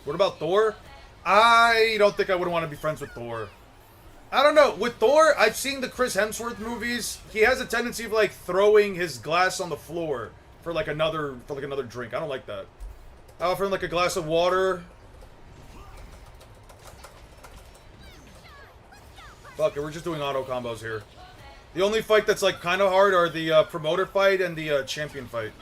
What about Thor? I don't think I would want to be friends with Thor. I don't know. With Thor, I've seen the Chris Hemsworth movies. He has a tendency of, like, throwing his glass on the floor for like another drink. I don't like that. I offer him like a glass of water. Fuck it, we're just doing auto combos here. The only fight that's like kind of hard are the promoter fight and the champion fight.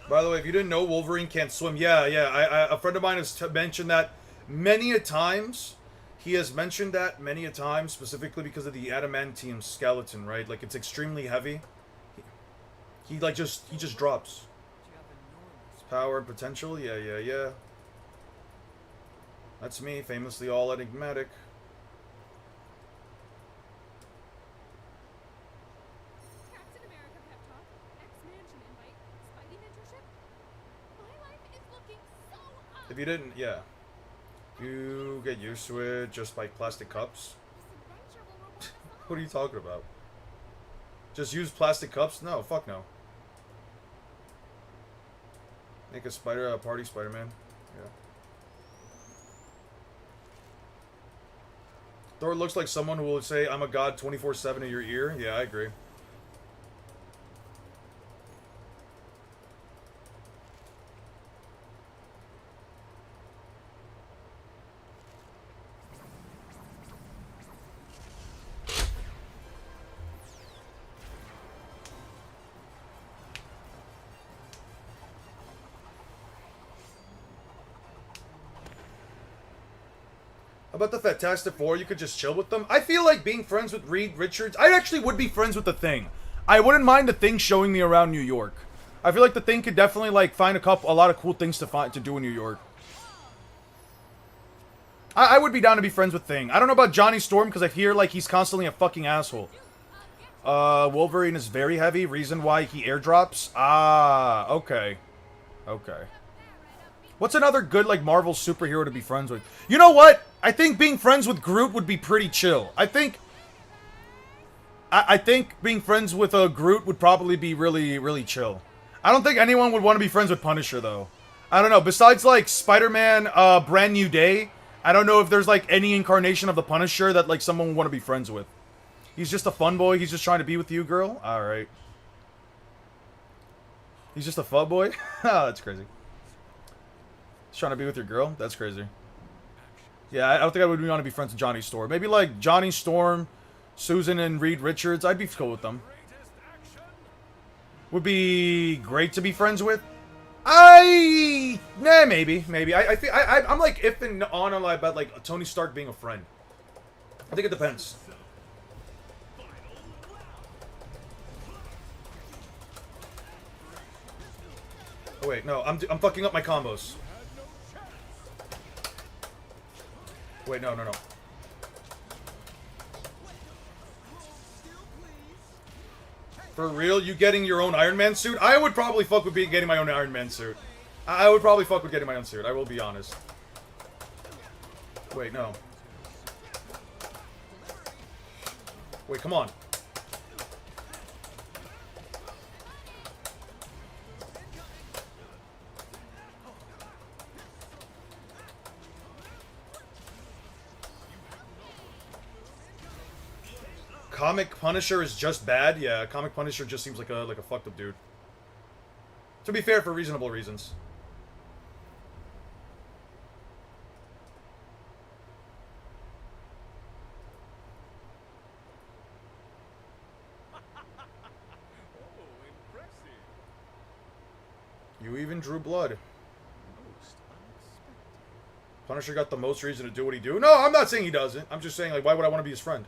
By the way, if you didn't know, Wolverine can't swim. Yeah. A friend of mine has mentioned that many a times. he has mentioned that many a time, specifically because of the adamantium skeleton, right? Like, it's extremely heavy. He just drops. His power and potential, yeah. That's me, famously all enigmatic. Captain America pep talk, X-Mansion invite, Spidey mentorship. My life is looking so up. If you didn't, yeah. You get used to it just like plastic cups. This adventure will reward us all. What are you talking about? Just use plastic cups? No, fuck no. Make a party Spider-Man. Yeah. Thor looks like someone who will say, I'm a god 24/7 in your ear. Yeah, I agree. About the Fantastic Four, you could just chill with them. I feel like being friends with Reed Richards. I actually would be friends with the Thing. I wouldn't mind the Thing showing me around New York. I feel like the Thing could definitely like find a lot of cool things to do in New York. I would be down to be friends with Thing. I don't know about Johnny Storm because I hear like he's constantly a fucking asshole. Wolverine is very heavy. Reason why he airdrops. Ah, okay. Okay. What's another good, like, Marvel superhero to be friends with? You know what? I think being friends with Groot would be pretty chill. I think being friends with Groot would probably be really, really chill. I don't think anyone would want to be friends with Punisher, though. I don't know. Besides, like, Spider-Man, Brand New Day, I don't know if there's, like, any incarnation of the Punisher that, like, someone would want to be friends with. He's just a fun boy. He's just trying to be with you, girl. Alright. He's just a fun boy? Oh, that's crazy. He's trying to be with your girl? That's crazy. Yeah, I don't think I would want to be friends with Johnny Storm. Maybe like Johnny Storm, Susan, and Reed Richards. I'd be cool with them. Would be great to be friends with. Maybe. I'm like if and on about like Tony Stark being a friend. I think it depends. Oh wait, no, I'm fucking up my combos. Wait, no. For real? You getting your own Iron Man suit? I would probably fuck with getting my own Iron Man suit. I would probably fuck with getting my own suit. I will be honest. Wait, no. Wait, come on. Comic Punisher is just bad? Yeah, Comic Punisher just seems like a fucked up dude. To be fair, for reasonable reasons. You even drew blood. Punisher got the most reason to do what he do? No, I'm not saying he doesn't. I'm just saying, like, why would I want to be his friend?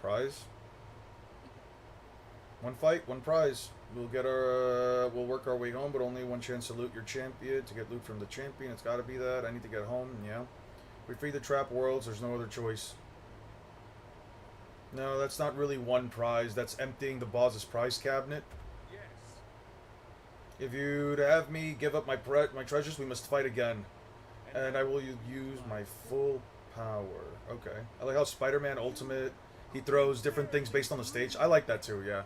Prize. One fight, one prize. We'll work our way home, but only one chance to loot your champion. To get loot from the champion, it's gotta be that. I need to get home, yeah. We free the trap worlds, there's no other choice. No, that's not really one prize. That's emptying the boss's prize cabinet. Yes. If you'd have me give up my treasures, we must fight again. And I will use my full power. Okay. I like how Spider-Man Ultimate... He throws different things based on the stage. I like that too, yeah.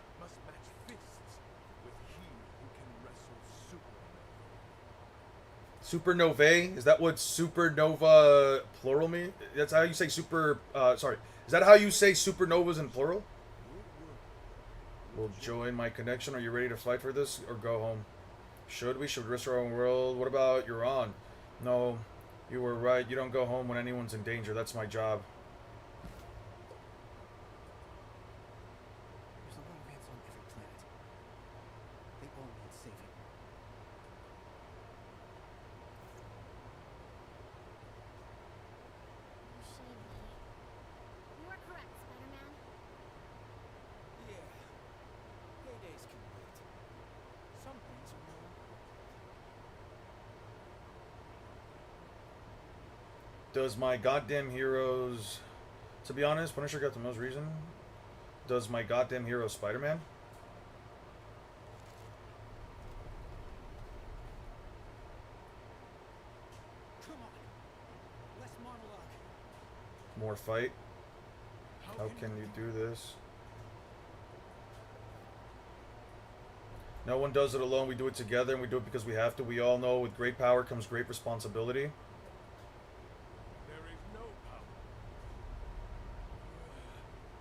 Supernovae? Is that what supernova plural mean? That's how you say super... sorry. Is that how you say supernovas in plural? Will join my connection. Are you ready to fight for this or go home? Should we? Should we risk our own world? What about you're on? No, you were right. You don't go home when anyone's in danger. That's my job. There's a lot of ants on every planet. They all need saving. You are correct, Spider-Man. Yeah. Paydays can wait. Some things are more important. Does my goddamn heroes... To be honest, Punisher got the most reason. Does my goddamn hero Spider-Man? Come on. Less monologue. More fight? How can you do this? No one does it alone. We do it together, and we do it because we have to. We all know with great power comes great responsibility. There is no power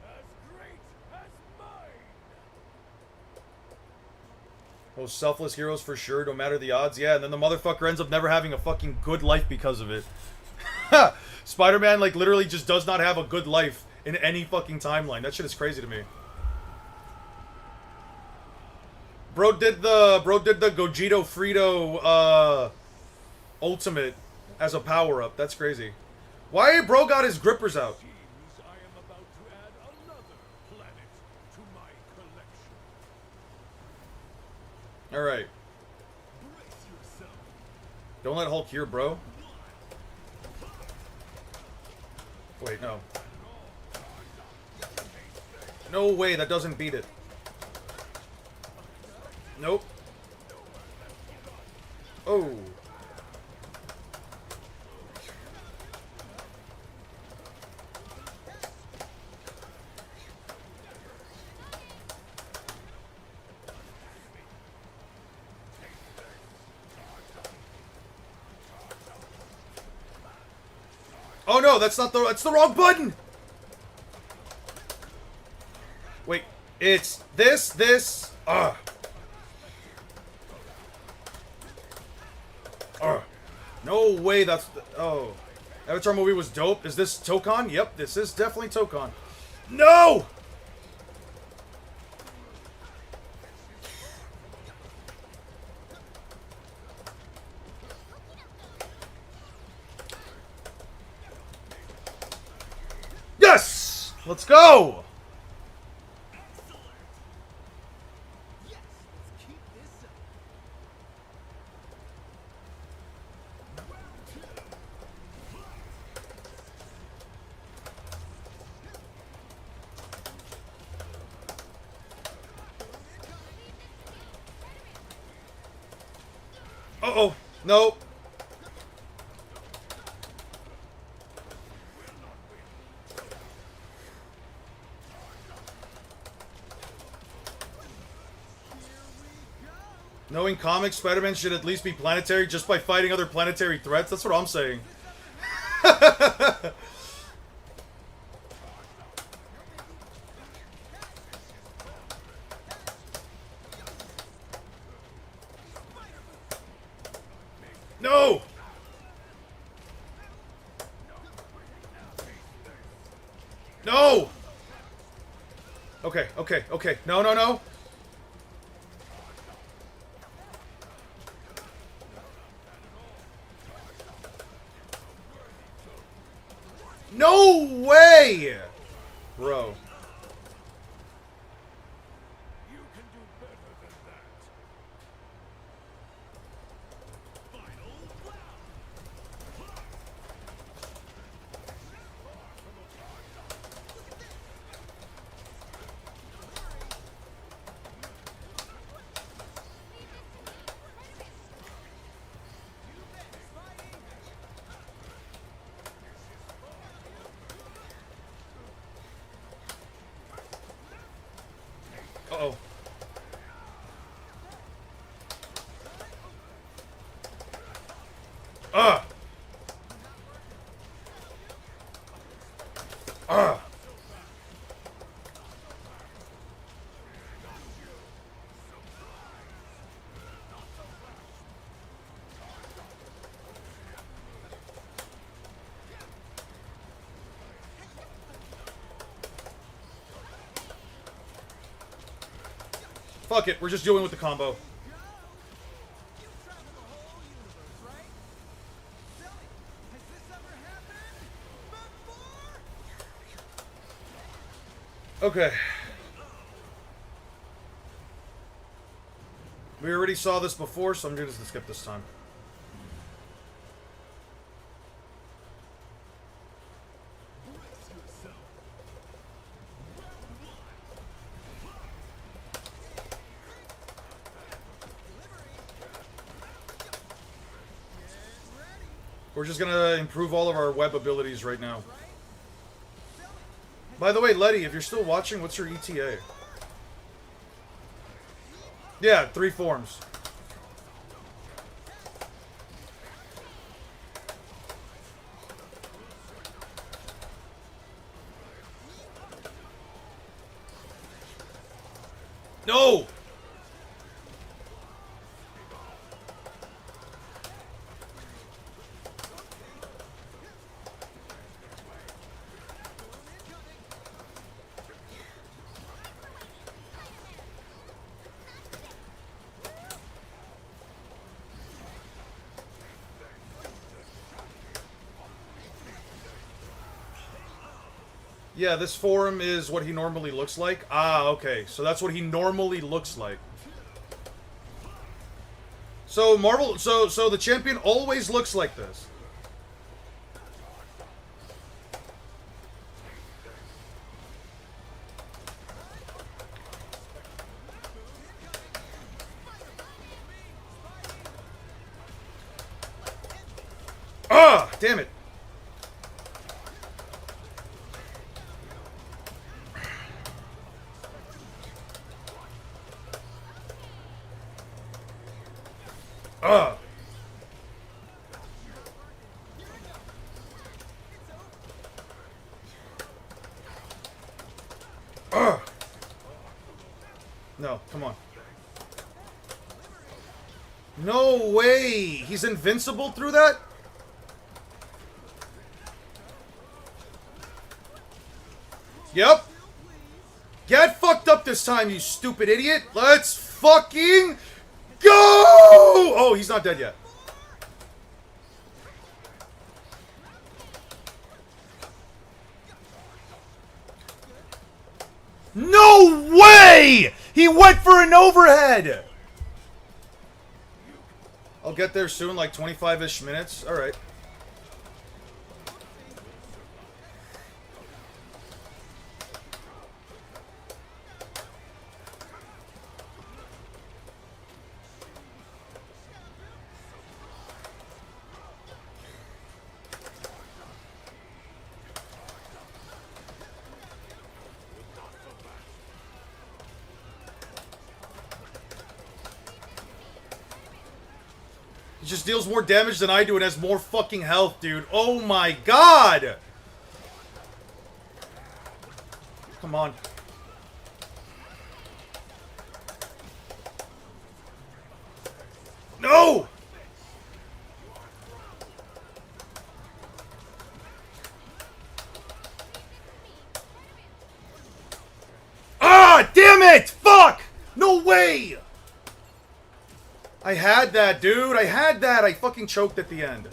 as great as mine. Those selfless heroes for sure, no matter the odds. Yeah, and then the motherfucker ends up never having a fucking good life because of it. Spider-Man, like, literally just does not have a good life in any fucking timeline. That shit is crazy to me. Bro did the Gogeta Frito ultimate as a power-up. That's crazy. Why bro got his grippers out? Seems I am about to add another planet to my collection. Alright. Brace yourself. Don't let Hulk hear, bro. Wait, no. No way, that doesn't beat it. Nope. Oh. Oh no, that's the wrong button! Wait, it's this, no way that's oh. Avatar movie was dope. Is this Tokon? Yep, this is definitely Tokon. No! Yes! Let's go! Yes, let's keep this up. Uh-oh. No. Knowing comics, Spider-Man should at least be planetary just by fighting other planetary threats. That's what I'm saying. No! No! Okay, okay, okay. No, no, no. No way! Bro. You can do better than that. Final round. Fuck it, we're just doing with the combo. Okay. We already saw this before, so I'm just gonna skip this time. We're just gonna improve all of our web abilities right now. By the way, Letty, if you're still watching, what's your ETA? Yeah, 3 forms. No! Yeah, this form is what he normally looks like. Ah, okay. So that's what he normally looks like. So so the champion always looks like this. Ah, damn it. No, come on. No way! He's invincible through that? Yep. Get fucked up this time, you stupid idiot. Let's fucking go! Oh, he's not dead yet. No way! He went for an overhead! I'll get there soon, like 25-ish minutes. Alright. He just deals more damage than I do and has more fucking health, dude. Oh my god! Come on. No! Ah, damn it! Fuck! No way! I had that, dude. I had that. I fucking choked at the end.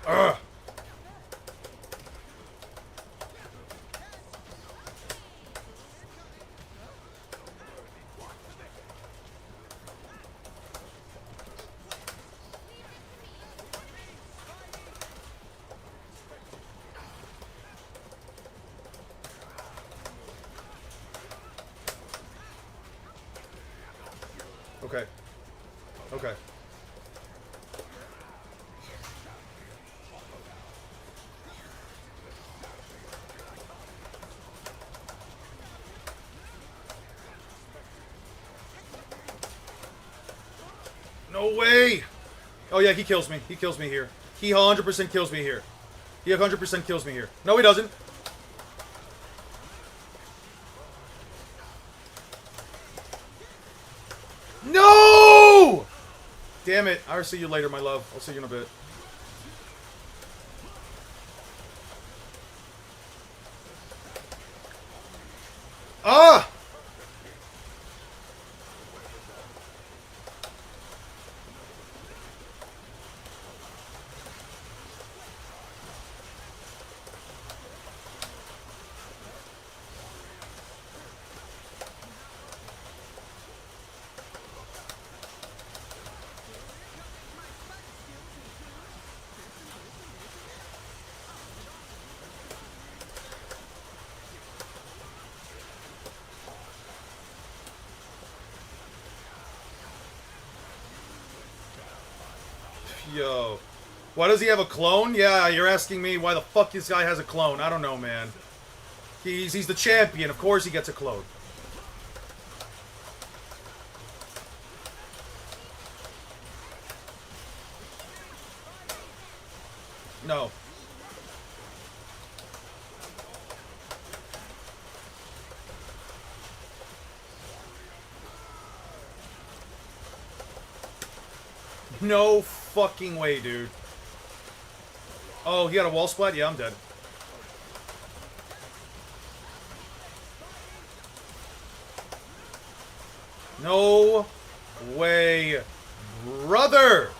Ugh. Okay. Okay. No way! Oh yeah, he kills me. He kills me here. He 100% kills me here. He 100% kills me here. No, he doesn't. No! Damn it. I'll see you later, my love. I'll see you in a bit. Ah! Yo. Why does he have a clone? Yeah, you're asking me why the fuck this guy has a clone. I don't know, man. He's the champion. Of course he gets a clone. No. No fucking way, dude. Oh, he got a wall splat? Yeah, I'm dead. No way, brother!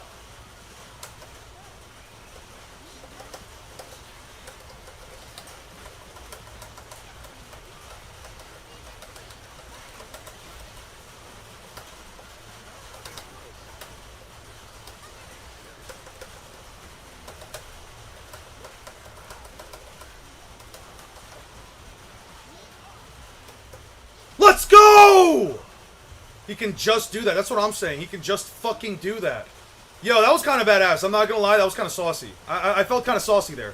Let's go! He can just do that. That's what I'm saying. He can just fucking do that. Yo, that was kind of badass. I'm not gonna lie. That was kind of saucy. I felt kind of saucy there.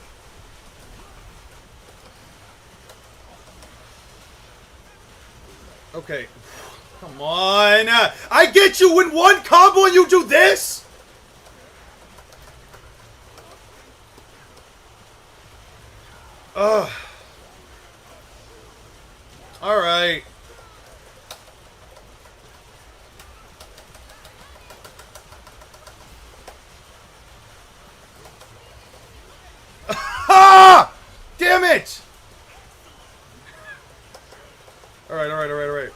Okay. Come on. I get you in one combo and you do this? Ugh. Alright. Ah! Damn it! Alright, alright, alright, alright.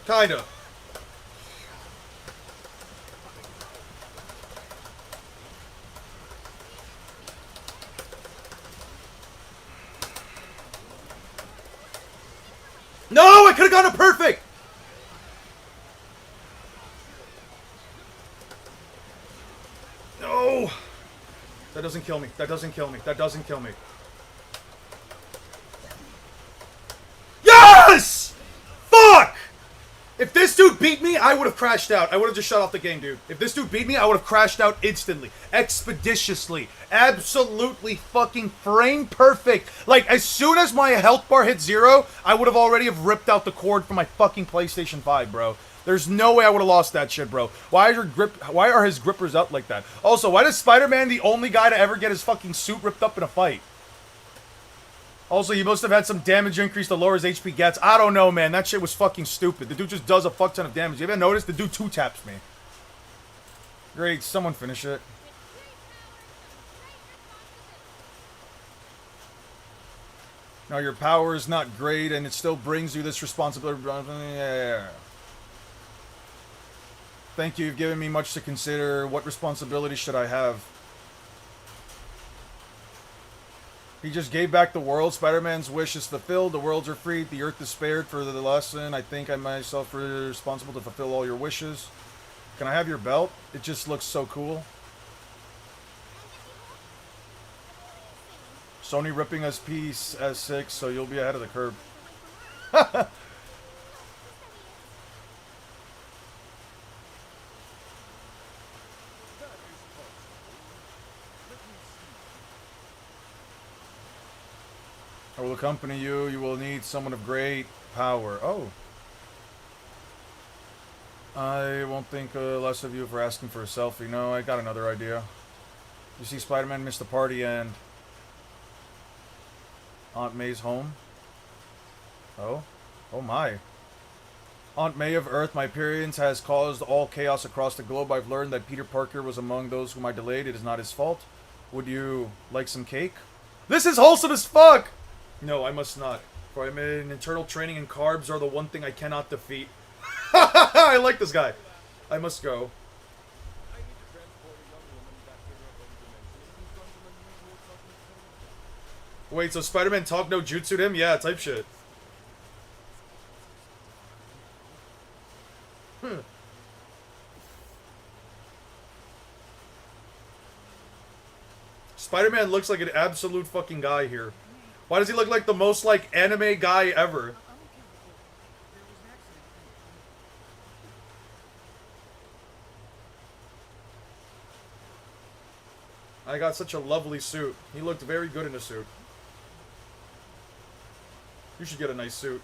Kinda. No, I could have gotten it perfect. No. That doesn't kill me. That doesn't kill me. That doesn't kill me. Yes! Fuck! If this dude beat me, I would have crashed out. I would have just shut off the game, dude. If this dude beat me, I would have crashed out instantly. Expeditiously. Absolutely fucking frame perfect. Like, as soon as my health bar hit 0, I would have already have ripped out the cord from my fucking PlayStation 5, bro. There's no way I would have lost that shit, bro. Why are his grippers up like that? Also, why is Spider-Man the only guy to ever get his fucking suit ripped up in a fight? Also, he must have had some damage increase to lower his HP gets. I don't know, man. That shit was fucking stupid. The dude just does a fuck ton of damage. You ever noticed? The dude 2-taps me. Great. Someone finish it. Now, your power is not great, and it still brings you this responsibility. Yeah. Thank you. You've given me much to consider. What responsibility should I have? He just gave back the world. Spider-Man's wish is fulfilled. The worlds are freed. The earth is spared for the lesson. I think I myself are responsible to fulfill all your wishes. Can I have your belt? It just looks so cool. Sony ripping us piece as 6, so you'll be ahead of the curve. I will accompany you. You will need someone of great power. Oh. I won't think less of you for asking for a selfie. No, I got another idea. You see, Spider-Man missed the party and Aunt May's home. Oh? Oh my. Aunt May of Earth, my appearance has caused all chaos across the globe. I've learned that Peter Parker was among those whom I delayed. It is not his fault. Would you like some cake? This is wholesome as fuck! No, I must not. For I'm in internal training and carbs are the one thing I cannot defeat. I like this guy. I must go. Wait, so Spider-Man talk no jutsu'd him? Yeah, type shit. Spider-Man looks like an absolute fucking guy here. Why does he look like the most, like, anime guy ever? I got such a lovely suit. He looked very good in a suit. You should get a nice suit.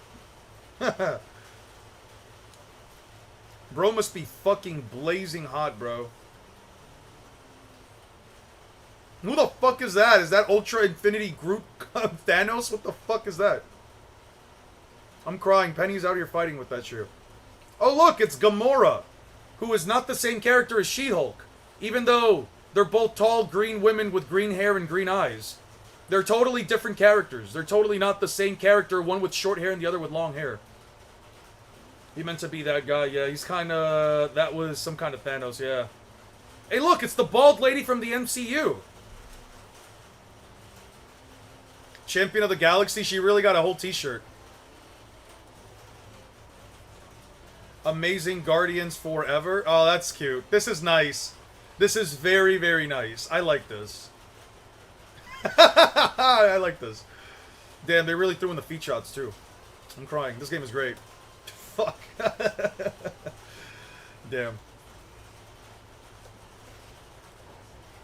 Bro must be fucking blazing hot, bro. Who the fuck is that? Is that Ultra Infinity Groot Thanos? What the fuck is that? I'm crying. Penny's out here fighting with that shit. Oh, look, it's Gamora, who is not the same character as She-Hulk, even though they're both tall green women with green hair and green eyes. They're totally different characters. They're totally not the same character, one with short hair and the other with long hair. He meant to be that guy, yeah. He's kind of... That was some kind of Thanos, yeah. Hey, look, it's the bald lady from the MCU. Champion of the Galaxy, she really got a whole t-shirt. Amazing Guardians Forever. Oh, that's cute. This is nice. This is very, very nice. I like this. I like this. Damn, they really threw in the feet shots, too. I'm crying. This game is great. Fuck. Damn.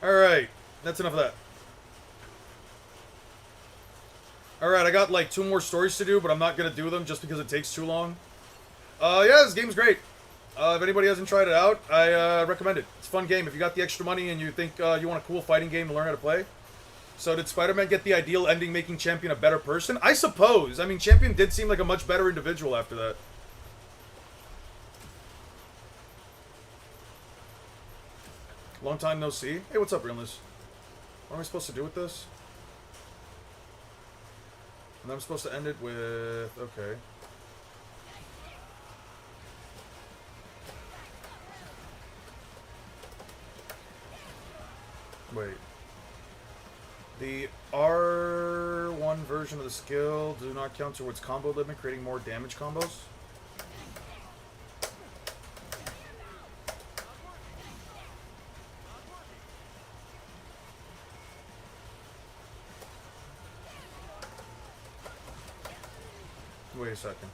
Alright. That's enough of that. Alright, I got like 2 more stories to do, but I'm not going to do them just because it takes too long. Yeah, this game's great. If anybody hasn't tried it out, I recommend it. It's a fun game. If you got the extra money and you think you want a cool fighting game to learn how to play. So did Spider-Man get the ideal ending, making Champion a better person? I suppose. I mean, Champion did seem like a much better individual after that. Long time no see. Hey, what's up, Realness? What am I supposed to do with this? And I'm supposed to end it with... Okay. Wait. The R1 version of the skill do not count towards combo limit, creating more damage combos. Wait a second.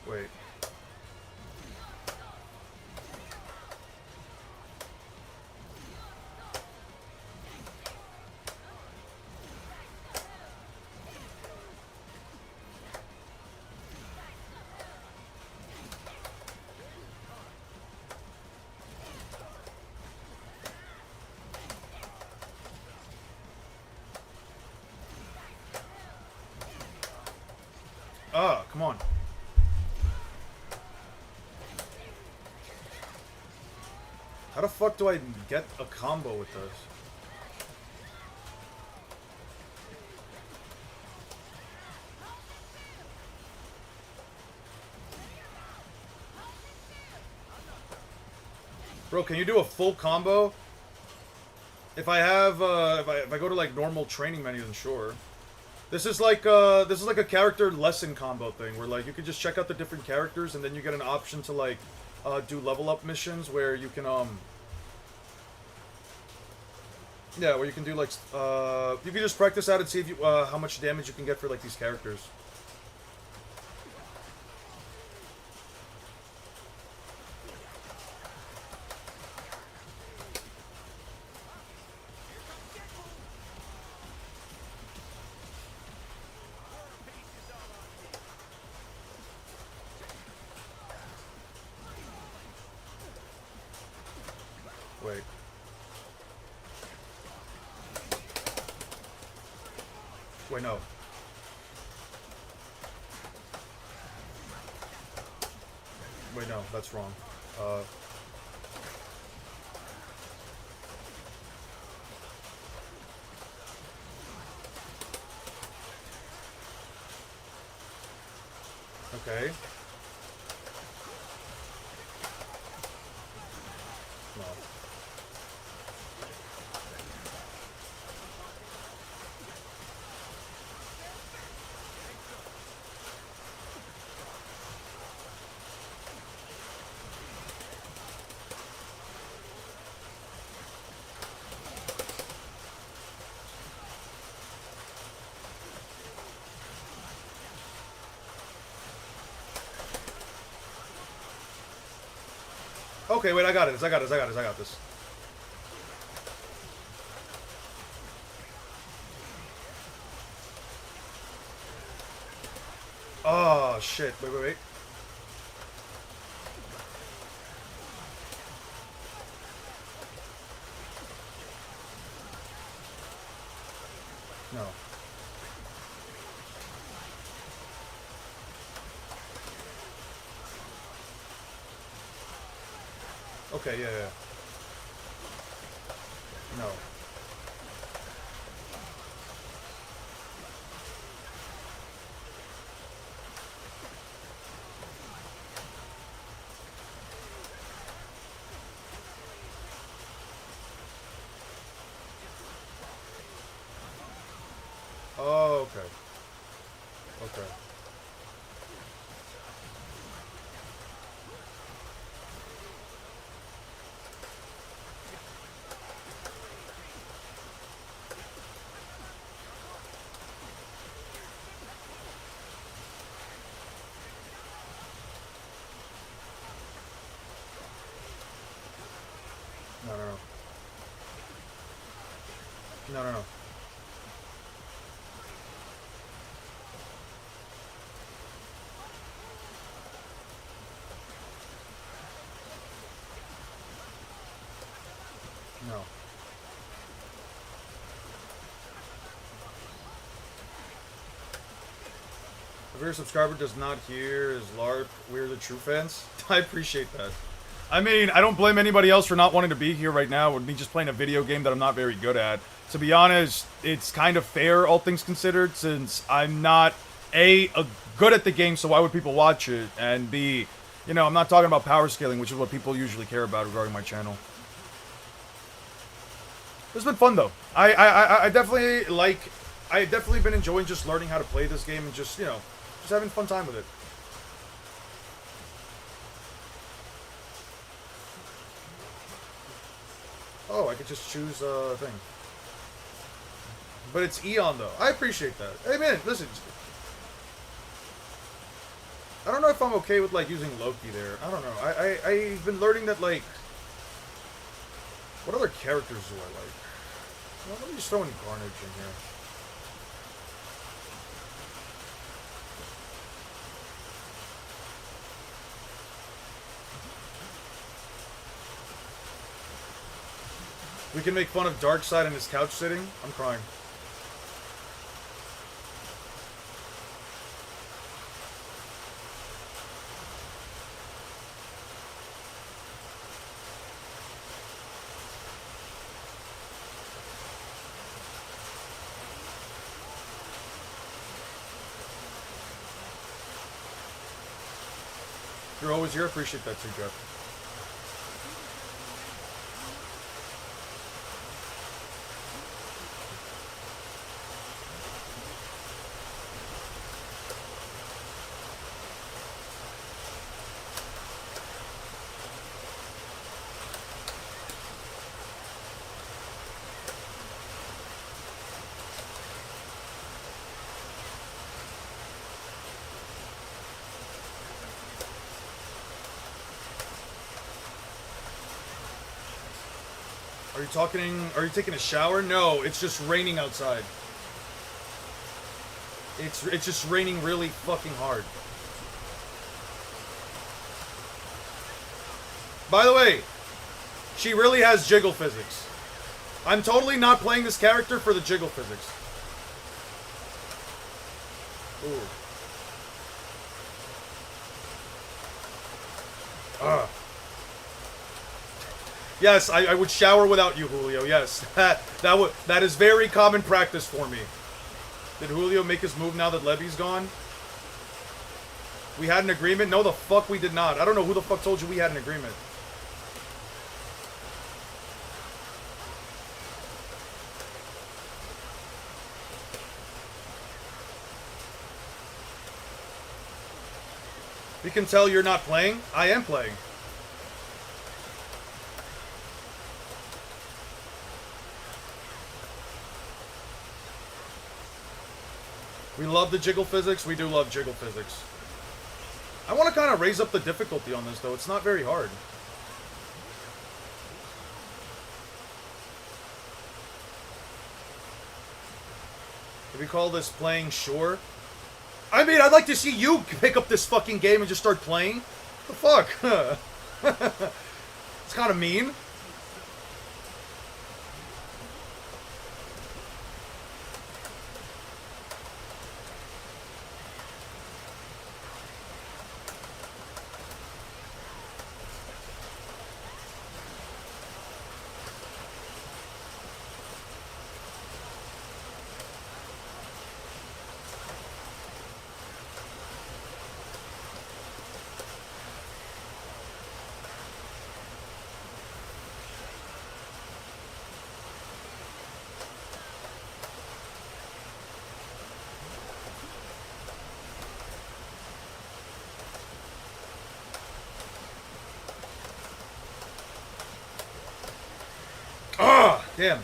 Wait. Ah, come on. How the fuck do I get a combo with this? Bro, can you do a full combo? If I have, if I go to like normal training menu, then sure. This is like a character lesson combo thing where like you can just check out the different characters and then you get an option to like do level up missions where you can Yeah, where you can do like you can just practice out and see if you how much damage you can get for like these characters. Wait. Wait, no. Wait, no, that's wrong. Okay. No. Okay, wait, I got it. I got this. Oh, shit. Wait. No. Okay, yeah. No. Oh, okay. Okay. No. No. If your subscriber does not hear is LARP, we're the true fans. I appreciate that. I mean, I don't blame anybody else for not wanting to be here right now with me just playing a video game that I'm not very good at. To be honest, it's kind of fair, all things considered, since I'm not, A, good at the game, so why would people watch it? And B, you know, I'm not talking about power scaling, which is what people usually care about regarding my channel. It's been fun, though. I definitely, like, I've definitely been enjoying just learning how to play this game and just, you know, just having fun time with it. Oh, I could just choose a thing. But it's Eon, though. I appreciate that. Hey, man, listen. I don't know if I'm okay with, like, using Loki there. I don't know. I've been learning that, like... What other characters do I like? Well, let me just throw in Carnage in here. We can make fun of Darkseid and his couch sitting. I'm crying. You're always here. Appreciate that too, Jeff. Are you taking a shower? No, it's just raining outside. It's just raining really fucking hard. By the way, she really has jiggle physics. I'm totally not playing this character for the jiggle physics. Ooh. Yes, I would shower without you, Julio. Yes, that is very common practice for me. Did Julio make his move now that Levy's gone? We had an agreement? No, the fuck we did not. I don't know who the fuck told you we had an agreement. You can tell you're not playing. I am playing. We love the jiggle physics. We do love jiggle physics. I want to kind of raise up the difficulty on this, though. It's not very hard. If we call this playing, sure. I mean, I'd like to see you pick up this fucking game and just start playing. The fuck? It's kind of mean. Damn.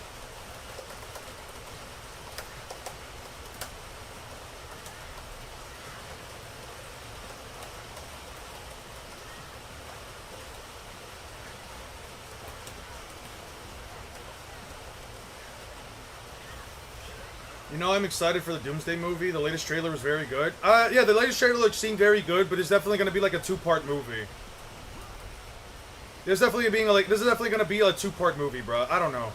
You know, I'm excited for the Doomsday movie. The latest trailer was very good. Yeah, the latest trailer seemed very good, but it's definitely going to be like a two-part movie. This is definitely going to be a two-part movie, bro. I don't know.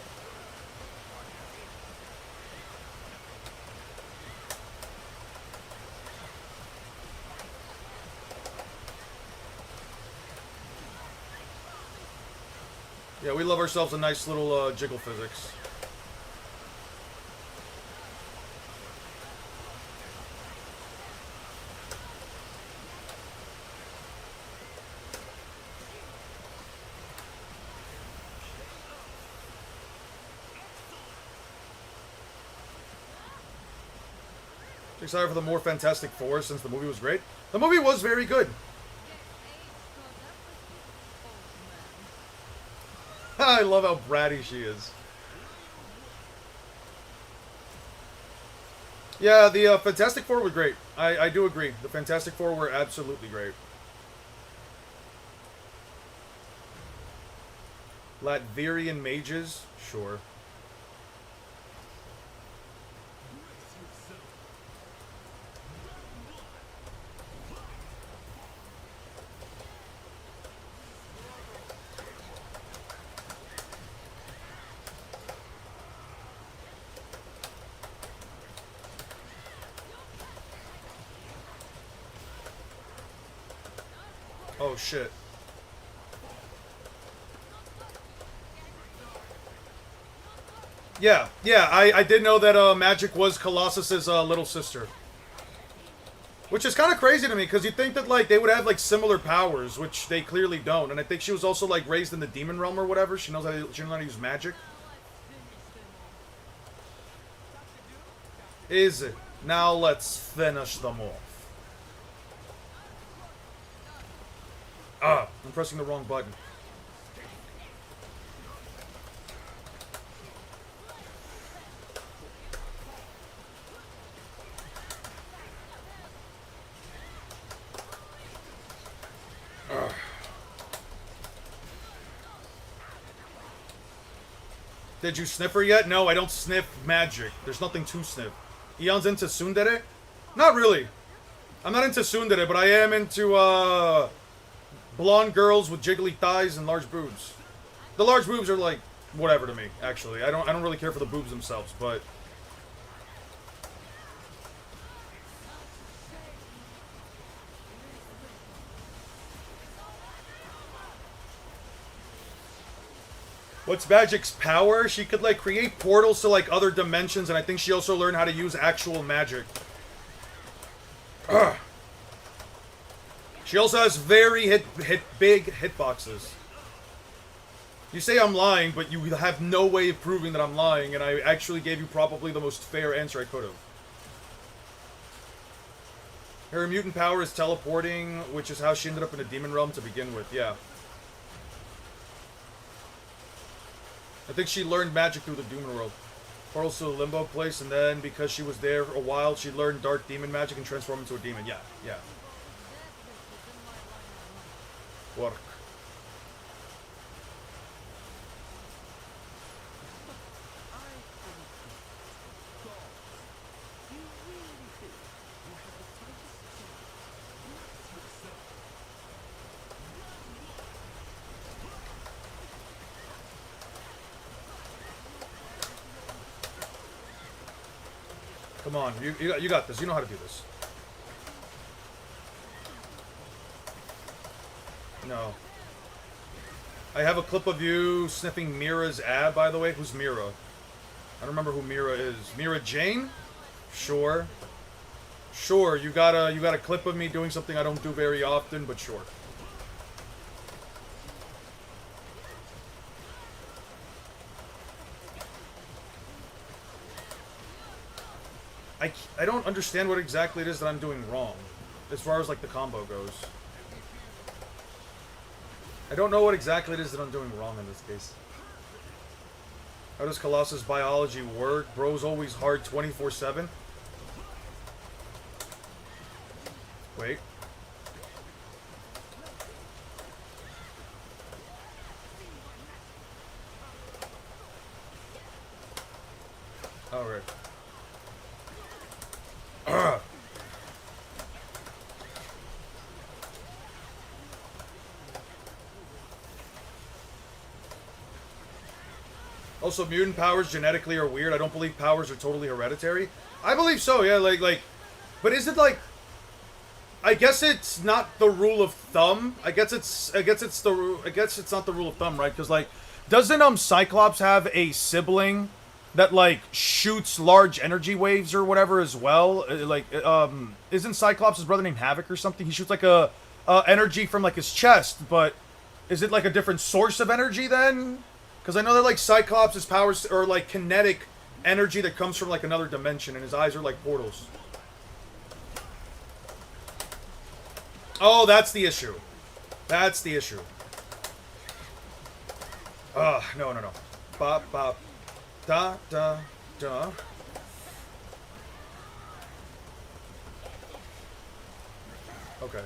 Yeah, we love ourselves a nice little jiggle physics. Excited for the more Fantastic Four since the movie was great. The movie was very good. I love how bratty she is. Yeah, the Fantastic Four were great. I do agree. The Fantastic Four were absolutely great. Latvian mages? Sure. Oh, shit. Yeah, I did know that Magic was Colossus's little sister. Which is kind of crazy to me, because you'd think that, like, they would have, like, similar powers, which they clearly don't. And I think she was also, like, raised in the demon realm or whatever. She knows how to use magic. Is it? Now let's finish them off. Ah, I'm pressing the wrong button. Did you sniff her yet? No, I don't sniff magic. There's nothing to sniff. Eon's into tsundere? Not really. I'm not into tsundere, but I am into, blonde girls with jiggly thighs and large boobs. The large boobs are, like, whatever to me, actually. I don't really care for the boobs themselves, but... What's magic's power? She could, like, create portals to, like, other dimensions, and I think she also learned how to use actual magic. Ugh. She also has very big hitboxes. You say I'm lying, but you have no way of proving that I'm lying, and I actually gave you probably the most fair answer I could have. Her mutant power is teleporting, which is how she ended up in a demon realm to begin with, yeah. I think she learned magic through the demon world. Portals to the limbo place, and then because she was there a while, she learned dark demon magic and transformed into a demon. Yeah, yeah. Work. Come on, you got this. You know how to do this. No. I have a clip of you sniffing Mira's ab, by the way. Who's Mira? I don't remember who Mira is. Mira Jane? Sure. Sure, you got a clip of me doing something I don't do very often, but sure. I don't understand what exactly it is that I'm doing wrong, as far as, like, the combo goes. I don't know what exactly it is that I'm doing wrong in this case. How does Colossus biology work? Bro's always hard 24/7? Wait. Alright. Also, mutant powers genetically are weird. I don't believe powers are totally hereditary. I believe so, yeah, like, but is it like, I guess it's not the rule of thumb. I guess it's not the rule of thumb, right? Because, like, doesn't, Cyclops have a sibling that, like, shoots large energy waves or whatever as well? Like, isn't Cyclops' brother named Havoc or something? He shoots, like, energy from, like, his chest, but is it, like, a different source of energy then? Because I know that, like, Cyclops' powers are, like, kinetic energy that comes from, like, another dimension, and his eyes are, like, portals. Oh, that's the issue. That's the issue. No. Bop, bop. Da, da, da. Okay.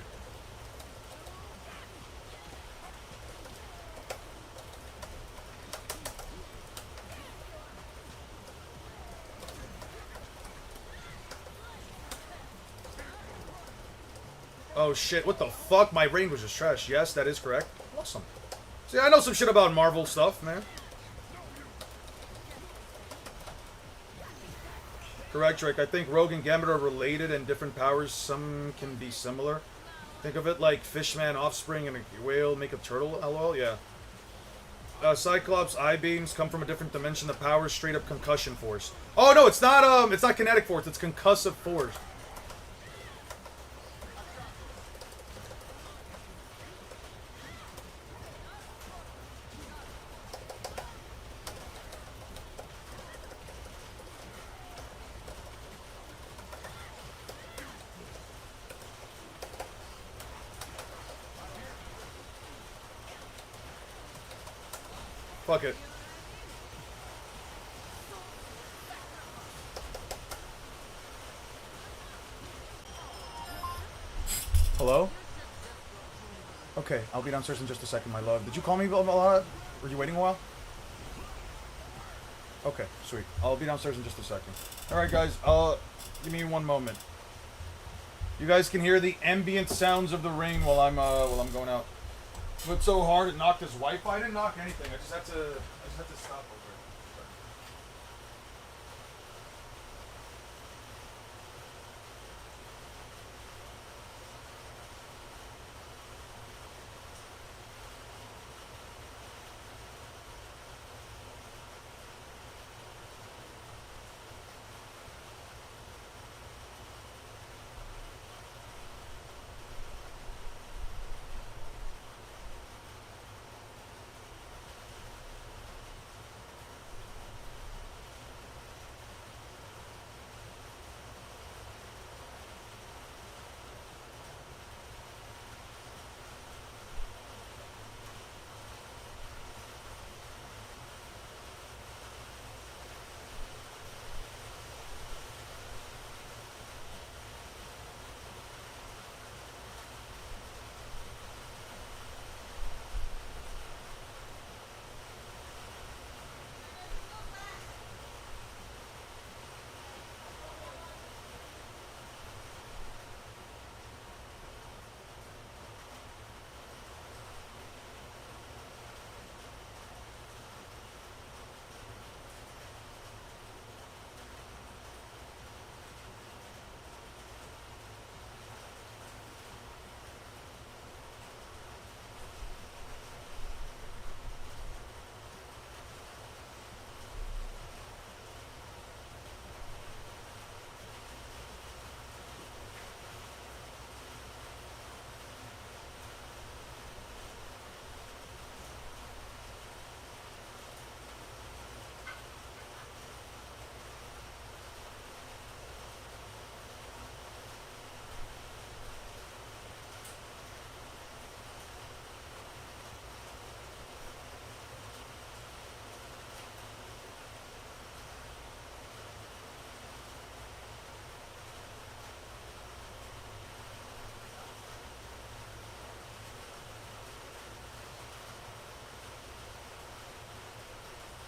Oh shit, what the fuck? My brain was just trash. Yes, that is correct. Awesome. See, I know some shit about Marvel stuff, man. Correct, Drake. I think Rogue and Gambit are related and different powers. Some can be similar. Think of it like Fishman offspring and a whale make a turtle, lol, yeah. Cyclops eye beams come from a different dimension. The power is straight up concussion force. Oh no, it's not kinetic force, it's concussive force. Fuck it. Hello? Okay, I'll be downstairs in just a second, my love. Did you call me a lot? Were you waiting a while? Okay, sweet. I'll be downstairs in just a second. Alright, guys, give me one moment. You guys can hear the ambient sounds of the rain while I'm going out. But so hard it knocked his Wi-Fi. I didn't knock anything. I just had to stop over it.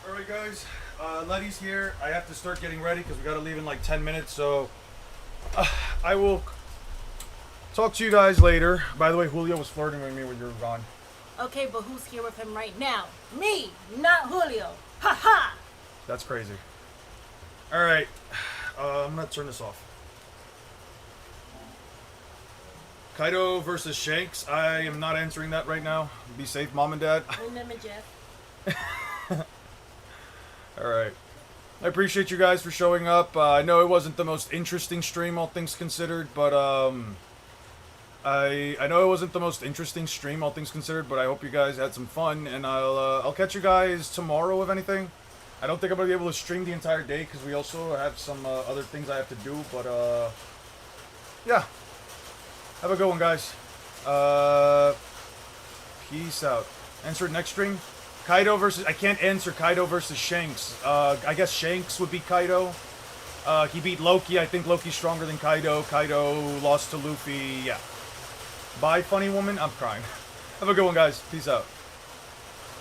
Alright guys, Letty's here. I have to start getting ready because we gotta leave in like 10 minutes, so I will talk to you guys later. By the way, Julio was flirting with me when you were gone. Okay, but who's here with him right now? Me, not Julio. Ha ha! That's crazy. Alright, I'm gonna turn this off. Kaido versus Shanks. I am not answering that right now. Be safe, Mom and Dad. Remember, Jeff. Alright. I appreciate you guys for showing up. I know it wasn't the most interesting stream, all things considered, but, I know it wasn't the most interesting stream, all things considered, but I hope you guys had some fun, and I'll catch you guys tomorrow, if anything. I don't think I'm gonna be able to stream the entire day, because we also have some, other things I have to do, but, yeah. Have a good one, guys. Peace out. Answer it next stream. Kaido versus... I can't answer Kaido versus Shanks. I guess Shanks would beat Kaido. He beat Loki. I think Loki's stronger than Kaido. Kaido lost to Luffy. Yeah. Bye, funny woman. I'm crying. Have a good one, guys. Peace out.